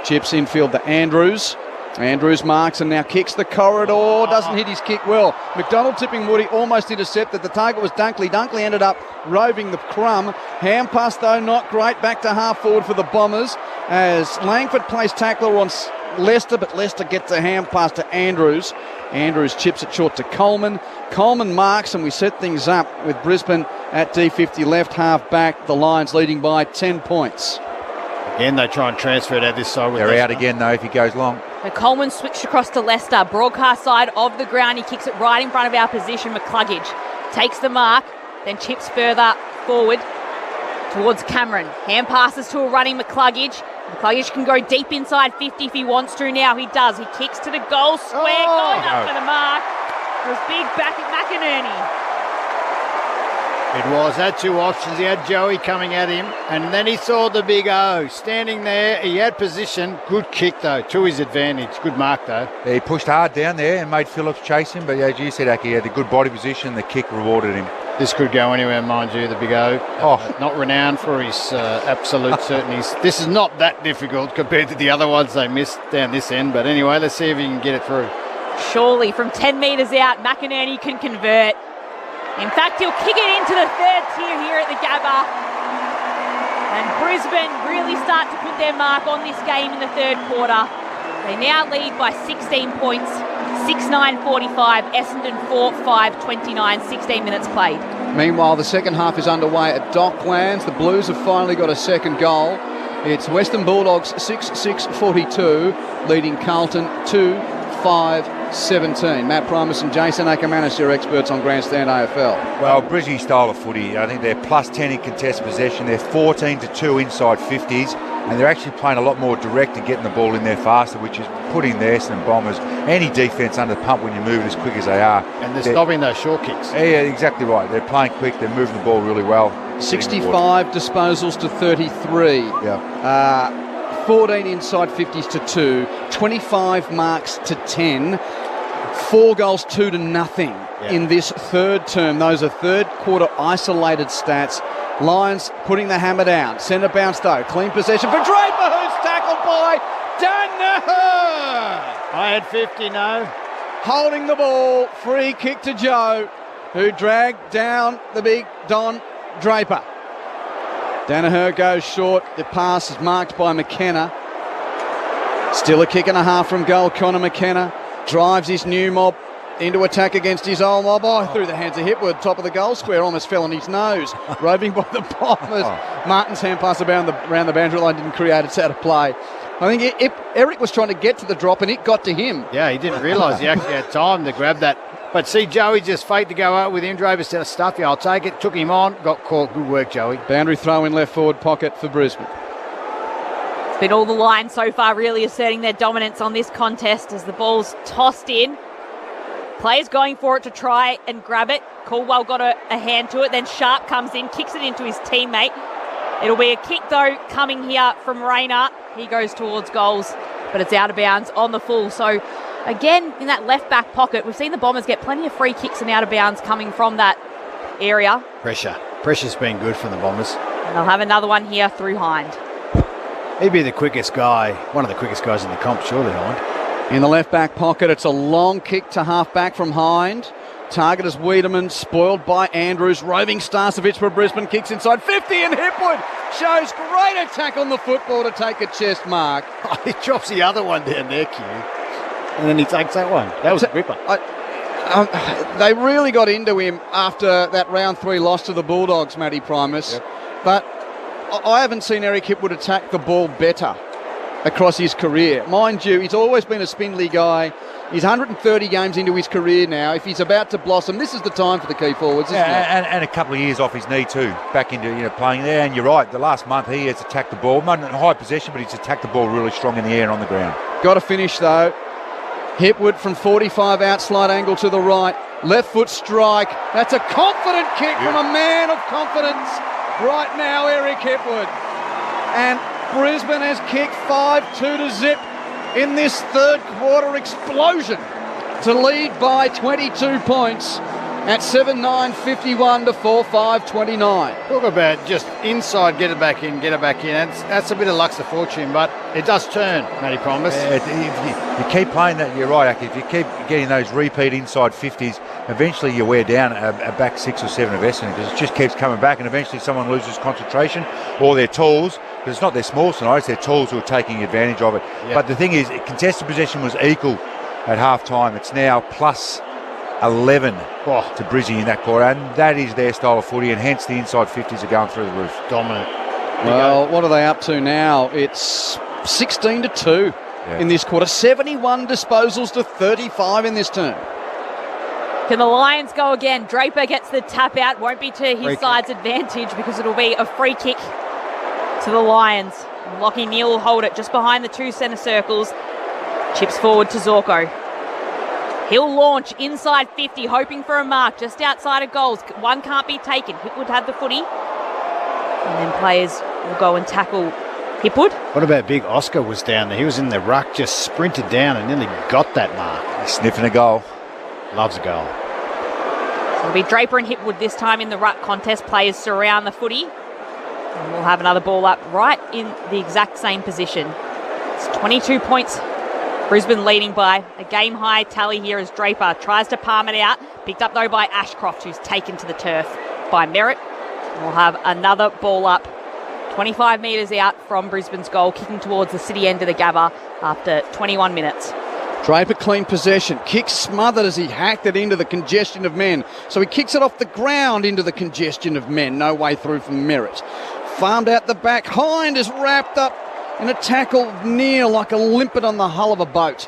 Chips infield to Andrews. Andrews marks and now kicks the corridor. Doesn't hit his kick well. McDonald tipping Woody, almost intercepted. The target was Dunkley. Dunkley ended up roving the crumb. Hand pass though not great. Back to half forward for the Bombers as Langford plays tackler on Leicester, but Leicester gets a hand pass to Andrews. Andrews chips it short to Coleman. Coleman marks and we set things up with Brisbane at D50 left half back. The Lions leading by 10 points. Again, they try and transfer it out this side. They're out again though if he goes long. So Coleman switched across to Leicester. Broadcast side of the ground. He kicks it right in front of our position. McCluggage takes the mark, then chips further forward towards Cameron. Hand passes to a running McCluggage. McCluggage can go deep inside 50 if he wants to now. He does. He kicks to the goal square. Going up for the mark. It was big back at McInerney. It was. Had two options. He had Joey coming at him, and then he saw the big O standing there. He had position. Good kick, though, to his advantage. Good mark, though. Yeah, he pushed hard down there and made Phillips chase him, but as you said, Aki, he had a good body position. The kick rewarded him. This could go anywhere, mind you, the big O. Not renowned for his absolute certainties. This is not that difficult compared to the other ones they missed down this end, but anyway, let's see if he can get it through. Surely from 10 metres out, McInerney can convert. In fact, he'll kick it into the third tier here at the Gabba. And Brisbane really start to put their mark on this game in the third quarter. They now lead by 16 points, 6-9-45, Essendon 4-5-29, 16 minutes played. Meanwhile, the second half is underway at Docklands. The Blues have finally got a second goal. It's Western Bulldogs 6-6-42, leading Carlton 2-5-17. Matt Primus and Jason Ackermanis, your experts on Grandstand AFL. Well, Brizzy's style of footy, I think they're plus 10 in contested possession. They're 14-2 inside 50s, and they're actually playing a lot more direct and getting the ball in there faster, which is putting the Essendon Bombers any defence under the pump when you move it as quick as they are. And they're stopping those short kicks. Yeah, exactly right. They're playing quick. They're moving the ball really well. 65 disposals to 33. Yeah. 14 inside 50s to 2. 25 marks to 10. 4 goals, 2-0 in this third term. Those are third quarter isolated stats. Lions putting the hammer down. Centre bounce though. Clean possession for Draper, who's tackled by Danaher. I had 50, no. Holding the ball. Free kick to Joe, who dragged down the big Don Draper. Danaher goes short. The pass is marked by McKenna. Still a kick and a half from goal. Connor McKenna drives his new mob into attack against his old mob. Through the hands of Hipwood, top of the goal square, almost fell on his nose. Roving by the Bombers. Martin's hand pass around the boundary line didn't create. It's out of play. I think Eric was trying to get to the drop and it got to him. Yeah, he didn't realise he actually had time to grab that. But see, Joey just faked to go out with him. Draper said, stuff you, I'll take it. Took him on, got caught. Good work, Joey. Boundary throw in left forward pocket for Brisbane. It's been all the Lions so far really asserting their dominance on this contest as the ball's tossed in. Players going for it to try and grab it. Caldwell got a hand to it. Then Sharp comes in, kicks it into his teammate. It'll be a kick, though, coming here from Rayner. He goes towards goals, but it's out of bounds on the full. So, again, in that left-back pocket, we've seen the Bombers get plenty of free kicks and out of bounds coming from that area. Pressure's been good for the Bombers. And they'll have another one here through Hind. He'd be the quickest guy, one of the quickest guys in the comp, surely, Hind. In the left-back pocket, it's a long kick to half-back from Hind. Target is Wiedemann, spoiled by Andrews. Roving Starcevich for Brisbane, kicks inside 50, and Hipwood shows great attack on the football to take a chest mark. He drops the other one down there, Q. And then he takes that one. That was a ripper. They really got into him after that round 3 loss to the Bulldogs, Matty Primus. Yep. But I haven't seen Eric Hipwood attack the ball better across his career. Mind you, he's always been a spindly guy. He's 130 games into his career now. If he's about to blossom, this is the time for the key forwards, isn't it? And a couple of years off his knee too, back into playing there. And you're right, the last month he has attacked the ball, not in high possession, but he's attacked the ball really strong in the air and on the ground. Got to finish though. Hipwood from 45 out, slight angle to the right. Left foot strike. That's a confident kick from a man of confidence right now, Eric Hipwood. And Brisbane has kicked 5-2 to zip in this third quarter explosion to lead by 22 points at 7-9-51 to 4-5-29. Talk about just inside, get it back in. That's a bit of luck's of fortune, but it does turn, Matty Promise. If you keep playing that, you're right, Aki. If you keep getting those repeat inside 50s, eventually you wear down a back 6 or 7 of Essendon because it just keeps coming back and eventually someone loses concentration or their tools, because it's not their smalls tonight, it's their tools who are taking advantage of it. Yep. But the thing is, contested possession was equal at half-time. It's now plus 11 to Brizzy in that quarter, and that is their style of footy, and hence the inside 50s are going through the roof. Dominant. Well, what are they up to now? It's 16-2 in this quarter. 71 disposals to 35 in this term. Can the Lions go again? Draper gets the tap out. Won't be to his side's advantage because it'll be a free kick to the Lions. Lockie Neal will hold it just behind the 2 centre circles. Chips forward to Zorko. He'll launch inside 50, hoping for a mark just outside of goals. One can't be taken. Hipwood had the footy. And then players will go and tackle Hipwood. What about big Oscar was down there? He was in the ruck, just sprinted down and nearly got that mark. He's sniffing a goal. Loves a goal. So it'll be Draper and Hipwood this time in the ruck contest. Players surround the footy. And we'll have another ball up right in the exact same position. It's 22 points. Brisbane leading by a game-high tally here as Draper tries to palm it out. Picked up, though, by Ashcroft, who's taken to the turf by Merritt. We'll have another ball up 25 metres out from Brisbane's goal, kicking towards the city end of the Gabba after 21 minutes. Draper clean possession. Kick smothered as he hacked it into the congestion of men. So he kicks it off the ground into the congestion of men. No way through from Merritt. Farmed out the back. Hind is wrapped up in a tackle near like a limpet on the hull of a boat.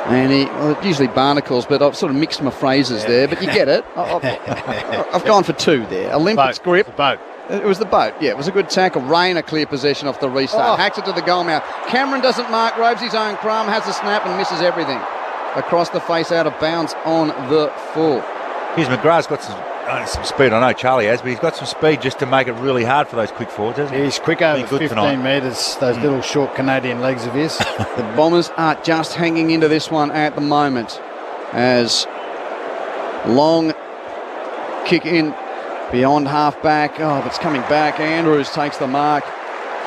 And usually barnacles, but I've sort of mixed my phrases there, but you get it. I've gone for two there. A limpet's grip. The boat. It was the boat, yeah. It was a good tackle. Rain, a clear possession off the restart. Hacks it to the goal mouth. Cameron doesn't mark, robes his own crumb, has a snap and misses everything. Across the face, out of bounds on the full. Here's McGrath's got some speed. I know Charlie has, but he's got some speed just to make it really hard for those quick forwards, hasn't he? He's quick over 15 metres, those little short Canadian legs of his. The Bombers are just hanging into this one at the moment as long kick in beyond half back. Oh, but it's coming back. Andrews takes the mark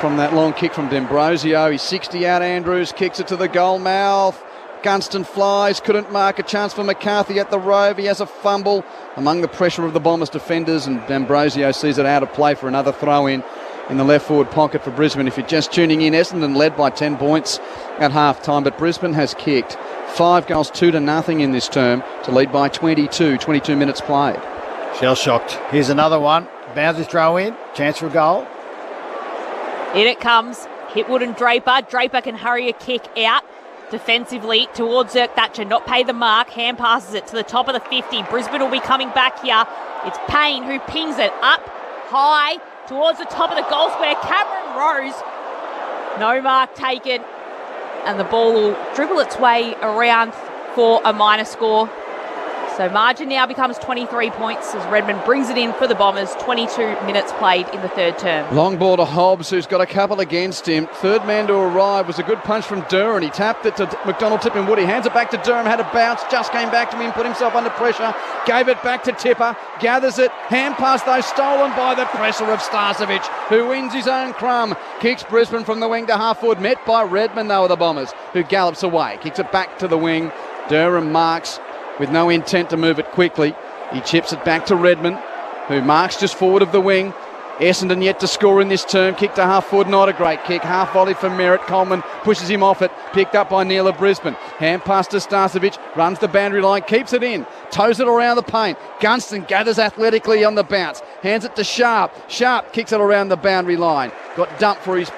from that long kick from D'Ambrosio. He's 60 out. Andrews kicks it to the goal mouth. Gunston flies, couldn't mark. A chance for McCarthy at the Rove. He has a fumble among the pressure of the Bombers defenders, and D'Ambrosio sees it out of play for another throw-in the left forward pocket for Brisbane. If you're just tuning in, Essendon led by 10 points at half-time, but Brisbane has kicked 5 goals, 2-0 in this term to lead by 22 minutes played. Shell-shocked. Here's another one. Bouncy throw in. Chance for a goal. In it comes. Hipwood and Draper. Draper can hurry a kick out defensively towards Zirk Thatcher. Not pay the mark. Hand passes it to the top of the 50. Brisbane will be coming back here. It's Payne who pings it up high towards the top of the goal square. Cameron Rose. No mark taken. And the ball will dribble its way around for a minor score. So margin now becomes 23 points as Redmond brings it in for the Bombers. 22 minutes played in the third term. Long ball to Hobbs, who's got a couple against him. Third man to arrive was a good punch from Durham. He tapped it to McDonald, Tipping Woody. Hands it back to Durham, had a bounce, just came back to him, put himself under pressure, gave it back to Tipper, gathers it, hand pass though stolen by the presser of Starcevic, who wins his own crumb. Kicks Brisbane from the wing to half forward, met by Redmond though of the Bombers, who gallops away. Kicks it back to the wing. Durham marks with no intent to move it quickly. He chips it back to Redmond, who marks just forward of the wing. Essendon yet to score in this term. Kick to half forward, not a great kick. Half volley for Merritt. Coleman pushes him off it. Picked up by Neil of Brisbane. Hand pass to Starcevic. Runs the boundary line. Keeps it in. Toes it around the paint. Gunston gathers athletically on the bounce. Hands it to Sharp. Sharp kicks it around the boundary line. Got dumped for his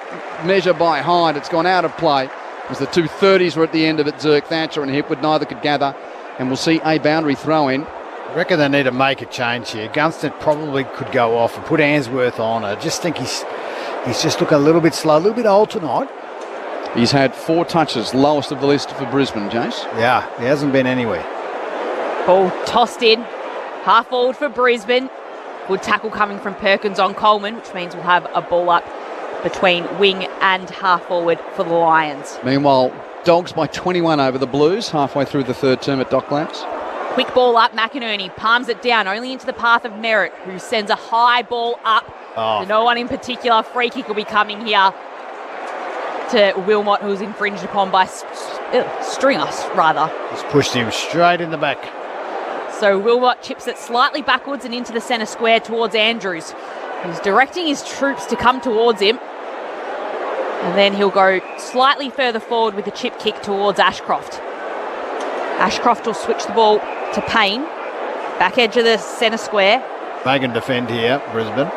measure by Hind. It's gone out of play as the two 30s were at the end of it. Zirk Thatcher and Hipwood neither could gather. And we'll see a boundary throw in. I reckon they need to make a change here. Gunston probably could go off and put Answorth on. I just think he's just looking a little bit slow, a little bit old tonight. He's had 4 touches, lowest of the list for Brisbane, Jace. Yeah, he hasn't been anywhere. Ball tossed in, half forward for Brisbane. Good tackle coming from Perkins on Coleman, which means we'll have a ball up between wing and half forward for the Lions. Meanwhile, Dogs by 21 over the Blues, halfway through the third term at Docklands. Quick ball up, McInerney palms it down, only into the path of Merritt, who sends a high ball up. To no one in particular. Free kick will be coming here to Wilmot, who's infringed upon by Stringer, rather. He's pushed him straight in the back. So Wilmot chips it slightly backwards and into the centre square towards Andrews, who's directing his troops to come towards him. And then he'll go slightly further forward with a chip kick towards Ashcroft. Ashcroft will switch the ball to Payne. Back edge of the centre square. They can defend here, Brisbane.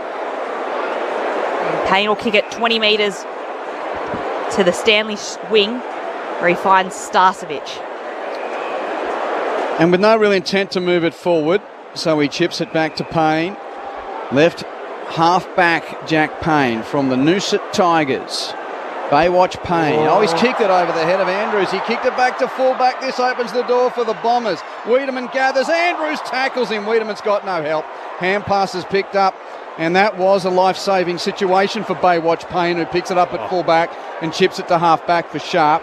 And Payne will kick it 20 metres to the Stanley wing, where he finds Starcevic. And with no real intent to move it forward, so he chips it back to Payne. Left half back Jack Payne from the Noosa Tigers. Baywatch Payne. Oh, he's kicked it over the head of Andrews. He kicked it back to fullback. This opens the door for the Bombers. Wiedemann gathers. Andrews tackles him. Wiedemann's got no help. Hand pass is picked up. And that was a life-saving situation for Baywatch Payne, who picks it up at fullback and chips it to half-back for Sharp.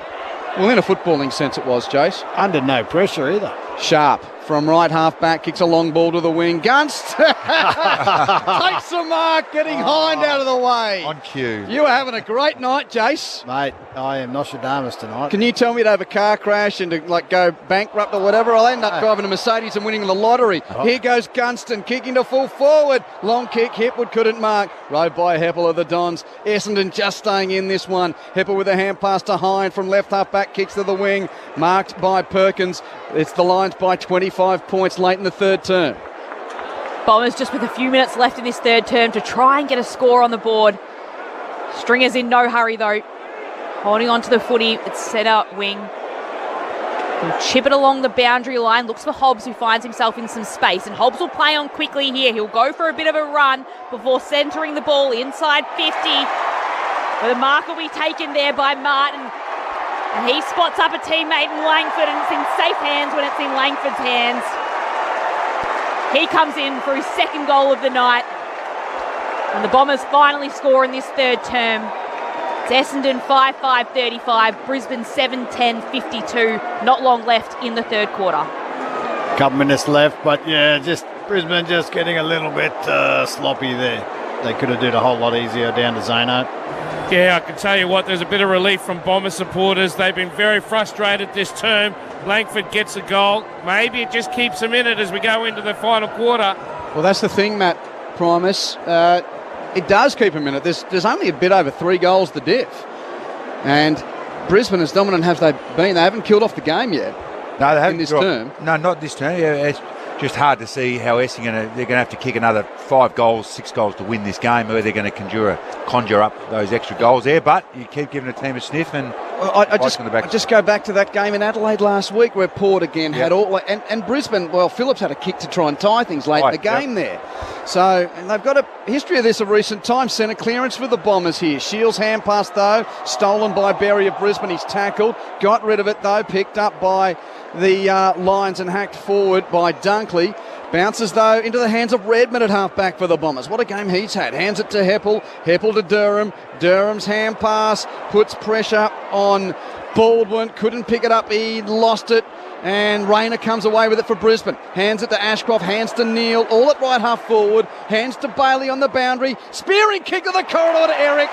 Well, in a footballing sense it was, Jace. Under no pressure either. Sharp from right half-back, kicks a long ball to the wing. Gunst takes the mark, getting Hind out of the way. On cue. You were having a great night, Jace. Mate, I am Nostradamus tonight. Can you tell me to have a car crash and to go bankrupt or whatever? I'll end up driving a Mercedes and winning the lottery. Here goes Gunston, kicking to full forward. Long kick, Hipwood couldn't mark. Rode by Heppel of the Dons. Essendon just staying in this one. Heppel with a hand pass to Hind from left half back, kicks to the wing. Marked by Perkins. It's the Lions by 25 points late in the third term. Bombers just with a few minutes left in this third term to try and get a score on the board. Stringer's in no hurry though. Holding on to the footy, it's centre wing. He'll chip it along the boundary line, looks for Hobbs, who finds himself in some space, and Hobbs will play on quickly here. He'll go for a bit of a run before centering the ball inside 50. But the mark will be taken there by Martin. And he spots up a teammate in Langford, and it's in safe hands when it's in Langford's hands. He comes in for his second goal of the night. And the Bombers finally score in this third term. It's Essendon 5-5-35, Brisbane 7-10-52. Not long left in the third quarter. Couple minutes left, but yeah, just Brisbane just getting a little bit sloppy there. They could have done a whole lot easier down to Zano. Yeah, I can tell you what, there's a bit of relief from Bomber supporters. They've been very frustrated this term. Langford gets a goal. Maybe it just keeps them in it as we go into the final quarter. Well, that's the thing, Matt Primus. It does keep them in it. There's only a bit over 3 goals the diff. And Brisbane, as dominant as they've been, they haven't killed off the game yet. No, they haven't. In this term. No, not this term. Yeah, it's just hard to see how Essendon they're going to have to kick another 5 goals, 6 goals to win this game, or they're going to conjure up those extra goals there. But you keep giving the team a sniff, and I just go back to that game in Adelaide last week where Port again had all, and Brisbane. Well, Phillips had a kick to try and tie things late in the game there. So and they've got a history of this of recent times. Centre clearance for the Bombers here. Shields hand pass though, stolen by Berry of Brisbane. He's tackled, got rid of it though, picked up by the Lions and hacked forward by Dunkley. Bounces, though, into the hands of Redmond at half-back for the Bombers. What a game he's had. Hands it to Heppel. Heppel to Durham. Durham's hand pass puts pressure on Baldwin. Couldn't pick it up. He lost it. And Rayner comes away with it for Brisbane. Hands it to Ashcroft. Hands to Neal. All at right half forward. Hands to Bailey on the boundary. Spearing kick to the corridor to Eric.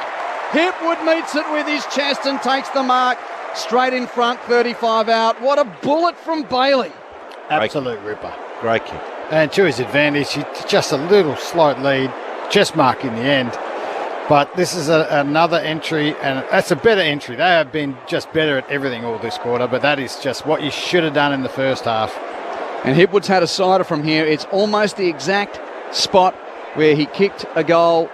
Hipwood meets it with his chest and takes the mark. Straight in front, 35 out. What a bullet from Bailey. Absolute ripper. Great kick. And to his advantage, just a little slight lead, chest mark in the end. But this is another entry, and that's a better entry. They have been just better at everything all this quarter, but that is just what you should have done in the first half. And Hipwood's had a cider from here. It's almost the exact spot where he kicked a goal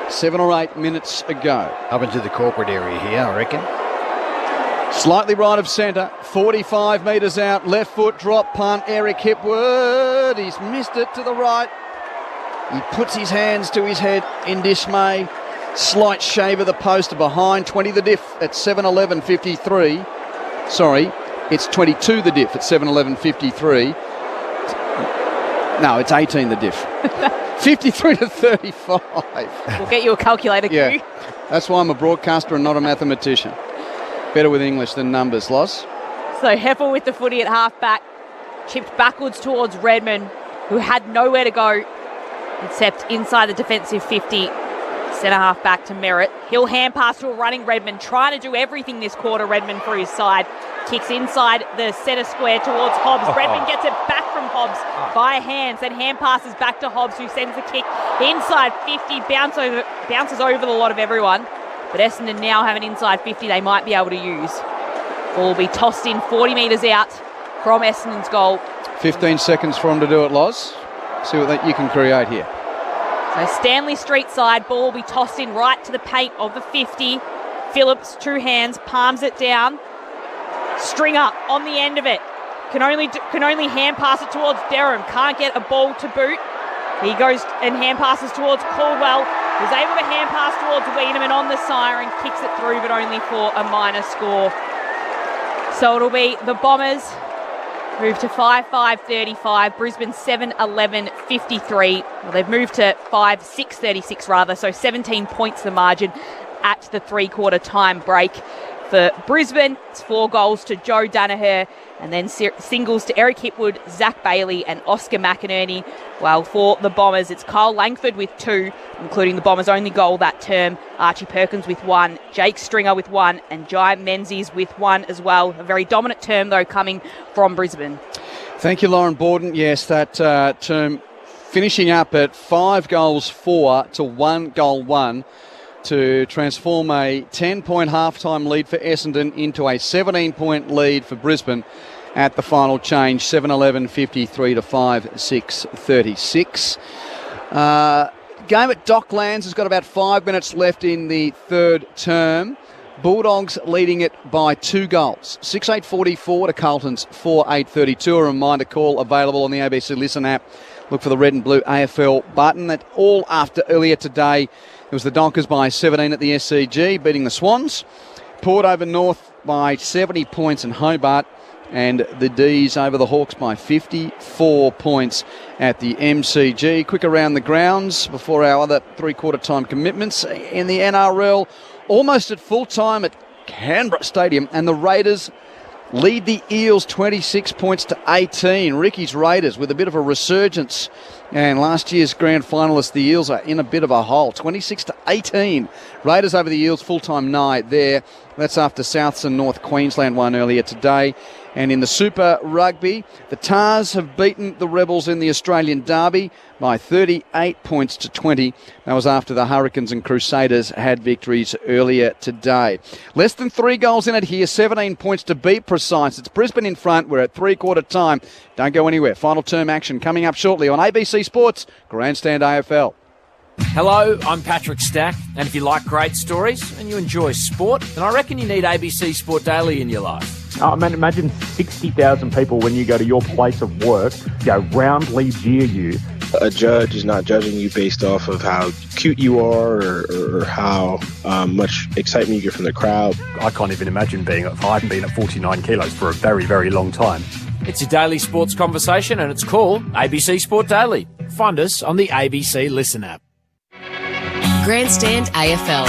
7 or 8 minutes ago. Up into the corporate area here, I reckon. Slightly right of centre, 45 metres out, left foot drop punt, Eric Hipwood, he's missed it to the right. He puts his hands to his head in dismay. Slight shave of the poster behind, 20 the diff at 7-11-53. Sorry, it's 22 the diff at 7-11-53. No, it's 18 the diff. 53 to 35. We'll get you a calculator, Q. Yeah, that's why I'm a broadcaster and not a mathematician. Better with English than numbers, Loz. So Heppel with the footy at half-back, chipped backwards towards Redmond, who had nowhere to go except inside the defensive 50. Centre half-back to Merritt. He'll hand pass to a running Redmond, trying to do everything this quarter, Redmond for his side. Kicks inside the centre square towards Hobbs. Redmond gets it back from Hobbs by hands, then hand passes back to Hobbs, who sends the kick inside 50, bounces over the lot of everyone. But Essendon now have an inside 50 they might be able to use. Ball will be tossed in 40 metres out from Essendon's goal. 15 seconds for him to do it, Loz. See what you can create here. So Stanley Street side, ball will be tossed in right to the paint of the 50. Phillips, true hands, palms it down. Stringer on the end of it. Can only hand pass it towards Derham. Can't get a ball to boot. He goes and hand passes towards Caldwell. Was able to hand pass towards Weenham and on the siren, kicks it through, but only for a minor score. So it'll be the Bombers move to 5-5-35, Brisbane 7-11-53. Well, they've moved to 5-6-36 rather, so 17 points the margin at the three-quarter time break. For Brisbane, it's 4 goals to Joe Danaher, and then singles to Eric Hipwood, Zach Bailey and Oscar McInerney. Well, for the Bombers, it's Kyle Langford with 2, including the Bombers' only goal that term, Archie Perkins with 1, Jake Stringer with 1, and Jai Menzies with 1 as well. A very dominant term, though, coming from Brisbane. Thank you, Lauren Borden. Yes, that term finishing up at 5 goals 4 to 1 goal 1. To transform a 10-point halftime lead for Essendon into a 17-point lead for Brisbane at the final change, 7-11-53 to 5-6-36. Game at Docklands has got about 5 minutes left in the third term. Bulldogs leading it by 2 goals, 6-8-44 to Carlton's 4-8-32. A reminder call available on the ABC Listen app. Look for the red and blue AFL button. That all after earlier today. It was the Dockers by 17 at the SCG, beating the Swans. Port over North by 70 points in Hobart. And the D's over the Hawks by 54 points at the MCG. Quick around the grounds before our other three-quarter time commitments. In the NRL, almost at full time at Canberra Stadium. And the Raiders lead the Eels 26 points to 18. Ricky's Raiders with a bit of a resurgence. And last year's grand finalists, the Eels, are in a bit of a hole. 26 to 18. Raiders over the Eels, full-time night there. That's after Souths and North Queensland won earlier today. And in the Super Rugby, the Tars have beaten the Rebels in the Australian Derby by 38 points to 20. That was after the Hurricanes and Crusaders had victories earlier today. Less than 3 goals in it here, 17 points to be precise. It's Brisbane in front. We're at three-quarter time. Don't go anywhere. Final term action coming up shortly on ABC Sports Grandstand AFL. Hello, I'm Patrick Stack, and if you like great stories and you enjoy sport, then I reckon you need ABC Sport Daily in your life. Oh, man, imagine 60,000 people when you go to your place of work, roundly jeer you. A judge is not judging you based off of how cute you are or how much excitement you get from the crowd. I can't even imagine being at 5 and being at 49 kilos for a very, very long time. It's your daily sports conversation, and it's called ABC Sport Daily. Find us on the ABC Listen app. Grandstand AFL.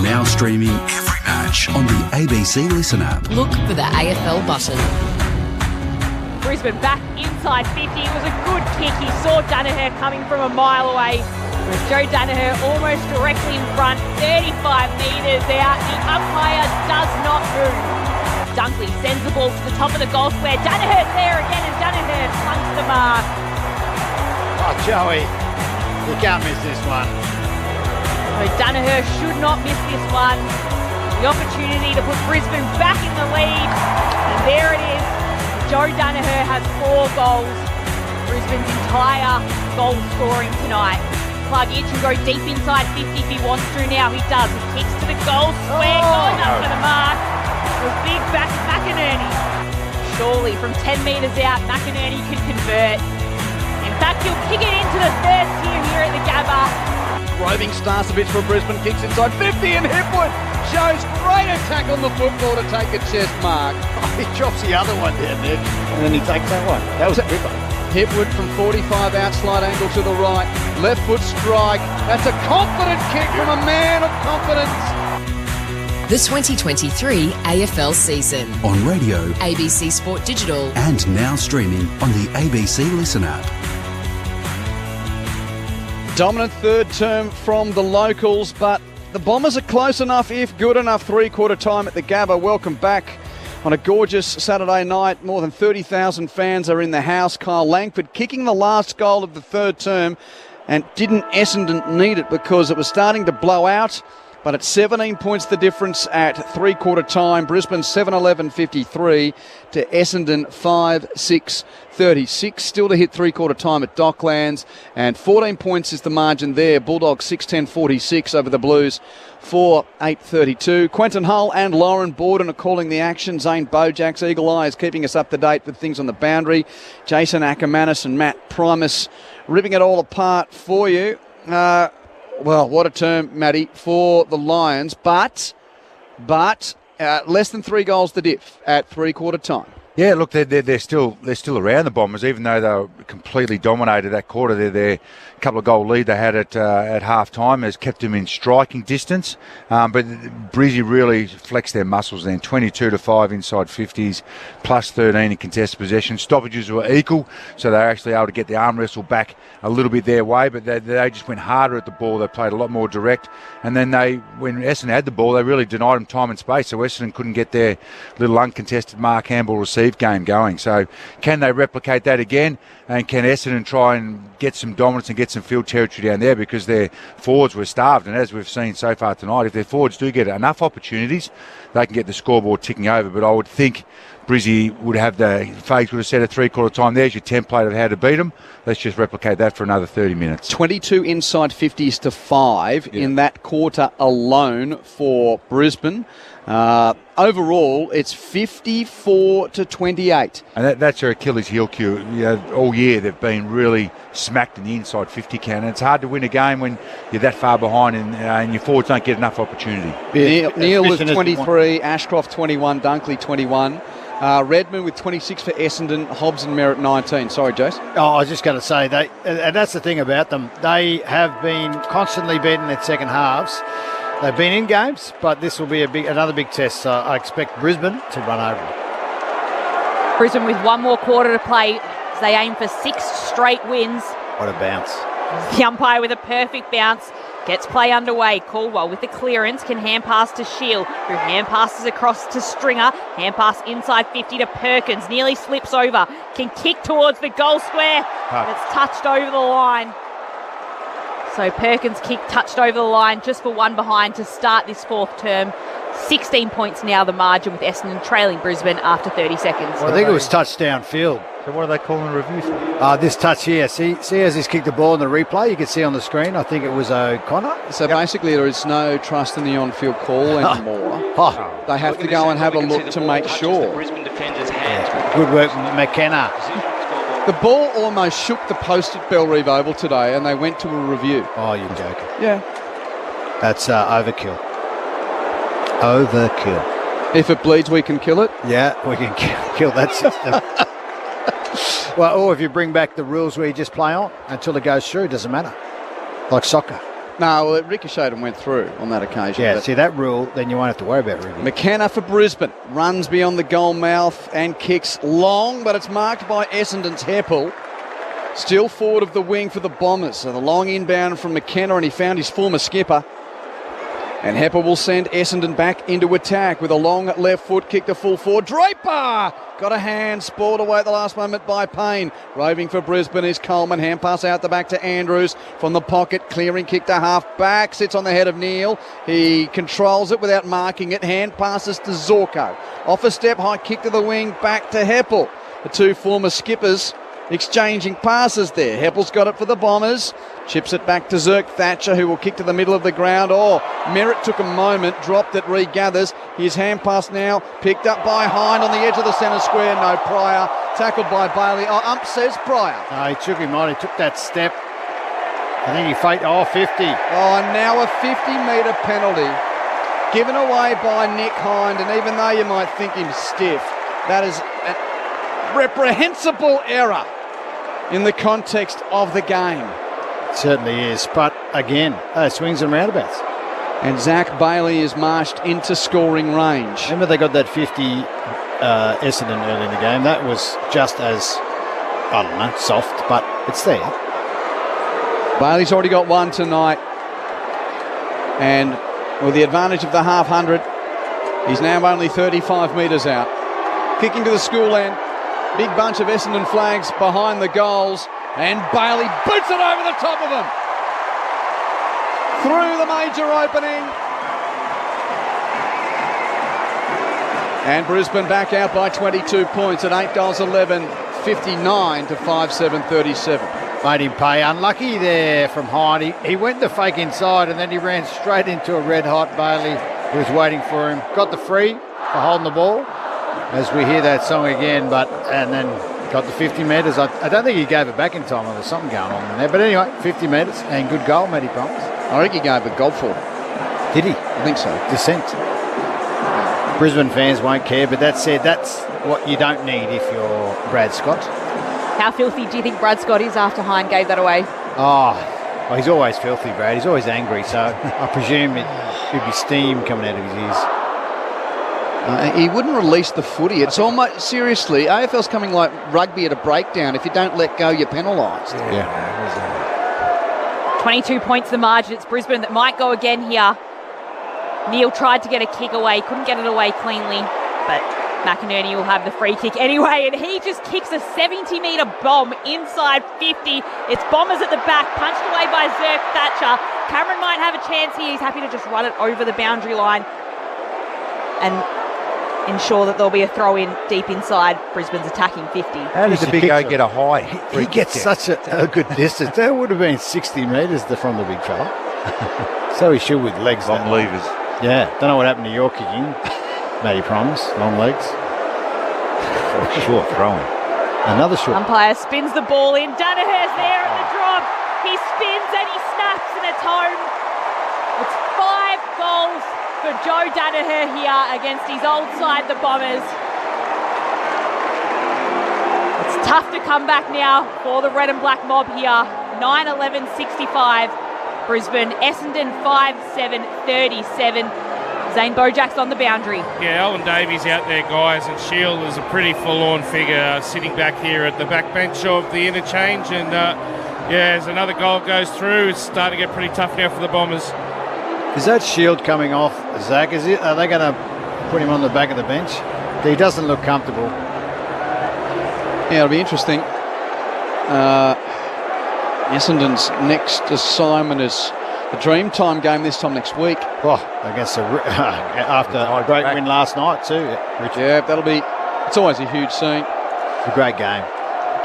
Now streaming every match on the ABC Listen app. Look for the AFL button. Brisbane back inside 50. It was a good kick. He saw Danaher coming from a mile away. With Joe Danaher almost directly in front, 35 metres out. The umpire does not move. Dunkley sends the ball to the top of the goal square. Danaher's there again, and Danaher slunks the mark. Oh, Joey, you can't miss this one. So Danaher should not miss this one. The opportunity to put Brisbane back in the lead. And there it is. Joe Danaher has 4 goals. Brisbane's entire goal scoring tonight. Plug Itch can go deep inside 50 if he wants to. Now he does. He kicks to the goal square. Going up for the mark. It was big back to McInerney. Surely from 10 metres out, McInerney can convert. In fact, he'll kick it into the third tier here at the Gabba. Roving Starcevich for Brisbane kicks inside 50 and Hipwood shows great attack on the football to take a chest mark. He drops the other one down there, and then he takes that one. That was a ripper. Hipwood from 45 out, slight angle to the right. Left foot strike. That's a confident kick from a man of confidence. The 2023 AFL season. On radio, ABC Sport Digital. And now streaming on the ABC Listen app. Dominant third term from the locals, but the Bombers are close enough, if good enough, three-quarter time at the Gabba. Welcome back on a gorgeous Saturday night. More than 30,000 fans are in the house. Kyle Langford kicking the last goal of the third term, and didn't Essendon need it because it was starting to blow out. But at 17 points the difference at three-quarter time. Brisbane 7-11-53 to Essendon 5-6-36. Still to hit three-quarter time at Docklands. And 14 points is the margin there. Bulldogs 6-10-46 over the Blues 4-8-32. Quentin Hull and Lauren Borden are calling the action. Zane Bojack's Eagle Eye is keeping us up to date with things on the boundary. Jason Ackermanis and Matt Primus ripping it all apart for you. Well, what a term, Matty, for the Lions, but less than 3 goals to diff at three-quarter time. Yeah, look, they're still around the Bombers, even though they were completely dominated that quarter. Their couple of goal lead they had at half time has kept them in striking distance. But Brizzy really flexed their muscles then. 22-5 inside 50s, plus 13 in contested possession. Stoppages were equal, so they were actually able to get the arm wrestle back a little bit their way. But they just went harder at the ball. They played a lot more direct. And then when Essendon had the ball, they really denied them time and space. So Essendon couldn't get their little uncontested Mark Handball receive game going. So can they replicate that again? And can Essendon try and get some dominance and get some field territory down there, because their forwards were starved? And as we've seen so far tonight, if their forwards do get enough opportunities, they can get the scoreboard ticking over. But I would think Brizzy would have Fags would have said at three-quarter time, there's your template of how to beat them. Let's just replicate that for another 30 minutes. 22 inside 50s to 5 in that quarter alone for Brisbane. Overall, it's 54-28. And that's their Achilles heel, Q. All year they've been really smacked in the inside 50 count. And it's hard to win a game when you're that far behind and your forwards don't get enough opportunity. Neil was 23, Ashcroft 21, Dunkley 21. Redmond with 26 for Essendon, Hobbs and Merritt 19. Sorry, Jace. Oh, I was just going to say, and that's the thing about them. They have been constantly beaten in second halves. They've been in games, but this will be another big test. So I expect Brisbane to run over them. Brisbane with one more quarter to play as they aim for 6 straight wins. What a bounce. The umpire with a perfect bounce. Gets play underway. Caldwell with the clearance can hand pass to Shield, who hand passes across to Stringer. Hand pass inside 50 to Perkins. Nearly slips over. Can kick towards the goal square. And it's touched over the line. So Perkins' kick touched over the line just for one behind to start this fourth term. 16 points now the margin, with Essendon trailing Brisbane after 30 seconds. Well, I think it was touchdown field. So what are they calling the review for? This touch here. See as he's kicked the ball in the replay, you can see on the screen, I think it was O'Connor. So basically there is no trust in the on-field call anymore. They have to go and have a look to make sure. Good work, McKenna. The ball almost shook the post at Bellerive Oval today, and they went to a review. Oh, you're joking. Yeah. That's overkill. Overkill. If it bleeds, we can kill it? Yeah, we can kill that system. Well, or if you bring back the rules where you just play on until it goes through, it doesn't matter. Like soccer. No, well, it ricocheted and went through on that occasion. Yeah, see that rule, then you won't have to worry about review. McKenna for Brisbane runs beyond the goal mouth and kicks long, but it's marked by Essendon's Heppel. Still forward of the wing for the Bombers. So the long inbound from McKenna, and he found his former skipper. And Heppel will send Essendon back into attack with a long left foot kick to full forward. Draper got a hand, spoiled away at the last moment by Payne. Roving for Brisbane is Coleman. Hand pass out the back to Andrews from the pocket. Clearing kick to half back. Sits on the head of Neil. He controls it without marking it. Hand passes to Zorko. Off a step, high kick to the wing. Back to Heppel. The two former skippers exchanging passes there. Heppel's got it for the Bombers. Chips it back to Zirk Thatcher, who will kick to the middle of the ground. Merritt took a moment, dropped it, regathers. His hand pass now picked up by Hind on the edge of the centre square. No, Pryor. Tackled by Bailey. Ump says Pryor. No, he took him on. He took that step. I think he faked, 50. Now a 50-metre penalty given away by Nick Hind. And even though you might think him stiff, that is a reprehensible error in the context of the game. Certainly is, but again, swings and roundabouts. And Zach Bailey is marched into scoring range. Remember they got that 50 Essendon early in the game. That was just as, soft, but it's there. Bailey's already got one tonight. And with the advantage of the half 100, he's now only 35 metres out. Kicking to the school end. Big bunch of Essendon flags behind the goals. And Bailey boots it over the top of them. Through the major opening. And Brisbane back out by 22 points at 8 goals 11, 59 to 5-7, 37. Made him pay. Unlucky there from Hind. He went the fake inside and then he ran straight into a red-hot Bailey who was waiting for him. Got the free for holding the ball, as we hear that song again, and then got the 50 metres. I don't think he gave it back in time. There was something going on in there. But anyway, 50 metres and good goal, Matty Promise. I think he gave a gob for. Did he? I think so. Dissent. Brisbane fans won't care, but that said, that's what you don't need if you're Brad Scott. How filthy do you think Brad Scott is after Hine gave that away? Oh, well, he's always filthy, Brad. He's always angry, so I presume it'd be steam coming out of his ears. He wouldn't release the footy. It's almost, seriously, AFL's coming like rugby at a breakdown. If you don't let go, you're penalised. Yeah. 22 points the margin. It's Brisbane that might go again here. Neil tried to get a kick away, couldn't get it away cleanly, but McInerney will have the free kick anyway, and he just kicks a 70-metre bomb inside 50. It's Bombers at the back, punched away by Zerk Thatcher. Cameron might have a chance here. He's happy to just run it over the boundary line and ensure that there'll be a throw in deep inside. Brisbane's attacking 50. How does the big O get a high? He gets such a good distance. That would have been 60 metres from the big fella. So he should with legs. Long levers. Yeah, don't know what happened to your kicking. Matty Promise, long legs. Short throwing. Another short. Umpire spins the ball in. Danaher's there at the drop. He spins and he snaps and it's home. It's 5 goals for Joe Danaher here against his old side, the Bombers. It's tough to come back now for the red and black mob here. 9-11-65. Brisbane, Essendon 5-7-37. Zane Bojak's on the boundary. Yeah, Owen Davies out there, guys, and Shield is a pretty full-on figure sitting back here at the back bench of the interchange. And, as another goal goes through, it's starting to get pretty tough now for the Bombers. Is that Shield coming off, Zach? Are they going to put him on the back of the bench? He doesn't look comfortable. Yeah, it'll be interesting. Essendon's next assignment is the Dreamtime game this time next week. Oh, against after a great win last night too. Yeah, it's always a huge scene. It's a great game.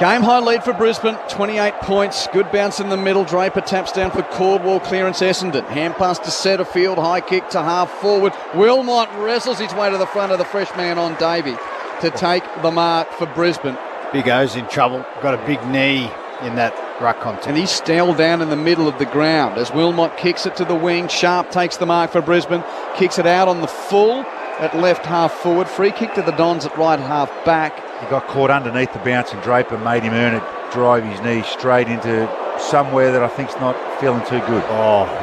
Game high lead for Brisbane, 28 points. Good bounce in the middle. Draper taps down for Caldwell, clearance Essendon. Hand pass to Setterfield, high kick to half forward. Wilmot wrestles his way to the front of the fresh man on Davey to take the mark for Brisbane. Big O's in trouble. Got a big knee in that ruck contest. And he's still down in the middle of the ground as Wilmot kicks it to the wing. Sharp takes the mark for Brisbane, kicks it out on the full at left half forward. Free kick to the Dons at right half back. He got caught underneath the bounce and Draper made him earn it, drive his knee straight into somewhere that I think's not feeling too good.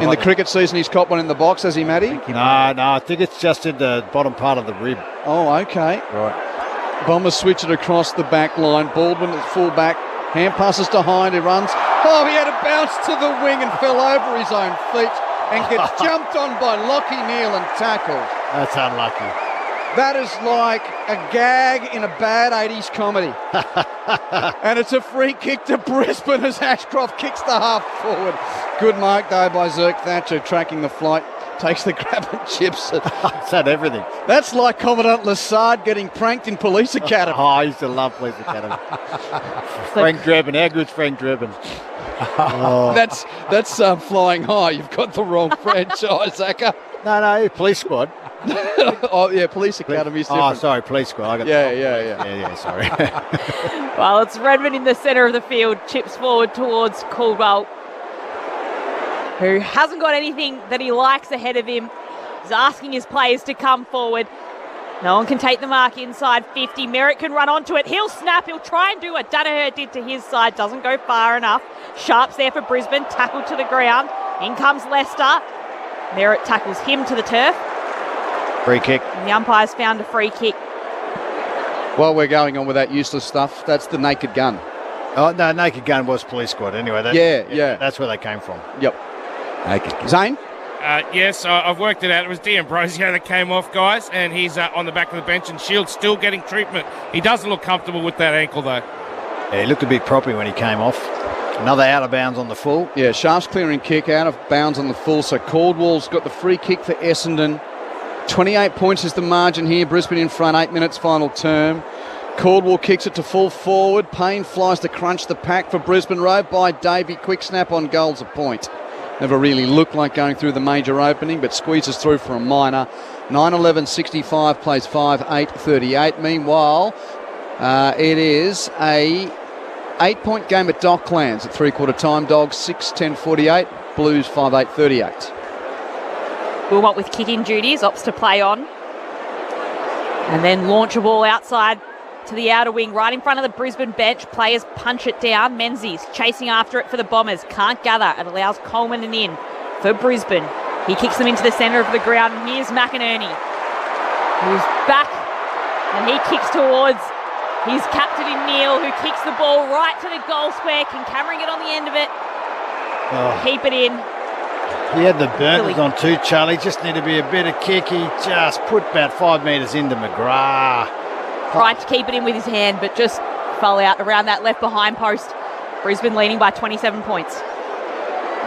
In the cricket season, he's caught one in the box, has he, Matty? No, I think it's just in the bottom part of the rib. Oh, okay. Right. Bombers switch it across the back line. Baldwin at full back. Hand passes to Hind, he runs. Oh, he had a bounce to the wing and fell over his own feet and gets jumped on by Lockie Neal and tackled. That's unlucky. That is like a gag in a bad 80s comedy. And it's a free kick to Brisbane as Ashcroft kicks the half forward. Good mark, though, by Zerk Thatcher, tracking the flight. Takes the grab and chips it. It's had everything. That's like Commandant Lassard getting pranked in Police Academy. I used to love Police Academy. Frank Drebin, how good's Frank Drebin? Oh. That's flying high. You've got the wrong franchise, Acker. No, Police Squad. Oh, yeah, Police Academy is different. Oh, sorry, Police Squad. I got Yeah, sorry. Well, it's Redmond in the centre of the field, chips forward towards Caldwell, who hasn't got anything that he likes ahead of him. He's asking his players to come forward. No one can take the mark inside 50. Merritt can run onto it. He'll snap. He'll try and do what Danaher did to his side. Doesn't go far enough. Sharp's there for Brisbane. Tackled to the ground. In comes Leicester. Merritt tackles him to the turf. Free kick. And the umpire's found a free kick. While we're going on with that useless stuff, that's the naked gun. Oh, no, naked gun was Police Squad anyway. Yeah. That's where they came from. Yep. Zane? Yes, I've worked it out. It was D'Ambrosio that came off, guys, and he's on the back of the bench, and Shield's still getting treatment. He doesn't look comfortable with that ankle, though. Yeah, he looked a bit proppy when he came off. Another out of bounds on the full. Yeah, Sharp's clearing kick out of bounds on the full, so Caldwell's got the free kick for Essendon. 28 points is the margin here. Brisbane in front, 8 minutes final term. Caldwell kicks it to full forward. Payne flies to crunch the pack for Brisbane. Row by Davey. Quick snap on goal's a point. Never really looked like going through the major opening, but squeezes through for a minor. 9-11-65 plays 5-8-38. Meanwhile, it is a 8-point game at Docklands at three-quarter time. Dogs 6-10-48. Blues 5-8-38. Wilmot with kick-in duties, opts to play on. And then launch a ball outside to the outer wing, right in front of the Brisbane bench. Players punch it down. Menzies chasing after it for the Bombers. Can't gather. It allows Coleman an in for Brisbane. He kicks them into the centre of the ground. And here's McInerney, who's back, and he kicks towards his captain in Neil, who kicks the ball right to the goal square. Can Cameron get on the end of it? Keep it in. He had the burners on too, Charlie. Just need to be a better kick. He just put about 5 metres into McGrath. Tried to keep it in with his hand, but just fell out around that left behind post. Brisbane leading by 27 points.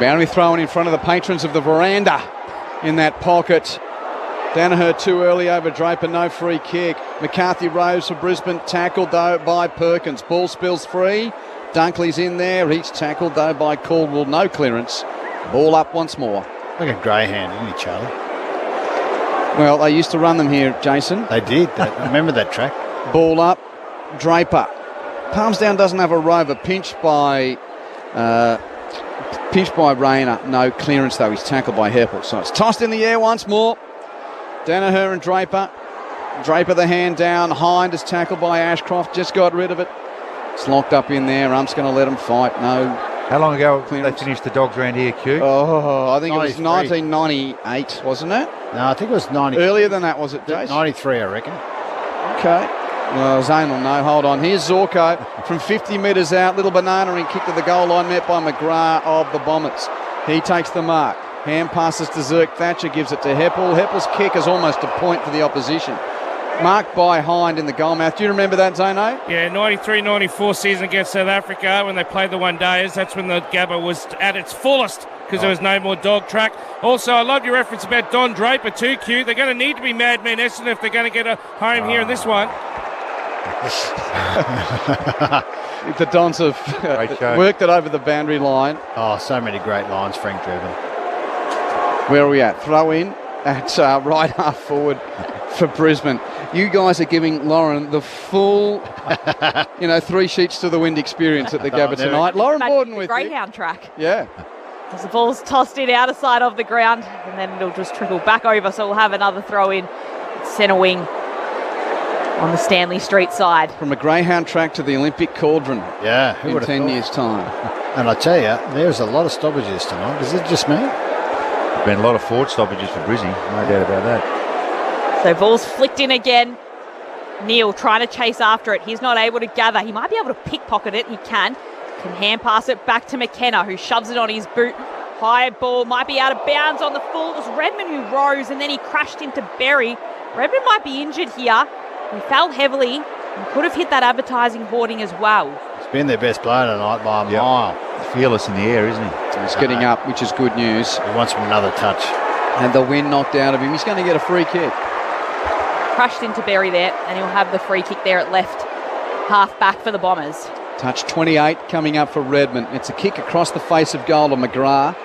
Boundary thrown in front of the patrons of the veranda in that pocket. Danaher too early over Draper, no free kick. McCarthy rose for Brisbane, tackled though by Perkins. Ball spills free. Dunkley's in there. He's tackled though by Caldwell, no clearance. Ball up once more. Like a greyhound, isn't he, Charlie? Well, they used to run them here, Jason. They did. I remember that track. Ball up, Draper. Palmsdown doesn't have a rover. Pinched by Rayner. No clearance though. He's tackled by Heppel. So it's tossed in the air once more. Danaher and Draper. Draper the hand down. Hind is tackled by Ashcroft. Just got rid of it. It's locked up in there. Ump's going to let him fight. No. How long ago they finished the dogs round here, Q? Oh, I think 93. It was 1998, wasn't it? No, I think it was 90. Earlier than that, was it, Jace? 93, I reckon. Okay. Well, Zane will know. Hold on. Here's Zorko from 50 metres out. Little banana and kick to the goal line, met by McGrath of the Bombers. He takes the mark. Hand passes to Zirk. Thatcher gives it to Heppel. Heppel's kick is almost a point for the opposition. Marked by Hind in the goal mouth. Do you remember that, Zano? Yeah, 93-94 season against South Africa when they played the one-dayers. That's when the Gabba was at its fullest because there was no more dog track. Also, I love your reference about Don Draper too, Q. They're going to need to be madmen Essendon if they're going to get a home here in this one. The Dons have worked it over the boundary line. Oh, so many great lines, Frank Durbin. Where are we at? Throw in at right half forward for Brisbane. You guys are giving Lauren the full, 3 sheets to the wind experience at the Gabba tonight. Lauren Borden with Greyhound track. Yeah. As the ball's tossed in outer side of the ground, and then it'll just trickle back over, so we'll have another throw in centre wing on the Stanley Street side. From a Greyhound track to the Olympic Cauldron. Yeah, in 10 years' time. And I tell you, there's a lot of stoppages tonight. Is it just me? There's been a lot of forward stoppages for Brizzy, no doubt about that. So ball's flicked in again. Neil trying to chase after it. He's not able to gather. He might be able to pickpocket it. He can hand pass it back to McKenna, who shoves it on his boot. High ball might be out of bounds on the full. It was Redmond who rose, and then he crashed into Berry. Redmond might be injured here. He fell heavily and could have hit that advertising hoarding as well. He's been their best player tonight by a mile. Fearless in the air, isn't he? He's getting up, which is good news. He wants another touch. And the wind knocked out of him. He's going to get a free kick. Crushed into Berry there, and he'll have the free kick there at left half back for the Bombers. Touch 28 coming up for Redmond. It's a kick across the face of goal to McGrath.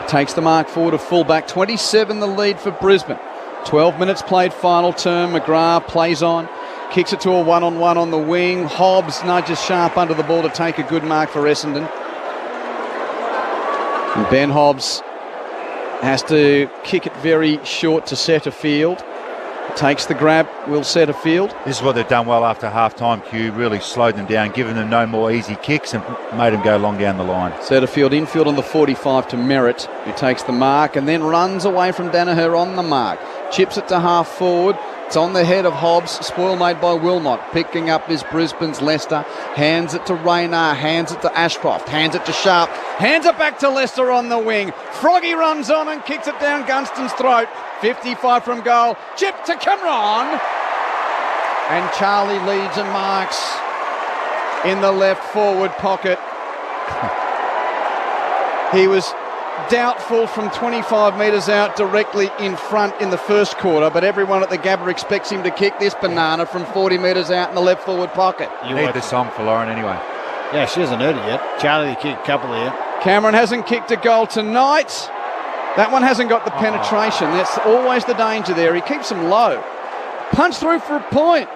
Takes the mark forward to fullback. 27 the lead for Brisbane. 12 minutes played final term. McGrath plays on. Kicks it to a one-on-one on the wing. Hobbs nudges Sharp under the ball to take a good mark for Essendon. And Ben Hobbs has to kick it very short to centre field. Takes the grab, will set a field. This is what they've done well after half-time, Q. Really slowed them down, given them no more easy kicks and made them go long down the line. Set a field, infield on the 45 to Merritt, who takes the mark and then runs away from Danaher on the mark. Chips it to half forward. It's on the head of Hobbs. Spoil made by Wilmot. Picking up is Brisbane's Leicester. Hands it to Rayner. Hands it to Ashcroft. Hands it to Sharp. Hands it back to Leicester on the wing. Froggy runs on and kicks it down Gunston's throat. 55 from goal. Chip to Cameron. And Charlie leads and marks in the left forward pocket. He was doubtful from 25 metres out directly in front in the first quarter, but everyone at the Gabba expects him to kick this banana from 40 metres out in the left forward pocket. You need the song for Lauren anyway. Yeah, she hasn't heard it yet. Charlie kicked a couple here. Cameron hasn't kicked a goal tonight. That one hasn't got the penetration. That's always the danger there. He keeps them low. Punch through for a point.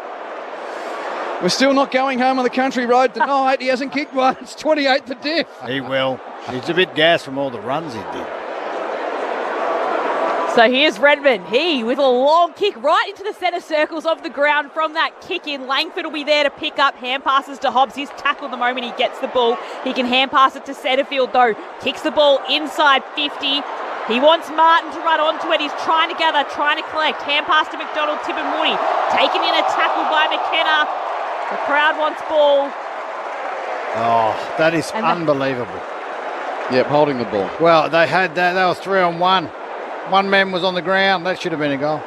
We're still not going home on the country road tonight. He hasn't kicked one. It's 28 the diff. He will. He's a bit gassed from all the runs he did. So here's Redmond. He with a long kick right into the centre circles of the ground from that kick in. Langford will be there to pick up. Hand passes to Hobbs. He's tackled the moment he gets the ball. He can hand pass it to Setterfield though. Kicks the ball inside 50. He wants Martin to run onto it. He's trying to gather, trying to collect. Hand pass to McDonald, Tippermoody. Taken in a tackle by McKenna. The crowd wants ball. Oh, that is unbelievable. Yep, holding the ball. Well, they had that. They were 3-on-1. One man was on the ground. That should have been a goal.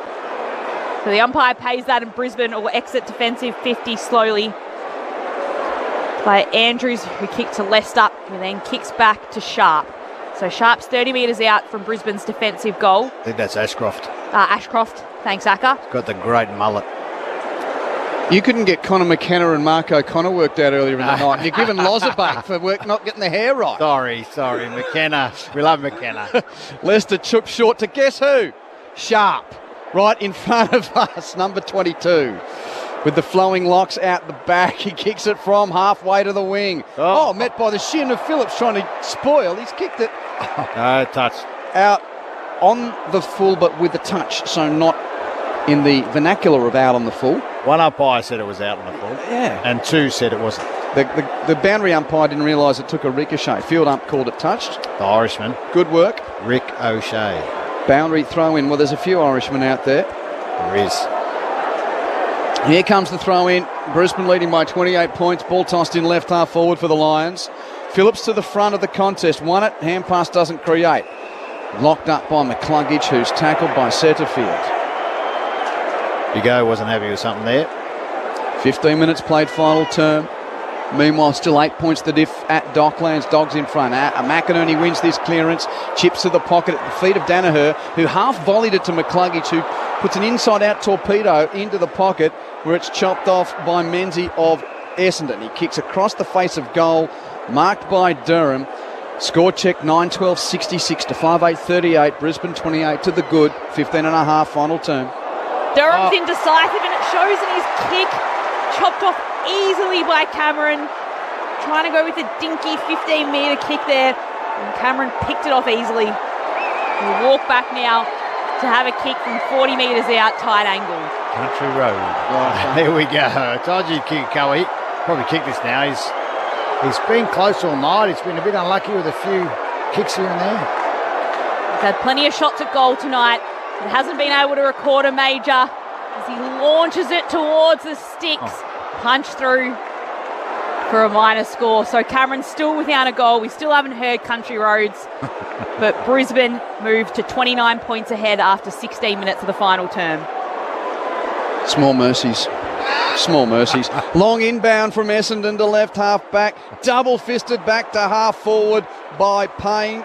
So the umpire pays that, and Brisbane will exit defensive 50 slowly. By Andrews, who kicked to Leicester, who then kicks back to Sharp. So Sharp's 30 metres out from Brisbane's defensive goal. I think that's Ashcroft. Ashcroft. Thanks, Akka. He's got the great mullet. You couldn't get Connor McKenna and Mark O'Connor worked out earlier in the night. And you're giving Loz a back for not getting the hair right. Sorry, McKenna. We love McKenna. Leicester took short to guess who? Sharp. Right in front of us, number 22. With the flowing locks out the back, he kicks it from halfway to the wing. Oh, met by the shin of Phillips trying to spoil. He's kicked it. No touch. Out on the full, but with a touch, so not in the vernacular of out on the full. One umpire said it was out on the full. Yeah. And two said it wasn't. The boundary umpire didn't realise it took a ricochet. Field ump called it touched. The Irishman. Good work. Rick O'Shea. Boundary throw in. Well, there's a few Irishmen out there. There is. Here comes the throw in. Brisbane leading by 28 points. Ball tossed in left half forward for the Lions. Phillips to the front of the contest. Won it. Hand pass doesn't create. Locked up by McCluggage, who's tackled by Setterfield. Ugo wasn't happy with something there. 15 minutes played final term. Meanwhile, still 8 points the diff at Docklands. Dogs in front. McInerney wins this clearance. Chips to the pocket at the feet of Danaher, who half volleyed it to McCluggage, who puts an inside-out torpedo into the pocket where it's chopped off by Menzies of Essendon. He kicks across the face of goal, marked by Durham. Score check 9-12-66 to 5-8-38. Brisbane 28 to the good. 15.5 final term. Durham's indecisive, and it shows in his kick. Chopped off easily by Cameron. Trying to go with a dinky 15-metre kick there. And Cameron picked it off easily. He'll walk back now to have a kick from 40 metres out, tight angle. Country road. There we go. I told you he'd kick a couple. He probably kick this now. He's been close all night. He's been a bit unlucky with a few kicks here and there. He's had plenty of shots at goal tonight. It hasn't been able to record a major as he launches it towards the sticks. Punch through for a minor score. So Cameron's still without a goal. We still haven't heard Country Roads. But Brisbane moved to 29 points ahead after 16 minutes of the final term. Small mercies. Small mercies. Long inbound from Essendon to left half back. Double fisted back to half forward by Payne.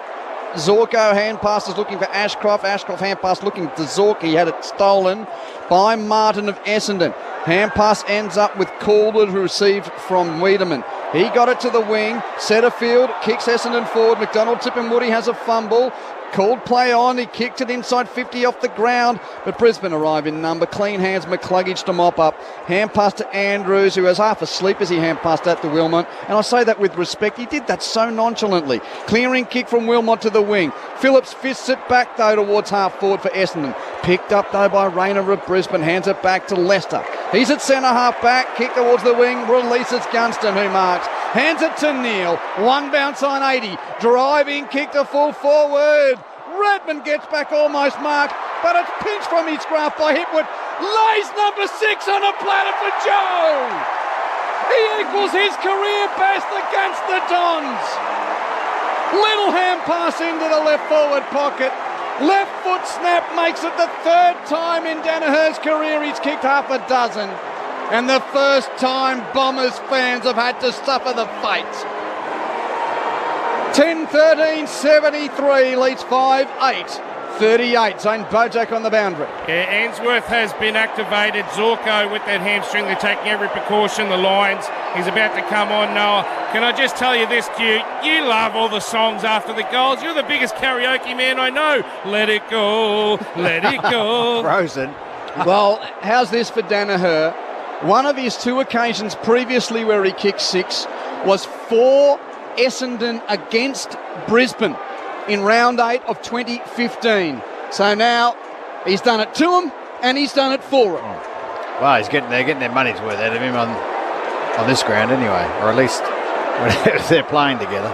Zorko hand passes looking for Ashcroft. Ashcroft hand pass looking to Zorko. He had it stolen by Martin of Essendon. Hand pass ends up with Calder, who received from Wiedemann. He got it to the wing. Setterfield kicks Essendon forward. McDonald Tippermoody has a fumble. Called play on. He kicked it inside 50 off the ground. But Brisbane arrive in number. Clean hands McCluggage to mop up. Hand pass to Andrews, who was half asleep as he hand passed that to Wilmot. And I say that with respect. He did that so nonchalantly. Clearing kick from Wilmot to the wing. Phillips fists it back though towards half forward for Essendon. Picked up though by Rayner of Brisbane. Hands it back to Leicester. He's at centre half back. Kick towards the wing. Releases Gunston, who marks. Hands it to Neal. One bounce on 80. Driving kick to full forward. Redmond gets back almost marked, but it's pinched from his grasp by Hipwood. Lays number 6 on a platter for Joe. He equals his career best against the Dons. Little hand pass into the left forward pocket. Left foot snap makes it the third time in Danaher's career he's kicked half a dozen. And the first time Bombers fans have had to suffer the fate. 10-13-73 leads 5-8-38. Zane Bojack on the boundary. Yeah, Ainsworth has been activated. Zorko with that hamstring. They're taking every precaution. The Lions, he's about to come on, Noah. Can I just tell you this, Q? You love all the songs after the goals. You're the biggest karaoke man I know. Let it go, let it go. Frozen. Well, how's this for Danaher? One of his 2 occasions previously where he kicked 6 was for Essendon against Brisbane in round 8 of 2015. So now he's done it to them and he's done it for them. Well, they're getting their money's worth out of him on this ground anyway, or at least when they're playing together.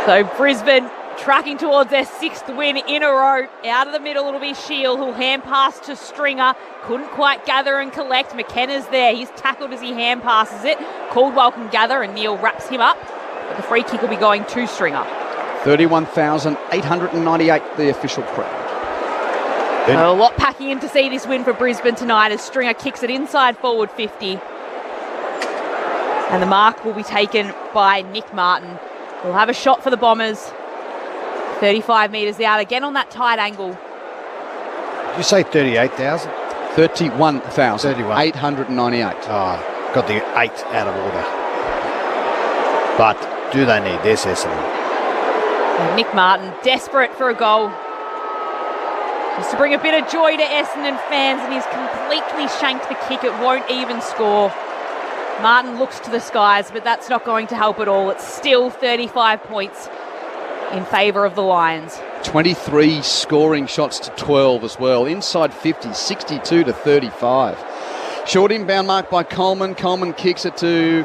So Brisbane tracking towards their 6th win in a row. Out of the middle, it'll be Shield, who'll hand pass to Stringer. Couldn't quite gather and collect. McKenna's there. He's tackled as he hand passes it. Caldwell can gather and Neil wraps him up. But the free kick will be going to Stringer. 31,898, the official crowd. So a lot packing in to see this win for Brisbane tonight as Stringer kicks it inside forward 50. And the mark will be taken by Nick Martin. We'll have a shot for the Bombers. 35 metres out, again on that tight angle. Did you say 38,000? 31,898. Oh, got the 8 out of order. But do they need this, Essendon? And Nick Martin, desperate for a goal. Just to bring a bit of joy to Essendon fans, and he's completely shanked the kick. It won't even score. Martin looks to the skies, but that's not going to help at all. It's still 35 points in favour of the Lions. 23 scoring shots to 12 as well. Inside 50, 62 to 35. Short inbound mark by Coleman. Coleman kicks it to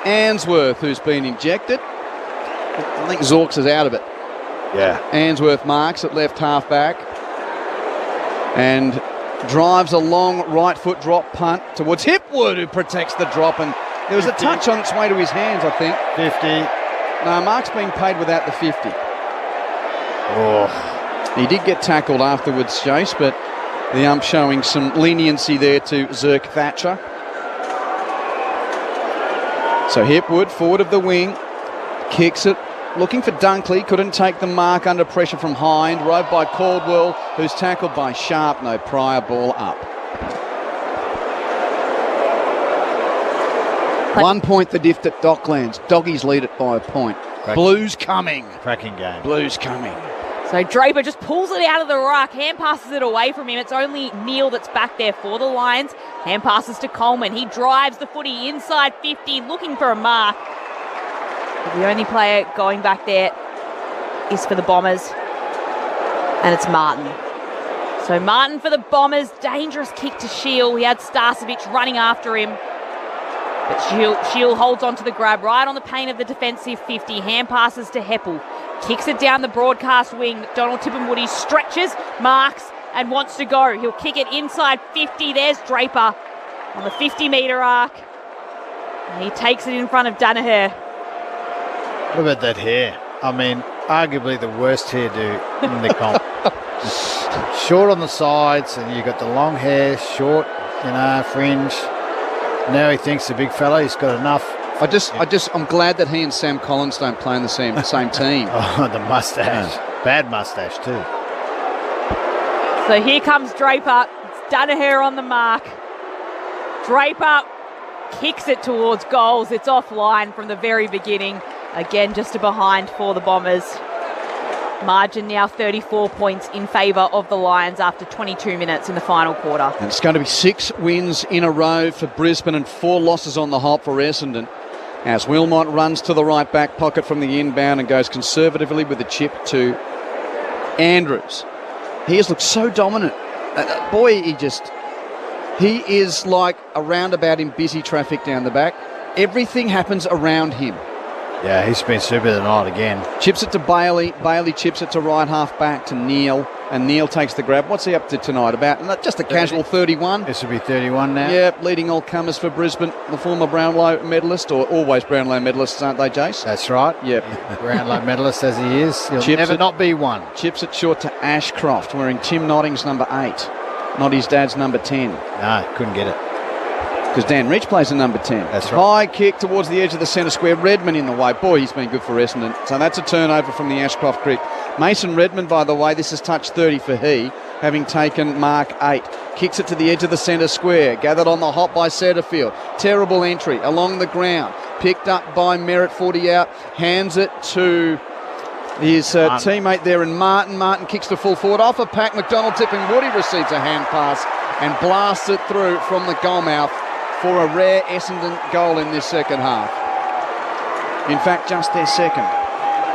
Answorth, who's been injected. I think Zorks is out of it. Yeah. Answorth marks at left half back and drives a long right foot drop punt towards Hipwood, who protects the drop, and there was 50. A touch on its way to his hands, I think. 50. No, Mark's being paid without the 50. Oh. He did get tackled afterwards, Chase, but the ump showing some leniency there to Zirk Thatcher. So Hipwood, forward of the wing, kicks it, looking for Dunkley, couldn't take the mark under pressure from Hind, rode by Caldwell, who's tackled by Sharp, no prior, ball up. 1 point the diff at Docklands. Doggies lead it by a point. Blues coming. Cracking game. Blues coming. So Draper just pulls it out of the ruck, hand passes it away from him. It's only Neil that's back there for the Lions. Hand passes to Coleman. He drives the footy inside 50, looking for a mark. But the only player going back there is for the Bombers, and it's Martin. So Martin for the Bombers, dangerous kick to Shield. He had Starcevic running after him. But Shield holds on to the grab right on the paint of the defensive 50. Hand passes to Heppel. Kicks it down the broadcast wing. Donald Tippenwoody stretches, marks, and wants to go. He'll kick it inside 50. There's Draper on the 50-metre arc. And he takes it in front of Danaher. What about that hair? I mean, arguably the worst hairdo in the comp. Short on the sides, and you've got the long hair, short, fringe. Now he thinks the big fella, he's got enough. I'm glad that he and Sam Collins don't play in the same team. Oh, the mustache. Bad mustache too. So here comes Draper. It's Danaher on the mark. Draper kicks it towards goals. It's offline from the very beginning. Again, just a behind for the Bombers. Margin now 34 points in favour of the Lions after 22 minutes in the final quarter. And it's going to be 6 wins in a row for Brisbane and 4 losses on the hop for Essendon. As Wilmot runs to the right back pocket from the inbound and goes conservatively with the chip to Andrews. He has looked so dominant. He is like a roundabout in busy traffic down the back. Everything happens around him. Yeah, he's been super tonight again. Chips it to Bailey. Bailey chips it to right half back to Neil. And Neil takes the grab. What's he up to tonight? About just a casual 31. This will be 31 now. Yep, leading all comers for Brisbane. The former Brownlow medalist, or always Brownlow medalists, aren't they, Jace? That's right. Yep. Brownlow medalist as he is. He'll never not be one. Chips it short to Ashcroft, wearing Tim Notting's number 8. Not his dad's number 10. No, couldn't get it. Because Dan Rich plays in number 10. That's right. High kick towards the edge of the centre square. Redmond in the way. Boy, he's been good for Essendon. So that's a turnover from the Ashcroft Creek. Mason Redmond, by the way, this is touch 30 for he, having taken mark 8. Kicks it to the edge of the centre square. Gathered on the hop by Setterfield. Terrible entry along the ground. Picked up by Merritt, 40 out. Hands it to his teammate there in Martin. Martin kicks to full forward. Off a pack. McDonald tipping Woody receives a hand pass and blasts it through from the goal mouth for a rare Essendon goal in this second half. In fact, just their second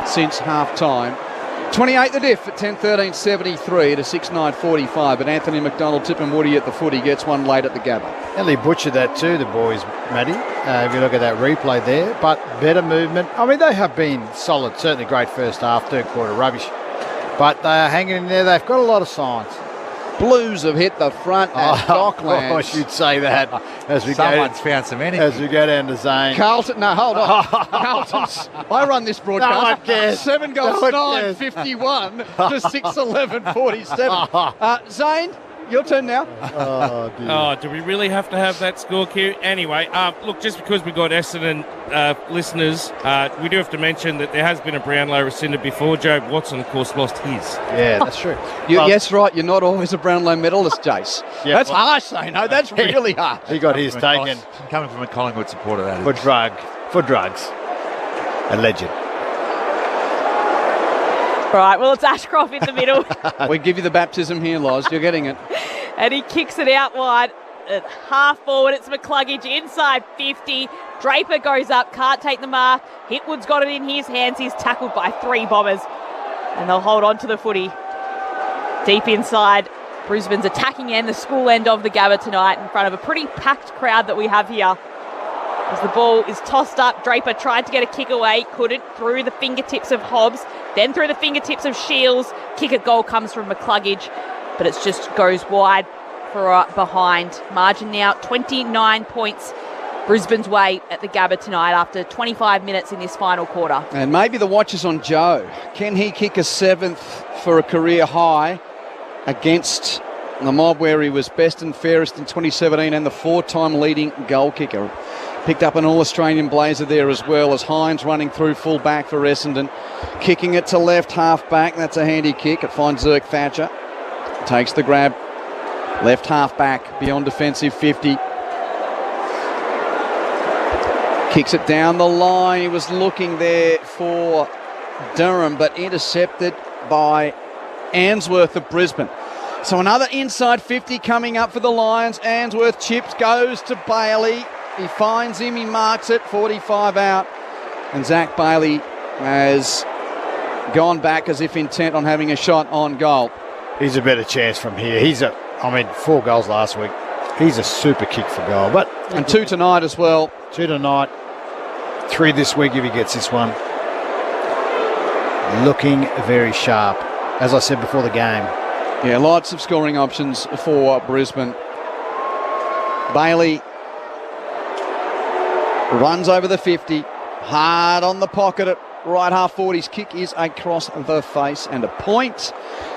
since half-time. 28 the diff at 10:13.73 to 6:9.45, but Anthony McDonald, Tip and Woody at the footy, gets one late at the Gabba. Ellie butchered that too, the boys, Matty, if you look at that replay there, but better movement. I mean, they have been solid, certainly great first half, third quarter rubbish, but they are hanging in there. They've got a lot of signs. Blues have hit the front at Docklands. I should say that as we found some energy. As we go down to Zane. Carlton, no, hold on. Carlton's, I run this broadcast. No one cares. 7 goals, 9:51 to 6:11.47. Zane, your turn now. Oh, dear. Oh, do we really have to have that score cue? Anyway, look, just because we got Essendon listeners, we do have to mention that there has been a Brownlow rescinded before. Joe Watson, of course, lost his. Yeah, that's true. Yes, right. You're not always a Brownlow medalist, Jace. Yeah, that's harsh, Zane. No, that's really harsh. He got his taken. Coming from a Collingwood supporter, that For drugs. Alleged. Right, well, it's Ashcroft in the middle. We give you the baptism here, Loz. You're getting it. And he kicks it out wide at half forward. It's McCluggage inside 50. Draper goes up, can't take the mark. Hitwood's got it in his hands. He's tackled by 3 Bombers. And they'll hold on to the footy. Deep inside, Brisbane's attacking end, the school end of the Gabba tonight in front of a pretty packed crowd that we have here. As the ball is tossed up, Draper tried to get a kick away, couldn't, through the fingertips of Hobbs, then through the fingertips of Shields. Kick at goal comes from McCluggage, but it just goes wide for behind. Margin now 29 points Brisbane's way at the Gabba tonight after 25 minutes in this final quarter. And maybe the watch is on Joe. Can he kick a 7th for a career high against the mob where he was best and fairest in 2017 and the 4-time leading goal kicker? Picked up an All-Australian blazer there as well as Hines running through full back for Essendon. Kicking it to left half back. That's a handy kick. It finds Zirk Thatcher. Takes the grab. Left half back beyond defensive 50. Kicks it down the line. He was looking there for Durham, but intercepted by Answorth of Brisbane. So another inside 50 coming up for the Lions. Answorth chips, goes to Bailey. He finds him, he marks it, 45 out. And Zach Bailey has gone back as if intent on having a shot on goal. He's a better chance from here. 4 goals last week. He's a super kick for goal. And 2 tonight as well. 2 tonight. 3 this week if he gets this one. Looking very sharp, as I said before the game. Yeah, lots of scoring options for Brisbane. Bailey runs over the 50, hard on the pocket at right half forward. His kick is across the face and a point.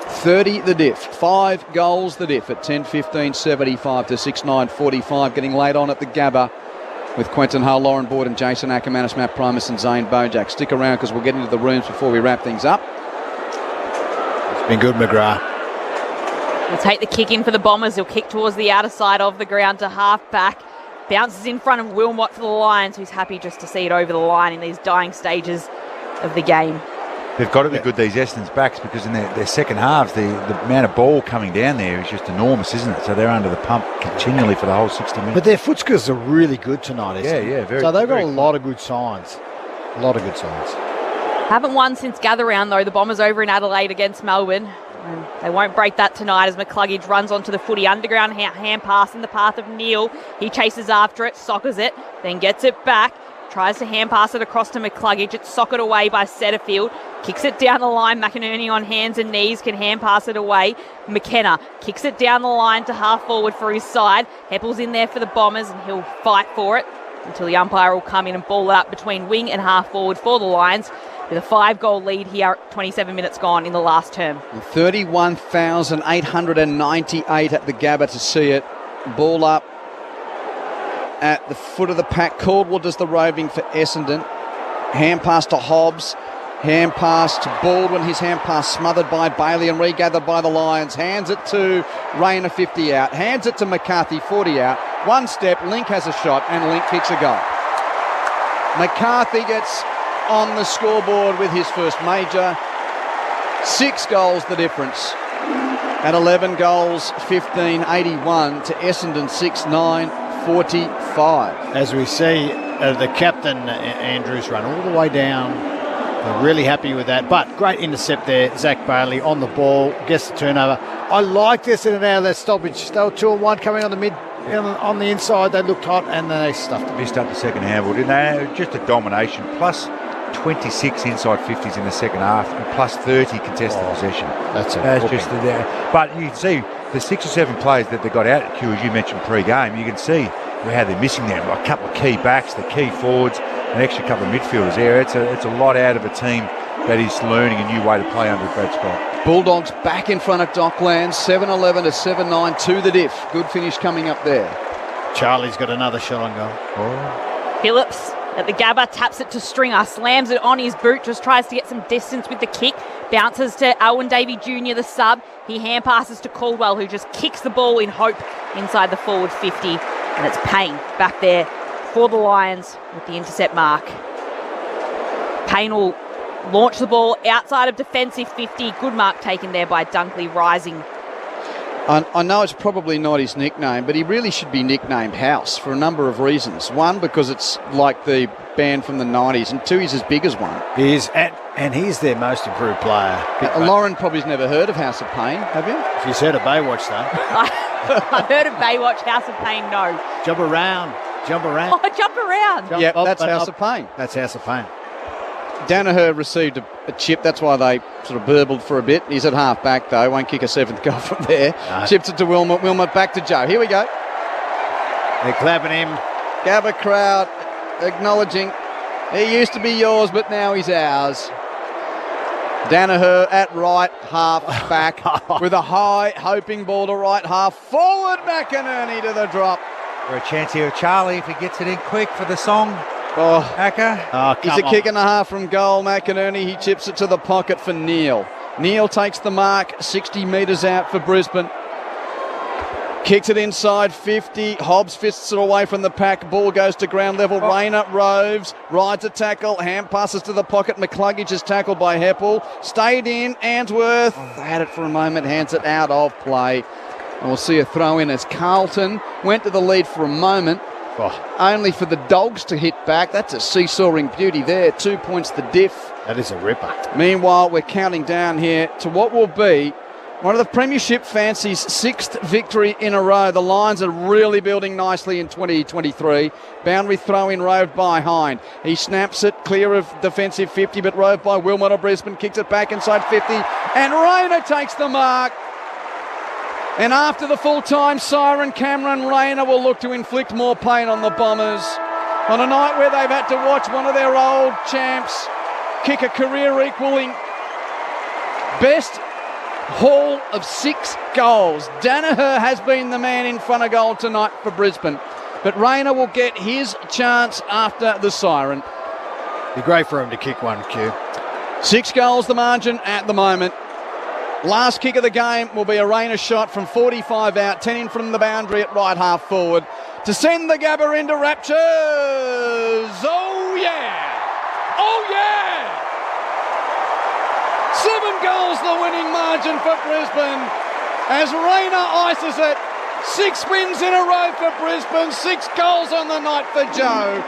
30 the diff, 5 goals the diff at 10:15.75 to 6:9.45. Getting laid on at the Gabba with Quentin Hull, Lauren Boyd, Jason Ackermanis, Matt Primus and Zane Bojack. Stick around because we'll get into the rooms before we wrap things up. It's been good, McGrath. He'll take the kick in for the Bombers. He'll kick towards the outer side of the ground to half back. Bounces in front of Wilmot for the Lions, who's happy just to see it over the line in these dying stages of the game. They've got to be good, these Essendon's backs, because in their second halves, the amount of ball coming down there is just enormous, isn't it? So they're under the pump continually for the whole 60 minutes. But their foot skills are really good tonight, Essendon. Yeah, very. So they've got very a lot of good signs. A lot of good signs. Haven't won since gather round, though. The Bombers over in Adelaide against Melbourne. And they won't break that tonight as McCluggage runs onto the footy. Underground hand pass in the path of Neal. He chases after it, soccers it, then gets it back. Tries to hand pass it across to McCluggage. It's socked away by Setterfield. Kicks it down the line. McInerney on hands and knees can hand pass it away. McKenna kicks it down the line to half forward for his side. Heppel's in there for the Bombers and he'll fight for it until the umpire will come in and ball it up between wing and half forward for the Lions. With a 5-goal lead here, 27 minutes gone in the last term. 31,898 at the Gabba to see it. Ball up at the foot of the pack. Caldwell does the roving for Essendon. Hand pass to Hobbs. Hand pass to Baldwin. His hand pass smothered by Bailey and regathered by the Lions. Hands it to Rayner, 50 out. Hands it to McCarthy, 40 out. One step, Link has a shot and Link kicks a goal. McCarthy gets on the scoreboard with his first major. 6 goals the difference. At 11 goals, 15-81 to Essendon 6-9-45. As we see the captain, Andrews, run all the way down. They're really happy with that. But great intercept there. Zach Bailey on the ball, gets the turnover. I like this in and out of that stoppage. They were 2-1 coming on the mid. On the inside, they looked hot and they stuffed it. Missed up the second handball, didn't they? Just a domination. Plus 26 inside 50s in the second half and plus 30 contested possession. That's just but you can see the 6 or 7 players that they got out at Q, as you mentioned pre-game. You can see how they're missing them. Like a couple of key backs, the key forwards, an extra couple of midfielders there. It's a lot out of a team that is learning a new way to play under Brad Scott. Bulldogs back in front of Docklands, 7-11 to 7-9 to the diff. Good finish coming up there. Charlie's got another shot on goal. Phillips at the Gabba, taps it to Stringer, slams it on his boot, just tries to get some distance with the kick, bounces to Owen Davey Jr., the sub. He hand passes to Caldwell, who just kicks the ball in hope inside the forward 50. And it's Payne back there for the Lions with the intercept mark. Payne will launch the ball outside of defensive 50. Good mark taken there by Dunkley, rising. I know it's probably not his nickname, but he really should be nicknamed House for a number of reasons. One, because it's like the band from the 90s, and two, he's as big as one. He is, and he's their most improved player. Lauren probably's never heard of House of Pain, have you? She's heard of Baywatch, though. I've heard of Baywatch, House of Pain, no. Jump around. Oh, jump around. Yep, that's House of Pain. That's House of Pain. Danaher received a chip. That's why they sort of burbled for a bit. He's at half back, though. Won't kick a 7th goal from there. No. Chips it to Wilmot. Wilmot back to Joe. Here we go. They're clapping him. Gabba crowd acknowledging he used to be yours, but now he's ours. Danaher at right half back with a high hoping ball to right half. Forward McInerney to the drop. For a chance here of Charlie if he gets it in quick for the song. Acker. He's a kick and a half from goal. McInerney, he chips it to the pocket for Neil. Neil takes the mark, 60 metres out for Brisbane. Kicks it inside 50. Hobbs fists it away from the pack. Ball goes to ground level. Rayner roves, rides a tackle, hand passes to the pocket. McCluggage is tackled by Heppel. Stayed in. Answorth had it for a moment, hands it out of play. And we'll see a throw in as Carlton went to the lead for a moment. Only for the Dogs to hit back. That's a seesawing beauty there. 2 points the diff. That is a ripper. Meanwhile, we're counting down here to what will be one of the Premiership Fancy's 6th victory in a row. The Lions are really building nicely in 2023. Boundary throw in roved by Hind. He snaps it clear of defensive 50, but roved by Wilmot of Brisbane. Kicks it back inside 50. And Rayner takes the mark. And after the full-time siren, Cameron Rayner will look to inflict more pain on the Bombers. On a night where they've had to watch one of their old champs kick a career-equaling best haul of 6 goals. Danaher has been the man in front of goal tonight for Brisbane. But Rayner will get his chance after the siren. Be great for him to kick one, Q. 6 goals the margin at the moment. Last kick of the game will be a Rayner shot from 45 out, 10 in from the boundary at right half forward to send the Gabba into raptures. Oh, yeah. Oh, yeah. 7 goals the winning margin for Brisbane as Rayner ices it. 6 wins in a row for Brisbane, 6 goals on the night for Joe.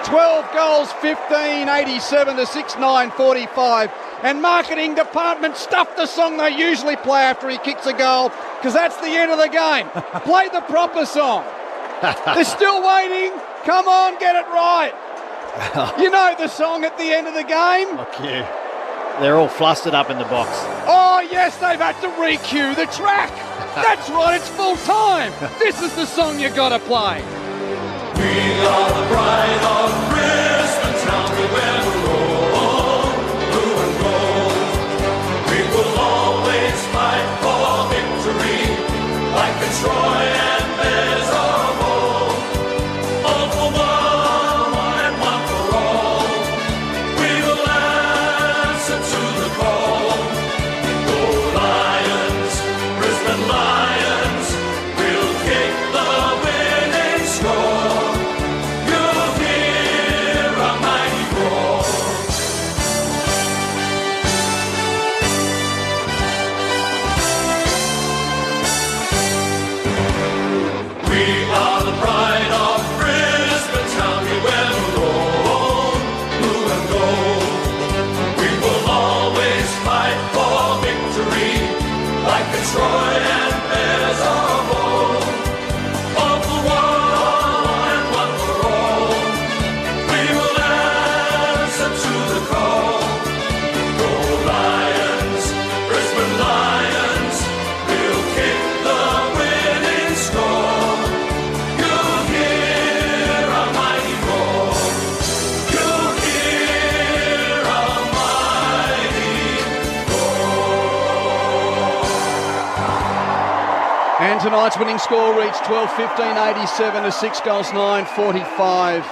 12 goals, 15-87 to 6-9-45. And marketing department stuffed the song they usually play after he kicks a goal, because that's the end of the game. Play the proper song. They're still waiting. Come on, get it right. You know the song at the end of the game? Okay. They're all flustered up in the box. Oh, yes, they've had to re-cue the track. That's right, it's full time. This is the song you got to play. We are the pride of Brisbane town. We wear the roll, blue and gold. We will always fight for victory, like the Troy and Bears of old. All for one and one for all. We will answer to the call. Go Lions, Brisbane Lions, we'll kick the winning score. You'll tonight's winning score reached 12-15-87 to 6 goals 9-45.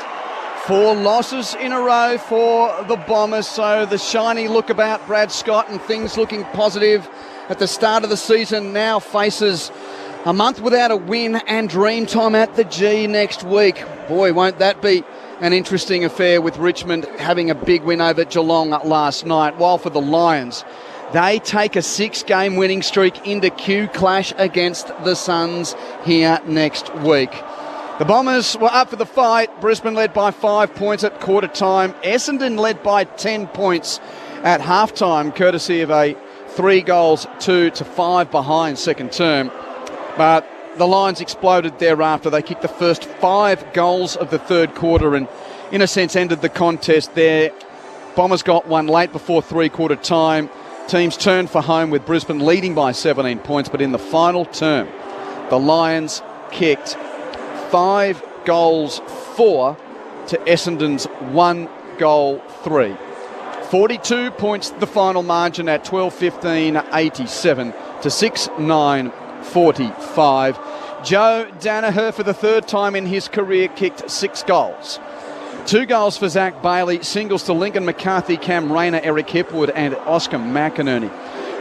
4 losses in a row for the Bombers, so the shiny look about Brad Scott and things looking positive at the start of the season now faces a month without a win and dream time at the G next week. Boy, won't that be an interesting affair with Richmond having a big win over Geelong last night. While for the Lions, they take a 6-game winning streak into Q clash against the Suns here next week. The Bombers were up for the fight. Brisbane led by 5 points at quarter time. Essendon led by 10 points at halftime, courtesy of a 3-2-5 behind second term. But the Lions exploded thereafter. They kicked the first 5 goals of the third quarter and, in a sense, ended the contest there. Bombers got one late before three-quarter time. Teams turned for home with Brisbane leading by 17 points, but in the final term, the Lions kicked 5 goals 4 to Essendon's 1 goal 3. 42 points the final margin at 12-15-87 to 6-9-45. Joe Danaher, for the third time in his career, kicked 6 goals. 2 goals for Zach Bailey, singles to Lincoln McCarthy, Cam Rayner, Eric Hipwood and Oscar McInerney.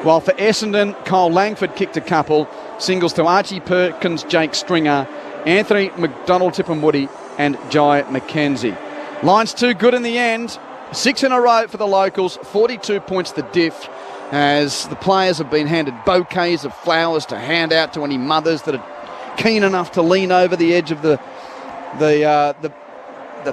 While for Essendon, Cole Langford kicked a couple, singles to Archie Perkins, Jake Stringer, Anthony McDonald, Tipperwoody and Jai McKenzie. Lions too good in the end. 6 in a row for the locals, 42 points the diff, as the players have been handed bouquets of flowers to hand out to any mothers that are keen enough to lean over the edge of the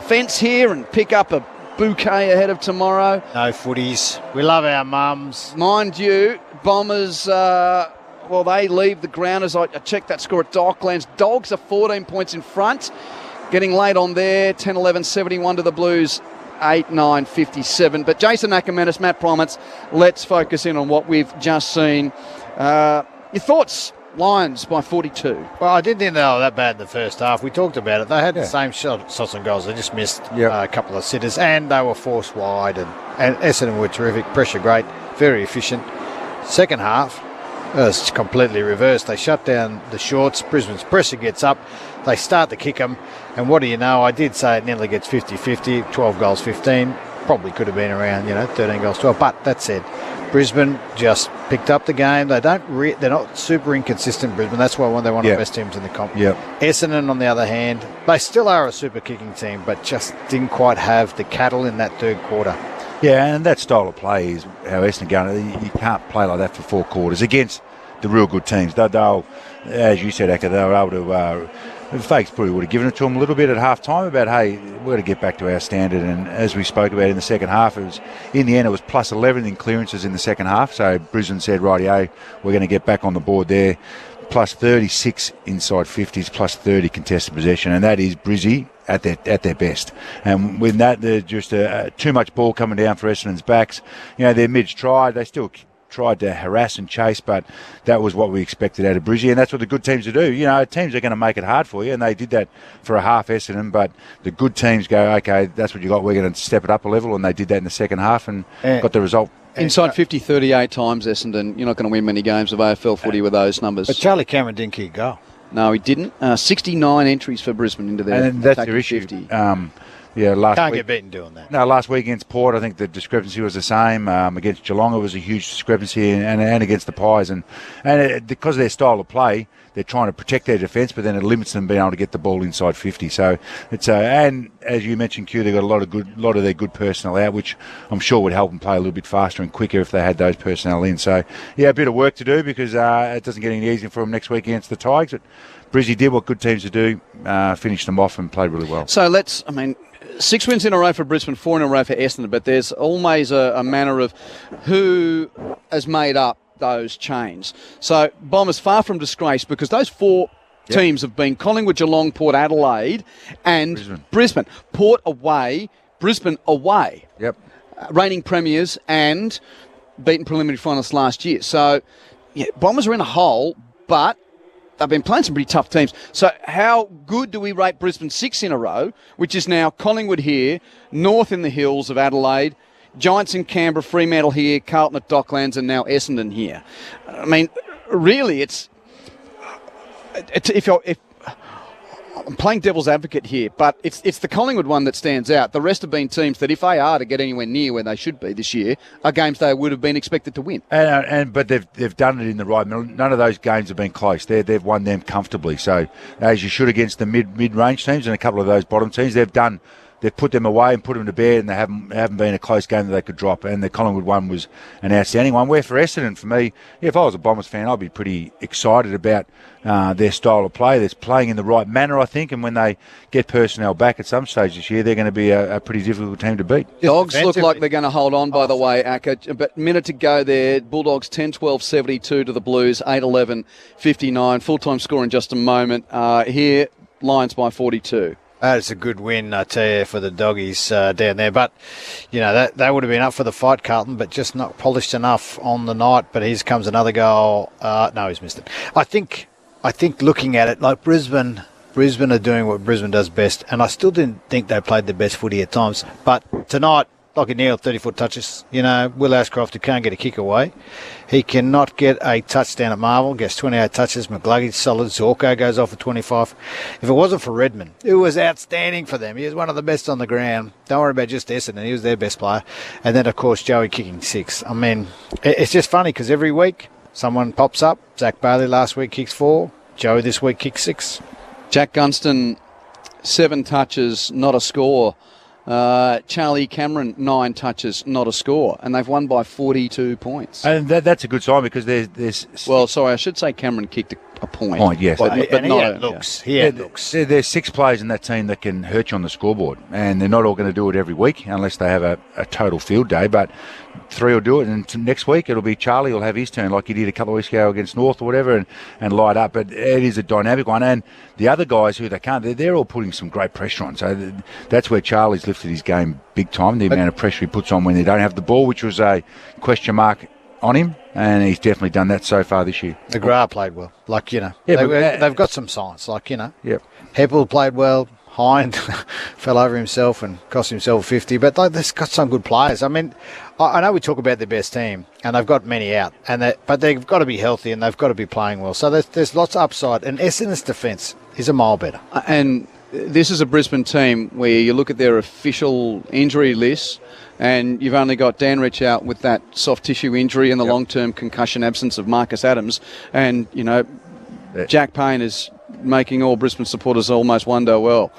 fence here and pick up a bouquet ahead of tomorrow. No footies. We love our mums. Mind you, Bombers, they leave the ground as I check that score at Docklands. Dogs are 14 points in front, getting late on there, 10-11-71 to the Blues, 8-9-57. But Jason Ackermanis, Matt Promets, let's focus in on what we've just seen. Your thoughts? Lions by 42. Well, I didn't think they were that bad in the first half. We talked about it. They had the same shots on goals. They just missed a couple of sitters, and they were forced wide. And Essendon were terrific, pressure great, very efficient. Second half, it's completely reversed. They shut down the shorts. Brisbane's pressure gets up. They start to kick them. And what do you know? I did say it nearly gets 50-50, 12 goals, 15. Probably could have been around, 13 goals, 12. But that said, Brisbane just picked up the game. They're not super inconsistent, Brisbane. That's why they're one of the best teams in the comp. Essendon, on the other hand, they still are a super kicking team, but just didn't quite have the cattle in that third quarter. Yeah, and that style of play is how Essendon going. You can't play like that for 4 quarters against the real good teams. They'll, as you said, Acker, they were able to. Fakes probably would have given it to them a little bit at half time about, hey, we've got to get back to our standard. And as we spoke about in the second half, in the end it was plus 11 in clearances in the second half. So Brisbane said, rightio, we're going to get back on the board there. Plus 36 inside 50s, plus 30 contested possession. And that is Brizzy at their best. And with that, there's just too much ball coming down for Essendon's backs. Their mids tried. They still tried to harass and chase, but that was what we expected out of Brizzy, and that's what the good teams do. Teams are going to make it hard for you, and they did that for a half Essendon, but the good teams go, okay, that's what you got, we're going to step it up a level, and they did that in the second half and got the result. Inside 50 38 times, Essendon. You're not going to win many games of AFL footy with those numbers. But Charlie Cameron didn't kick a goal. No, he didn't. 69 entries for Brisbane into their and that's their issue. 50. Can't get beaten doing that. No, last week against Port, I think the discrepancy was the same. Against Geelong, it was a huge discrepancy, and against the Pies. And because of their style of play, they're trying to protect their defence, but then it limits them being able to get the ball inside 50. So it's and as you mentioned, Q, they've got a lot of their good personnel out, which I'm sure would help them play a little bit faster and quicker if they had those personnel in. So a bit of work to do because it doesn't get any easier for them next week against the Tigers. But Brizzy did what good teams do, finished them off and played really well. So 6 wins in a row for Brisbane, 4 in a row for Essendon, but there's always a manner of who has made up those chains. So Bombers far from disgrace because those 4 teams have been Collingwood, Geelong, Port Adelaide and Brisbane. Port away, Brisbane away. Reigning premiers and beaten preliminary finalists last year. So Bombers are in a hole, but they've been playing some pretty tough teams. So how good do we rate Brisbane 6 in a row, which is now Collingwood here, North in the hills of Adelaide, Giants in Canberra, Fremantle here, Carlton at Docklands, and now Essendon here. Really, it's if I'm playing devil's advocate here, but it's the Collingwood one that stands out. The rest have been teams that, if they are to get anywhere near where they should be this year, are games they would have been expected to win. But they've done it in the right middle. None of those games have been close. They've won them comfortably. So as you should against the mid-range teams and a couple of those bottom teams, they've put them away and put them to bed, and they haven't been a close game that they could drop. And the Collingwood one was an outstanding one. Where for Essendon, for me, if I was a Bombers fan, I'd be pretty excited about their style of play. They're playing in the right manner, I think, and when they get personnel back at some stage this year, they're going to be a pretty difficult team to beat. Dogs look like they're going to hold on, by the way, Akka. But a minute to go there. Bulldogs 10-12-72 to the Blues, 8-11-59. Full-time score in just a moment. Here, Lions by 42. It's a good win, I tell you, for the doggies down there. But, you know, they would have been up for the fight, Carlton, but just not polished enough on the night. But here comes another goal. No, he's missed it. I think looking at it, like Brisbane are doing what Brisbane does best. And I still didn't think they played their best footy at times. But tonight, like Neil, 30-foot touches. You know, Will Ashcroft, who can't get a kick away. He cannot get a touchdown at Marvel, gets 28 touches. McGluggy's solid. Zorko goes off for 25. If it wasn't for Redmond, who was outstanding for them, he was one of the best on the ground. Don't worry about just Essendon, he was their best player. And then, of course, Joey kicking 6. I mean, it's just funny because every week someone pops up. Zach Bailey last week kicks 4. Joey this week kicks 6. Jack Gunston, 7 touches, not a score. Charlie Cameron, 9 touches, not a score, and they've won by 42 points. And that's a good sign because there's. Well, sorry, I should say Cameron kicked a point. Point, yes. But he had looks. There's 6 players in that team that can hurt you on the scoreboard, and they're not all going to do it every week unless they have a total field day. But 3 will do it, and next week it'll be Charlie will have his turn like he did a couple of weeks ago against North or whatever, and light up. But it is a dynamic one, and the other guys who they can't, they're all putting some great pressure on. So that's where Charlie's lifted his game big time. The amount of pressure he puts on when they don't have the ball, which was a question mark on him, and he's definitely done that so far this year. McGrath played well. Like, you know, they've got some science. Like, you know, yep. Heppel played well. Hind fell over himself and cost himself 50, but they've got some good players. I mean, I know we talk about their best team, and they've got many out, but they've got to be healthy and they've got to be playing well. So there's lots of upside, and Essendon's defence is a mile better. And this is a Brisbane team where you look at their official injury list, and you've only got Dan Rich out with that soft tissue injury and the long-term concussion absence of Marcus Adams, and you know, Jack Payne is making all Brisbane supporters almost wonder, well,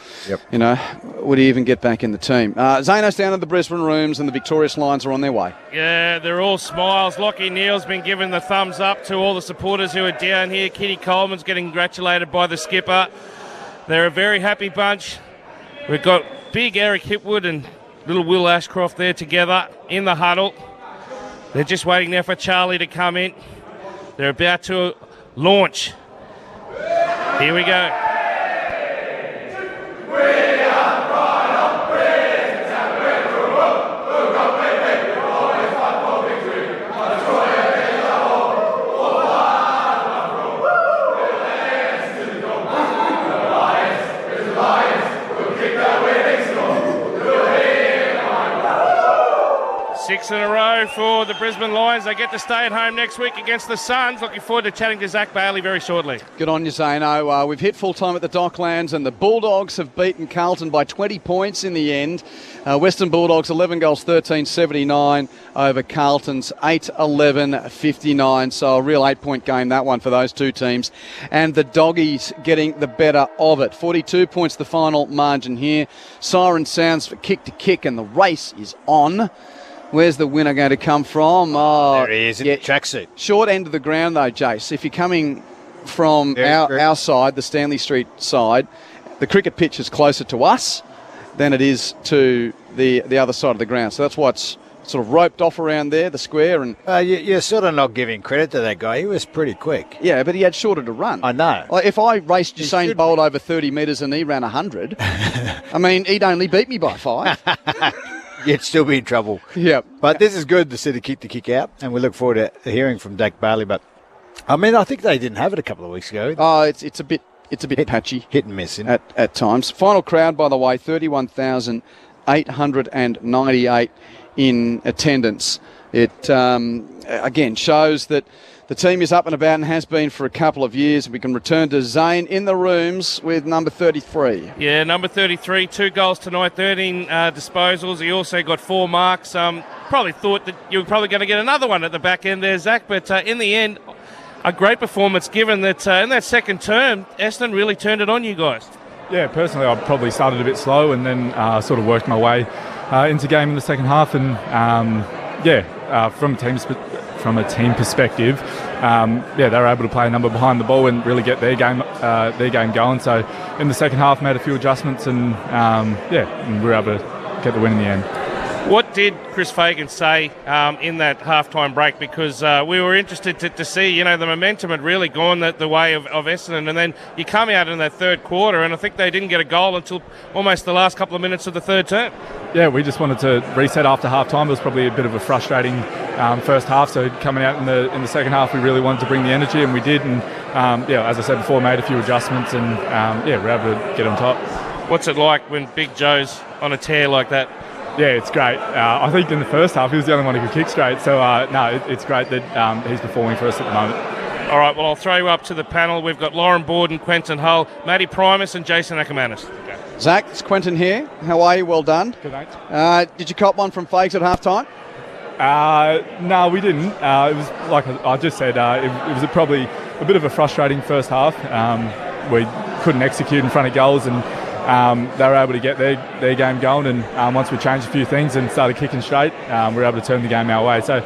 you know, would he even get back in the team? Zano's down in the Brisbane rooms, and the Victorious Lions are on their way. Yeah, they're all smiles. Lockie Neal's been giving the thumbs up to all the supporters who are down here. Kitty Coleman's getting congratulated by the skipper. They're a very happy bunch. We've got big Eric Hipwood and little Will Ashcroft there together in the huddle. They're just waiting there for Charlie to come in. They're about to launch. Here we go. Six in a row for the Brisbane Lions. They get to stay at home next week against the Suns. Looking forward to chatting to Zach Bailey very shortly. Good on you, Zano. We've hit full time at the Docklands, and the Bulldogs have beaten Carlton by 20 points in the end. Western Bulldogs 11 goals, 13-79 over Carlton's 8-11-59. So a real 8-point game, that one, for those two teams. And the Doggies getting the better of it. 42 points the final margin here. Siren sounds for kick to kick, and the race is on. Where's the winner going to come from? Oh, there he is in the tracksuit. Short end of the ground, though, Jace. If you're coming from our side, the Stanley Street side, the cricket pitch is closer to us than it is to the other side of the ground. So that's why it's sort of roped off around there, the square. And you're sort of not giving credit to that guy. He was pretty quick. Yeah, but he had shorter to run. I know. Like, if I raced Usain Bolt over 30 metres and he ran 100, I mean, he'd only beat me by 5. You'd still be in trouble. Yeah. But this is good to see the kick to kick out, and we look forward to hearing from Dak Bailey. But, I mean, I think they didn't have it a couple of weeks ago. Oh, it's a bit patchy. Hit and miss. At times. Final crowd, by the way, 31,800 898 in attendance. It, again, shows that the team is up and about and has been for a couple of years. We can return to Zane in the rooms with number 33. Yeah, number 33, 2 goals tonight, 13 disposals. He also got 4 marks. Probably thought that you were probably going to get another one at the back end there, Zach, but in the end, a great performance given that in that second term, Essendon really turned it on you guys. Yeah, personally, I probably started a bit slow and then sort of worked my way into game in the second half. And from a team perspective, they were able to play a number behind the ball and really get their game going. So in the second half, made a few adjustments and we were able to get the win in the end. What did Chris Fagan say in that halftime break? Because we were interested to see, the momentum had really gone the way of Essendon, and then you come out in that third quarter, and I think they didn't get a goal until almost the last couple of minutes of the third term. Yeah, we just wanted to reset after halftime. It was probably a bit of a frustrating first half, so coming out in the second half, we really wanted to bring the energy, and we did. And as I said before, made a few adjustments, and we were able to get on top. What's it like when Big Joe's on a tear like that? Yeah, it's great. I think in the first half, he was the only one who could kick straight. So, it's great that he's performing for us at the moment. All right, well, I'll throw you up to the panel. We've got Lauren Borden, Quentin Hull, Matty Primus and Jason Ackermanis. Okay. Zach, it's Quentin here. How are you? Well done. Good, mate. Did you cop one from Fags at halftime? No, we didn't. It was like I just said, it was probably a bit of a frustrating first half. We couldn't execute in front of goals, and they were able to get their game going, and once we changed a few things and started kicking straight, we were able to turn the game our way. So,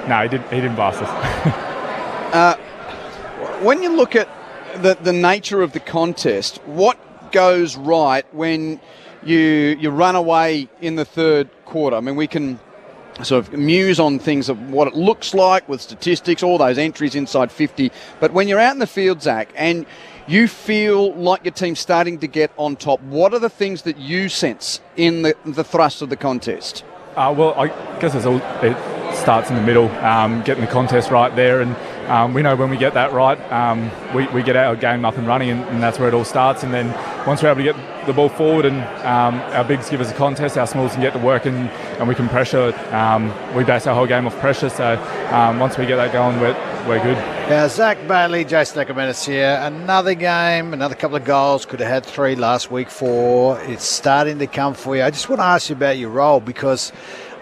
no, he didn't blast us. When you look at the nature of the contest, what goes right when you run away in the third quarter? I mean, we can sort of muse on things of what it looks like with statistics, all those entries inside 50, but when you're out in the field, Zach, and you feel like your team's starting to get on top, what are the things that you sense in the thrust of the contest? Well, I guess it starts in the middle, getting the contest right there, and we know when we get that right, we get our game up and running, and that's where it all starts. And then once we're able to get the ball forward and our bigs give us a contest, our smalls can get to work and we can pressure. We base our whole game off pressure, so once we get that going, we're good. Now, Zach Bailey, Jason Ackermanis here. Another game, another couple of goals. Could have had 3 last week, 4. It's starting to come for you. I just want to ask you about your role, because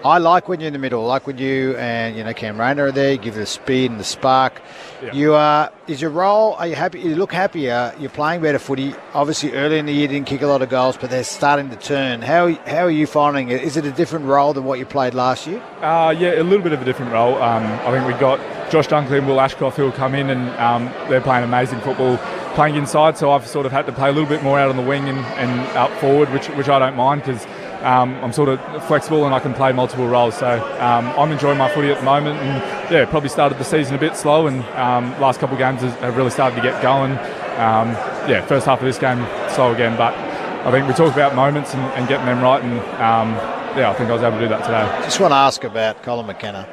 I like when you're in the middle. I like when you and Cam Rayner are there. You give it the speed and the spark. Yeah. Is your role? Are you happy? You look happier. You're playing better footy. Obviously, early in the year, didn't kick a lot of goals, but they're starting to turn. How are you finding it? Is it a different role than what you played last year? Yeah, a little bit of a different role. I think we've got Josh Dunkley and Will Ashcroft who will come in, and they're playing amazing football, playing inside. So I've sort of had to play a little bit more out on the wing and up forward, which I don't mind, because I'm sort of flexible and I can play multiple roles. So I'm enjoying my footy at the moment, and probably started the season a bit slow, and last couple of games have really started to get going. First half of this game slow again, but I think we talked about moments and getting them right, and I think I was able to do that today. Just want to ask about Colin McKenna.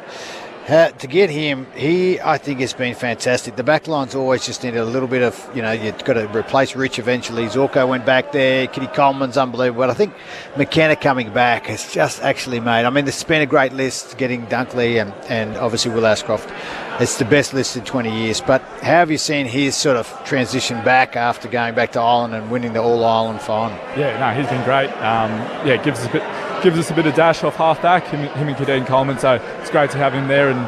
To get him, I think has been fantastic. The back line's always just needed a little bit of, you've got to replace Rich eventually. Zorko went back there. Kitty Coleman's unbelievable. But I think McKenna coming back has just actually made, there's been a great list getting Dunkley and obviously Will Ashcroft. It's the best list in 20 years. But how have you seen his sort of transition back after going back to Ireland and winning the All-Ireland final? Yeah, no, he's been great. Gives us a bit of dash off half back, him and Kadeen Coleman, so it's great to have him there, and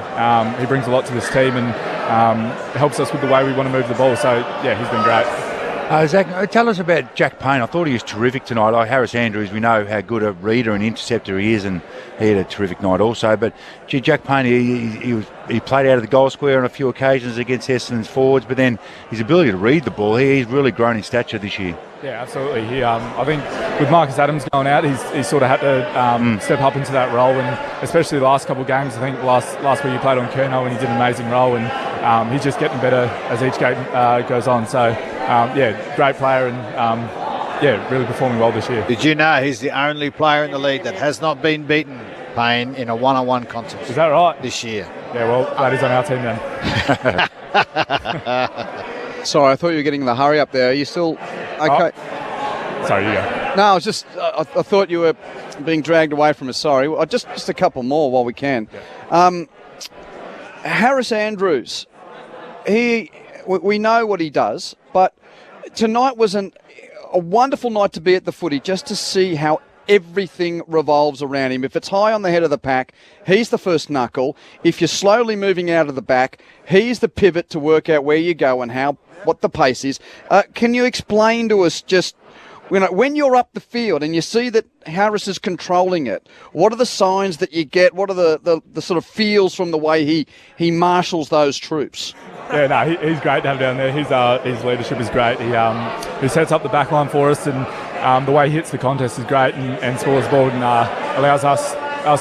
he brings a lot to this team and helps us with the way we want to move the ball, so he's been great. Zach, tell us about Jack Payne. I thought he was terrific tonight. Like Harris Andrews, we know how good a reader and interceptor he is, and he had a terrific night also. But Jack Payne, he played out of the goal square on a few occasions against Essendon's forwards, but then his ability to read the ball, he's really grown in stature this year. Yeah, absolutely. I think with Marcus Adams going out, he's sort of had to step up into that role, and especially the last couple of games. I think last week he played on Kerno and he did an amazing role, and he's just getting better as each game goes on. So, great player, and really performing well this year. Did you know he's the only player in the league that has not been beaten, Payne, in a one-on-one contest? Is that right? This year. Yeah, well, that is on our team then. Sorry, I thought you were getting the hurry up there. Are you still okay? Sorry, you go. No, I was just. I thought you were being dragged away from us. Sorry. Just a couple more while we can. Harris Andrews. We know what he does, but tonight was a wonderful night to be at the footy, just to see how everything revolves around him. If it's high on the head of the pack, he's the first knuckle. If you're slowly moving out of the back, he's the pivot to work out where you go and what the pace is. Can you explain to us just, when you're up the field and you see that Harris is controlling it, what are the signs that you get? What are the sort of feels from the way he marshals those troops? Yeah, no, he's great to have down there. His leadership is great. He sets up the back line for us, and the way he hits the contest is great and scores the ball and allows us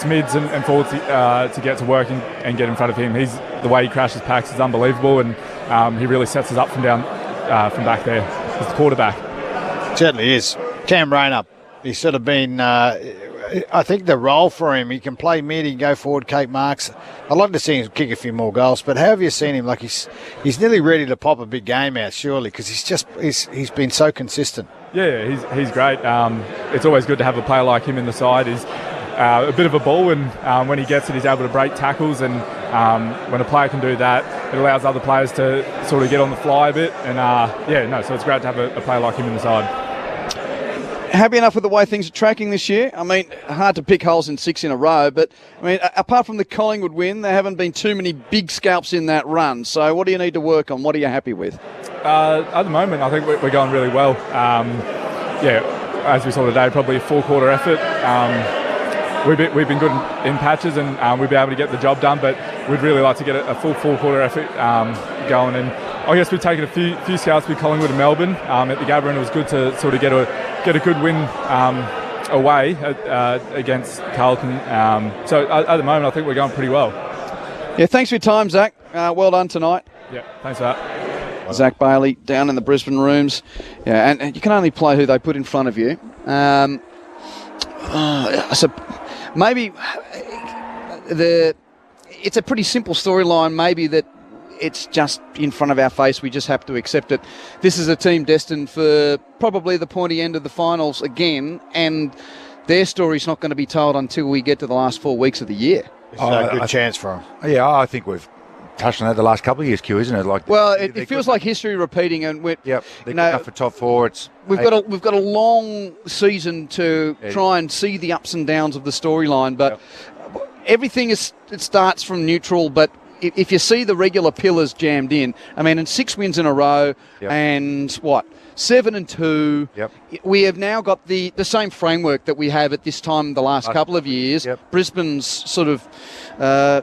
mids and forwards to get to work and get in front of him. The way he crashes packs is unbelievable, and he really sets us up from back there. He's the quarterback. Certainly is. Cam Rayner, he's sort of been, I think the role for him, he can play mid, he can go forward, Kate marks. I'd like to see him kick a few more goals, but how have you seen him? Like he's nearly ready to pop a big game out, surely, because he's been so consistent. Yeah, he's great. It's always good to have a player like him in the side. He's a bit of a ball, and when he gets it, he's able to break tackles, and when a player can do that, it allows other players to sort of get on the fly a bit, and so it's great to have a player like him in the side. Happy enough with the way things are tracking this year? I mean, hard to pick holes in 6 in a row, but I mean, apart from the Collingwood win, there haven't been too many big scalps in that run. So what do you need to work on? What are you happy with? At the moment, I think we're going really well. As we saw today, probably a full-quarter effort. We've been good in patches, and we've been able to get the job done, but we'd really like to get a full-quarter effort going. And I guess we've taken a few scouts with Collingwood and Melbourne at the Gabba, and it was good to sort of get a good win away against Carlton. So at the moment, I think we're going pretty well. Yeah, thanks for your time, Zach. Well done tonight. Yeah, thanks for that. Zach Bailey down in the Brisbane rooms. Yeah, and you can only play who they put in front of you. So maybe it's a pretty simple storyline, maybe that it's just in front of our face. We just have to accept it. This is a team destined for probably the pointy end of the finals again, and their story's not going to be told until we get to the last 4 weeks of the year. It's a good chance for them. Yeah, I think we've touched on that the last couple of years, Q, isn't it? It feels like history repeating, and they're good enough for top four. We've got a long season to try and see the ups and downs of the storyline, but everything it starts from neutral. But if you see the regular pillars jammed in, I mean, and 6 wins in a row, and 7-2. We have now got the same framework that we have at this time the last couple of years. Brisbane's sort of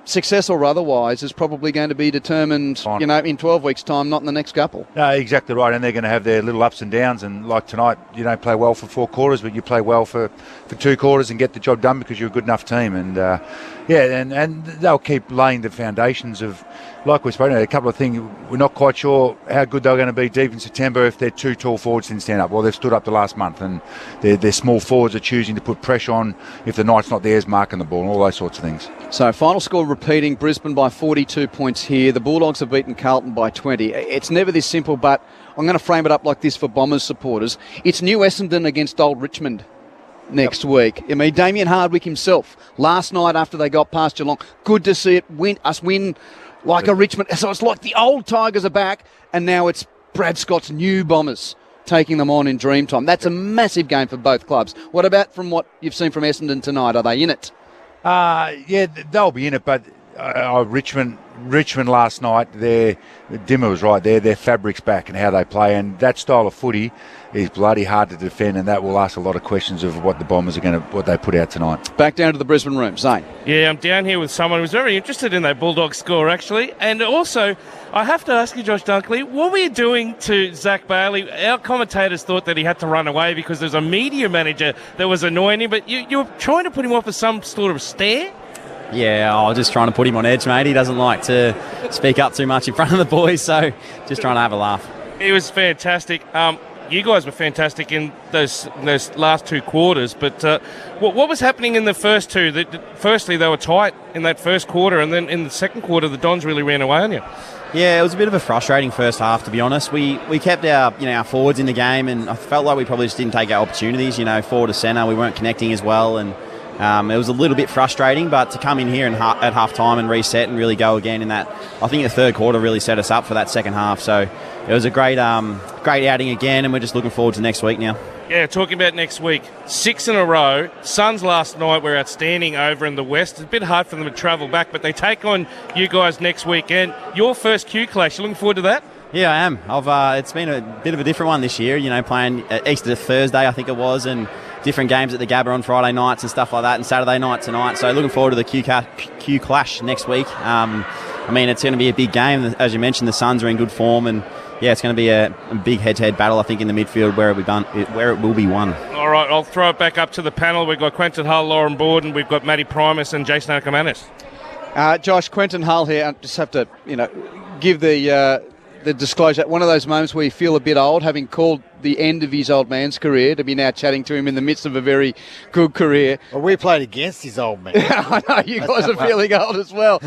success or otherwise is probably going to be determined, in 12 weeks' time, not in the next couple. No, exactly right. And they're going to have their little ups and downs. And like tonight, you don't play well for 4 quarters, but you play well for 2 quarters and get the job done because you're a good enough team. And and they'll keep laying the foundations of, like we've spoken about, a couple of things. We're not quite sure how good they're going to be deep in September if their 2 tall forwards didn't stand up. Well, they've stood up the last month, and their small forwards are choosing to put pressure on if the Knight's not theirs, marking the ball, and all those sorts of things. So final score repeating, Brisbane by 42 points here. The Bulldogs have beaten Carlton by 20. It's never this simple, but I'm going to frame it up like this for Bombers supporters. It's New Essendon against Old Richmond next week. I mean, Damien Hardwick himself, last night after they got past Geelong, good to see it win like a Richmond. So it's like the old Tigers are back, and now it's Brad Scott's new Bombers taking them on in Dreamtime. That's a massive game for both clubs. What about from what you've seen from Essendon tonight? Are they in it? They'll be in it, but Richmond last night, Dimmer was right there, their fabric's back and how they play, and that style of footy is bloody hard to defend, and that will ask a lot of questions of what the Bombers are what they put out tonight. Back down to the Brisbane room, Zane. Yeah, I'm down here with someone who's very interested in that Bulldog score, actually. And also, I have to ask you, Josh Dunkley, what were you doing to Zach Bailey? Our commentators thought that he had to run away because there's a media manager that was annoying him, but you were trying to put him off with some sort of stare? Yeah, I was just trying to put him on edge, mate. He doesn't like to speak up too much in front of the boys, so just trying to have a laugh. It was fantastic. You guys were fantastic in those last 2 quarters, but what was happening in the first 2? Firstly, they were tight in that first quarter, and then in the second quarter, the Dons really ran away on you. Yeah, it was a bit of a frustrating first half, to be honest. We kept our forwards in the game, and I felt like we probably just didn't take our opportunities. Forward to centre, we weren't connecting as well, and it was a little bit frustrating. But to come in here and at half time and reset and really go again in that, I think the third quarter really set us up for that second half. So it was a great outing again, and we're just looking forward to next week now. Yeah, talking about next week, 6 in a row. Suns last night were outstanding over in the West. It's a bit hard for them to travel back, but they take on you guys next weekend. Your first Q clash, you looking forward to that? Yeah, I am. It's been a bit of a different one this year, playing Easter Thursday, I think it was, and different games at the Gabba on Friday nights and stuff like that, and Saturday night tonight. So looking forward to the Q clash next week. It's going to be a big game. As you mentioned, the Suns are in good form, and yeah, it's going to be a big head-to-head battle, I think, in the midfield where it will be won. All right, I'll throw it back up to the panel. We've got Quentin Hull, Lauren Borden, we've got Matty Primus and Jason Ackermanis. Josh, Quentin Hull here. I just have to, give the disclosure. One of those moments where you feel a bit old, having called the end of his old man's career, to be now chatting to him in the midst of a very good career. Well, we played against his old man. I know, you guys are feeling old as well.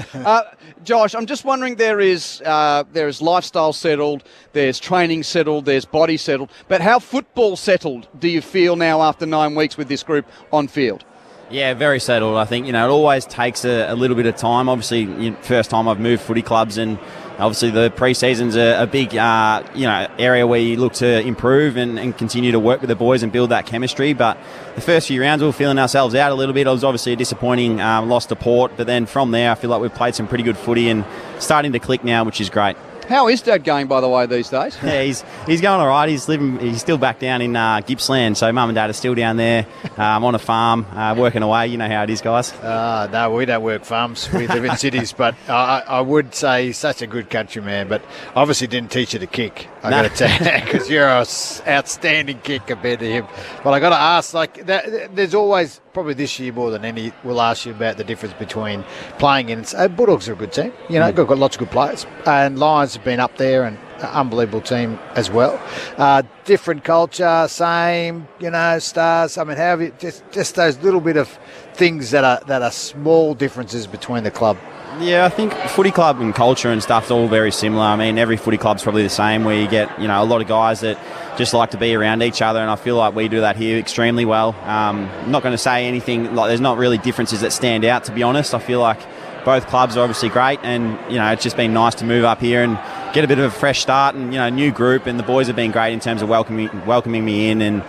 Josh, I'm just wondering, there is lifestyle settled, there's training settled, there's body settled, but how football settled do you feel now after 9 weeks with this group on field? Yeah, very settled. I think, it always takes a little bit of time. Obviously, first time I've moved footy clubs, and obviously the pre-season's a big, area where you look to improve and continue to work with the boys and build that chemistry. But the first few rounds, we were feeling ourselves out a little bit. It was obviously a disappointing loss to Port, but then from there, I feel like we've played some pretty good footy and starting to click now, which is great. How is Dad going, by the way, these days? Yeah, he's going all right. He's still back down in Gippsland, so Mum and Dad are still down there on a farm, working away. You know how it is, guys. No, we don't work farms. We live in cities, but I would say he's such a good countryman, but obviously didn't teach you to kick. I got to tell you, because you're an outstanding kick compared to him. But I got to ask, there's always, probably this year more than any, we'll ask you about the difference between playing in. Bulldogs are a good team. Got lots of good players, and Lions have been up there and an unbelievable team as well. Different culture, same, stars. How have you just those little bit of things that are small differences between the club? Yeah, I think footy club and culture and stuff's all very similar. Every footy club's probably the same, where you get, a lot of guys that just like to be around each other, and I feel like we do that here extremely well. I'm not going to say anything, there's not really differences that stand out, to be honest. I feel like both clubs are obviously great, and, it's just been nice to move up here and get a bit of a fresh start and, new group, and the boys have been great in terms of welcoming me in, and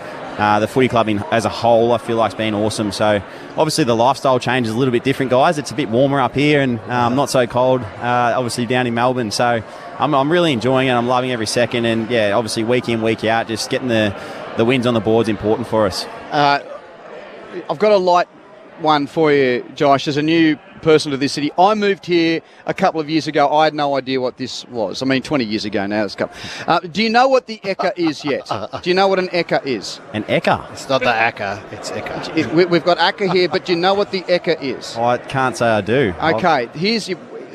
the footy club as a whole, I feel like, has been awesome. So obviously the lifestyle change is a little bit different, guys. It's a bit warmer up here and not so cold, obviously down in Melbourne. So I'm really enjoying it. I'm loving every second. And yeah, obviously week in, week out, just getting the wins on the board is important for us. I've got a light one for you, Josh. As a new person to this city, I moved here a couple of years ago. I had no idea what this was. 20 years ago now. Do you know what the Ekka is yet? Do you know what an Ekka is? An Ekka? It's not the Akka, it's Ekka. We've got Akka here, but do you know what the Ekka is? I can't say I do. Okay,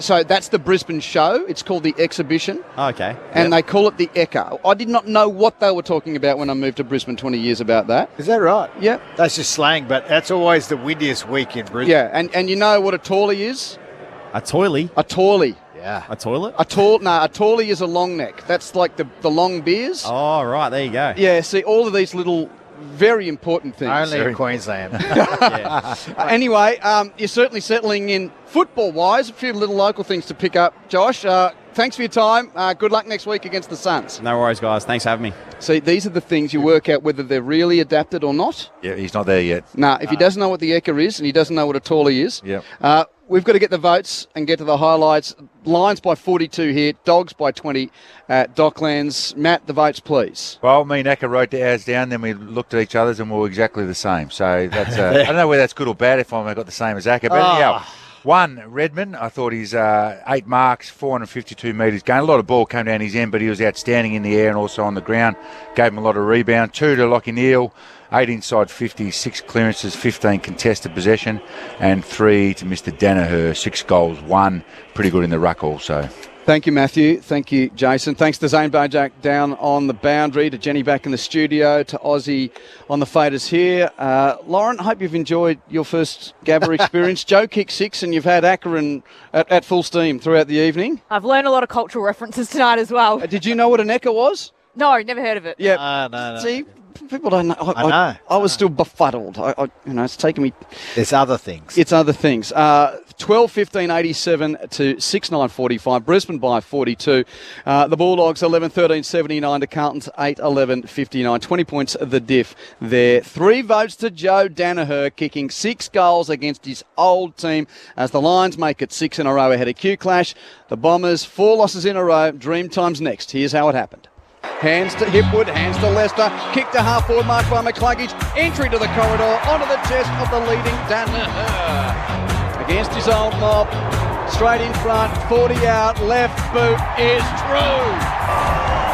so that's the Brisbane show. It's called the Exhibition. Okay. And they call it the Ekka. I did not know what they were talking about when I moved to Brisbane 20 years about that. Is that right? Yeah. That's just slang, but that's always the windiest week in Brisbane. Yeah, and you know what a tawley is? A toilie? A tawley. Yeah. A toilet? A tawley is a long neck. That's like the long beers. Oh, right, there you go. Yeah, see, all of these little very important things. Only in Queensland. Anyway, you're certainly settling in football-wise. A few little local things to pick up. Josh, thanks for your time. Good luck next week against the Suns. No worries, guys. Thanks for having me. See, these are the things you work out whether they're really adapted or not. Yeah, he's not there yet. If he doesn't know what the Ekka is and he doesn't know what a tawley is, yeah. We've got to get the votes and get to the highlights. Lions by 42 here, Dogs by 20 at Docklands. Matt, the votes, please. Well, me and Aka wrote ours down, then we looked at each other's and we were exactly the same. So that's I don't know whether that's good or bad if I got the same as Aka. But anyhow, one, Redmond, I thought his 8 marks, 452 metres gained. A lot of ball came down his end, but he was outstanding in the air and also on the ground. Gave him a lot of rebound. 2 to Lockie Neal. 8 inside 50, 6 clearances, 15 contested possession, and 3 to Mr. Danaher, 6 goals, 1. Pretty good in the ruck also. Thank you, Matthew. Thank you, Jason. Thanks to Zane Bojak down on the boundary, to Jenny back in the studio, to Aussie on the faders here. Lauren, I hope you've enjoyed your first Gabba experience. Joe kicked 6 and you've had Akron at full steam throughout the evening. I've learned a lot of cultural references tonight as well. Did you know what an Ekka was? No, never heard of it. Yeah. No. See, people don't know. I know. I was still befuddled. It's taken me... There's other things. It's other things. 12-15-87 to 6-9-45. Brisbane by 42. The Bulldogs 11-13-79 to Carlton's 8-11-59. 20 points the diff there. 3 votes to Joe Danaher, kicking 6 goals against his old team as the Lions make it 6 in a row ahead of Q-Clash. The Bombers 4 losses in a row. Dream time's next. Here's how it happened. Hands to Hipwood, hands to Leicester, kick to half forward, marked by McCluggage, entry to the corridor, onto the chest of the leading Danaher. Against his old mob, straight in front, 40 out, left boot is true.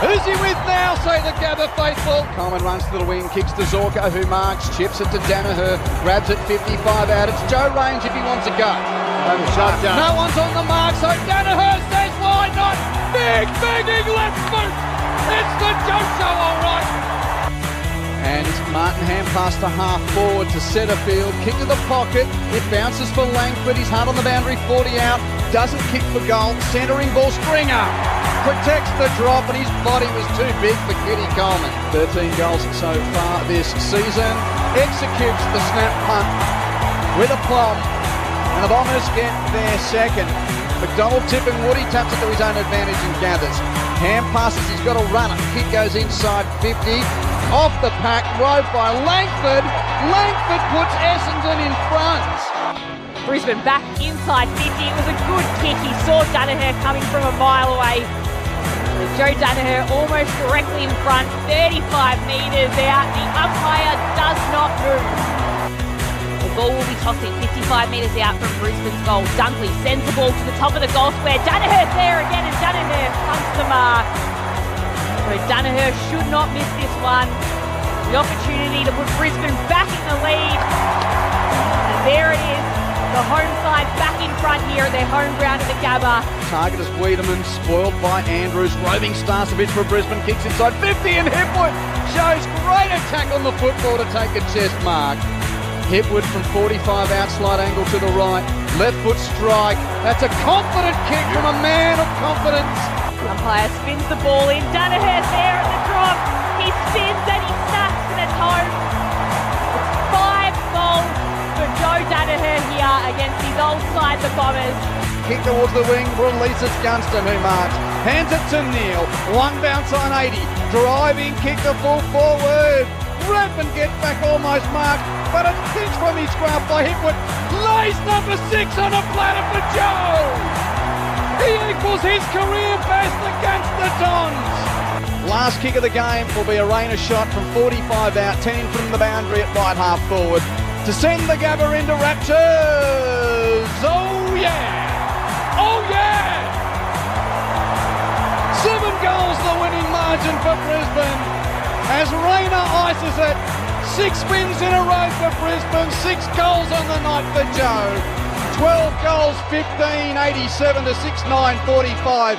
Who's he with now, say the Gabba faithful? Coleman runs to the wing, kicks to Zorko, who marks, chips it to Danaher, grabs it 55 out. It's Joe Range if he wants a go. No one's on the mark, so Danaher says why not? Big, begging left boot. It's the Joe Show, all right. And Martin hand pass to half forward to centre field. Kick to the pocket. It bounces for Langford. He's hard on the boundary, 40 out. Doesn't kick for goal. Centering ball, Stringer protects the drop, and his body was too big for Kitty Coleman. 13 goals so far this season. Executes the snap punt with a plum. And the Bombers get their second. McDonald tipping Woody, taps it to his own advantage and gathers. Hand passes, he's got a runner. Kick goes inside 50. Off the pack, rode by Langford. Langford puts Essendon in front. Brisbane back inside 50. It was a good kick. He saw Danaher coming from a mile away. Joe Danaher almost directly in front, 35 metres out. The umpire does not move. The ball will be tossing 55 metres out from Brisbane's goal. Dunkley sends the ball to the top of the goal square. Danaher's there again, and Danaher comes to mark. So Danaher should not miss this one. The opportunity to put Brisbane back in the lead. And there it is. The home side back in front here at their home ground at the Gabba. Target is Wiedemann, spoiled by Andrews. Roving Starcevich for Brisbane, kicks inside 50, and Hipwood shows great attack on the football to take a chest mark. Hipwood from 45 out, slight angle to the right. Left foot strike. That's a confident kick from a man of confidence. Umpire spins the ball in. Danaher's there at the drop. He spins and he snaps and it's home. It's 5 goals for Joe Danaher here against his old side, the Bombers. Kick towards the wing, releases Gunston, who marks. Hands it to Neal. One bounce on 80. Driving kick to full forward. Redmond gets back almost marked, but a pinch from his grab by Hipwood. Lays number 6 on a platter for Joe. He equals his career best against the Dons. Last kick of the game will be a Rayner shot from 45 out, 10 in from the boundary at right half forward to send the Gabba into raptures. Oh yeah! Oh yeah! 7 goals the winning margin for Brisbane. As Rayner ices it, 6 wins in a row for Brisbane, 6 goals on the night for Joe. 12 goals, 15, 87 to 6, 9, 45.